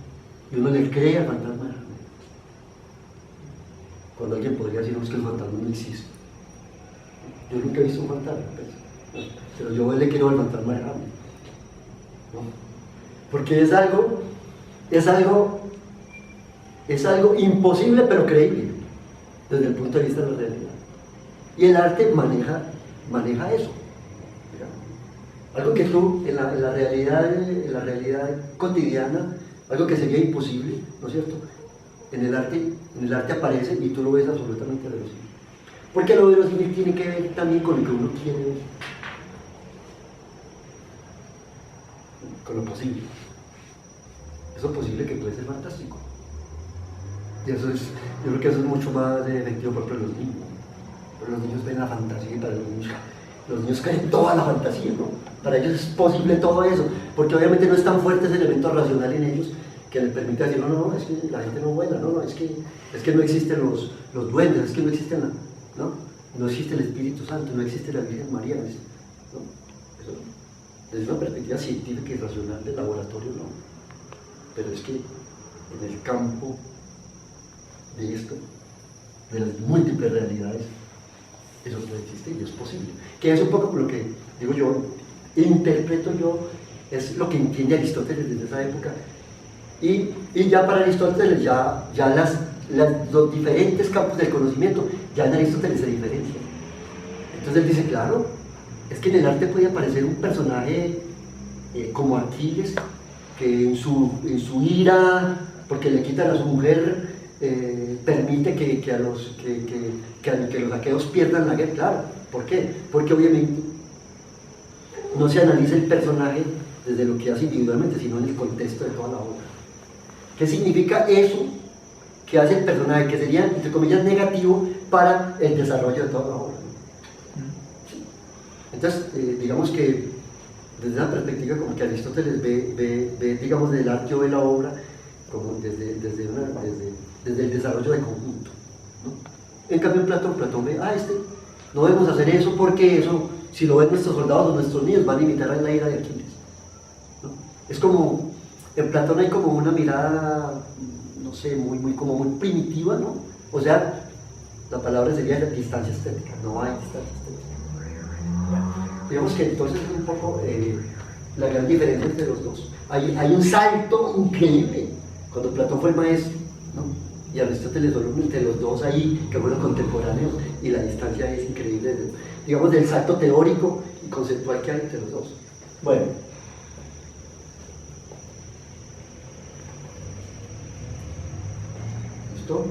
y uno le cree al fantasma de Hamlet. Cuando alguien podría decirnos que el fantasma no existe. Yo nunca he visto un fantasma, pero yo le creo al fantasma de Hamlet, ¿no? Porque es algo imposible pero creíble desde el punto de vista de la realidad. Y el arte maneja eso. Algo que tú, en la realidad cotidiana, algo que sería imposible, ¿no es cierto? En el arte aparece y tú lo ves absolutamente verosímil. Porque lo verosímil tiene que ver también con lo que uno quiere ver, con lo posible. Eso posible que puede ser fantástico. Y yo creo que eso es mucho más efectivo para los niños. Pero los niños ven la fantasía y para los niños Los niños creen en toda la fantasía, ¿no? Para ellos es posible todo eso, porque obviamente no es tan fuerte ese elemento racional en ellos que les permite decir, no, es que la gente no vuela, es que no existen los duendes, es que no existen, no existe el Espíritu Santo, no existe la Virgen María, ¿no? Eso, desde una perspectiva científica y racional del laboratorio, no. Pero es que en el campo de esto, de las múltiples realidades, eso no existe y es posible. Que es un poco lo que digo yo, interpreto yo, es lo que entiende Aristóteles desde esa época. Y ya para Aristóteles, los diferentes campos del conocimiento, ya en Aristóteles se diferencian. Entonces él dice, claro, es que en el arte puede aparecer un personaje como Aquiles, que en su ira, porque le quitan a su mujer, permite que los aqueos pierdan la guerra. Claro, ¿por qué? Porque obviamente no se analiza el personaje desde lo que hace individualmente, sino en el contexto de toda la obra. ¿Qué significa eso que hace el personaje, que sería, entre comillas, negativo para el desarrollo de toda la obra? ¿Sí? Entonces, digamos que desde esa perspectiva, como que Aristóteles ve digamos, del arte o de la obra como desde el desarrollo de conjunto, ¿no? En cambio, en Platón ve, no debemos hacer eso porque eso, si lo ven nuestros soldados o nuestros niños, van a imitar a la ira de Aquiles, ¿no? Es como, en Platón hay como una mirada, no sé, muy primitiva, ¿no? O sea, la palabra sería la distancia estética, no hay distancia estética. Digamos que entonces es un poco la gran diferencia entre los dos. Hay un salto increíble cuando Platón fue el maestro, ¿no? Y Aristóteles solo entre los dos ahí, que fueron contemporáneos, y la distancia es increíble, digamos, del salto teórico y conceptual que hay entre los dos. Bueno. ¿Listo?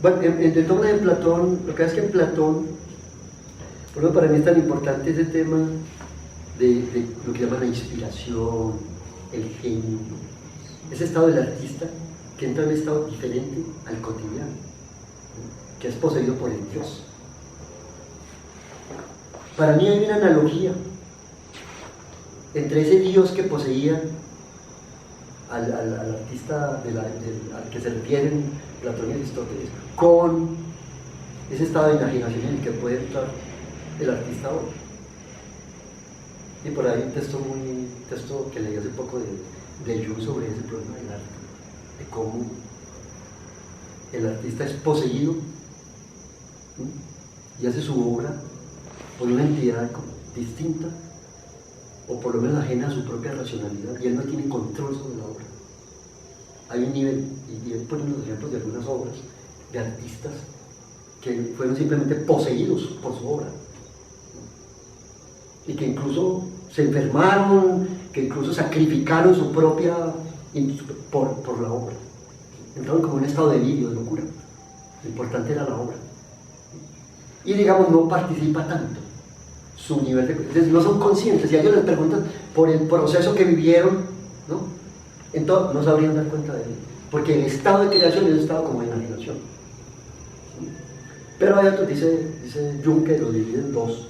Bueno, en torno de Platón, lo que es que en Platón, por eso para mí es tan importante ese tema de lo que llaman la inspiración, el genio, ese estado del artista que entra en un estado diferente al cotidiano, ¿no? Que es poseído por el Dios. Para mí hay una analogía entre ese Dios que poseía al artista al que se refieren Platón y Aristóteles, con ese estado de imaginación en el que puede entrar el artista hoy. Y por ahí un texto que leí hace poco de Jung sobre ese problema del arte, de cómo el artista es poseído, ¿sí? Y hace su obra por una entidad distinta, o por lo menos ajena a su propia racionalidad, y él no tiene control sobre la obra. Hay un nivel, y él pone unos ejemplos de algunas obras de artistas que fueron simplemente poseídos por su obra, y que incluso se enfermaron, que incluso sacrificaron su propia por la obra. Entraron como en un estado de delirio, de locura. Lo importante era la obra. Y digamos, no participa tanto. Su nivel de... no son conscientes, y a ellos les preguntan por el proceso que vivieron, ¿no? Entonces no sabrían dar cuenta de él, porque el estado de creación es un estado como de imaginación. Pero hay otro, dice Jung, que lo divide en dos.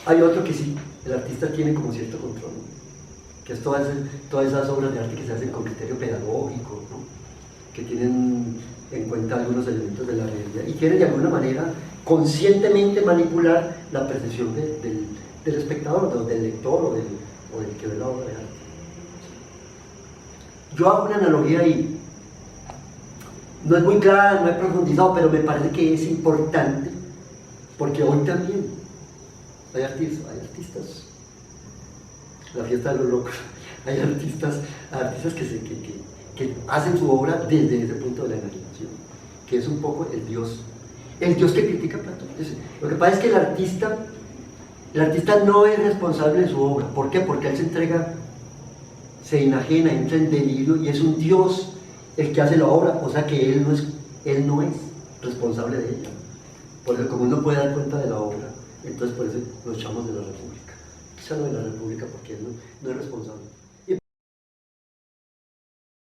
Hay otro que sí, el artista tiene como cierto control, ¿no? Que es todas esas obras de arte que se hacen con criterio pedagógico, ¿no? Que tienen en cuenta algunos elementos de la realidad y quieren de alguna manera conscientemente manipular la percepción del espectador, del lector o del que ve la obra de arte. Yo hago una analogía ahí, no es muy clara, no he profundizado, pero me parece que es importante, porque hoy también hay artistas, la fiesta de los locos, hay artistas que hacen su obra desde ese punto de la imaginación, que es un poco el Dios que critica a Platón. Lo que pasa es que el artista no es responsable de su obra. ¿Por qué? Porque él se entrega, se enajena, entra en delirio y es un Dios el que hace la obra, o sea que él no es responsable de ella. Por eso, como él no puede dar cuenta de la obra, entonces por eso lo echamos de la República. Quizá no de la República porque él no es responsable.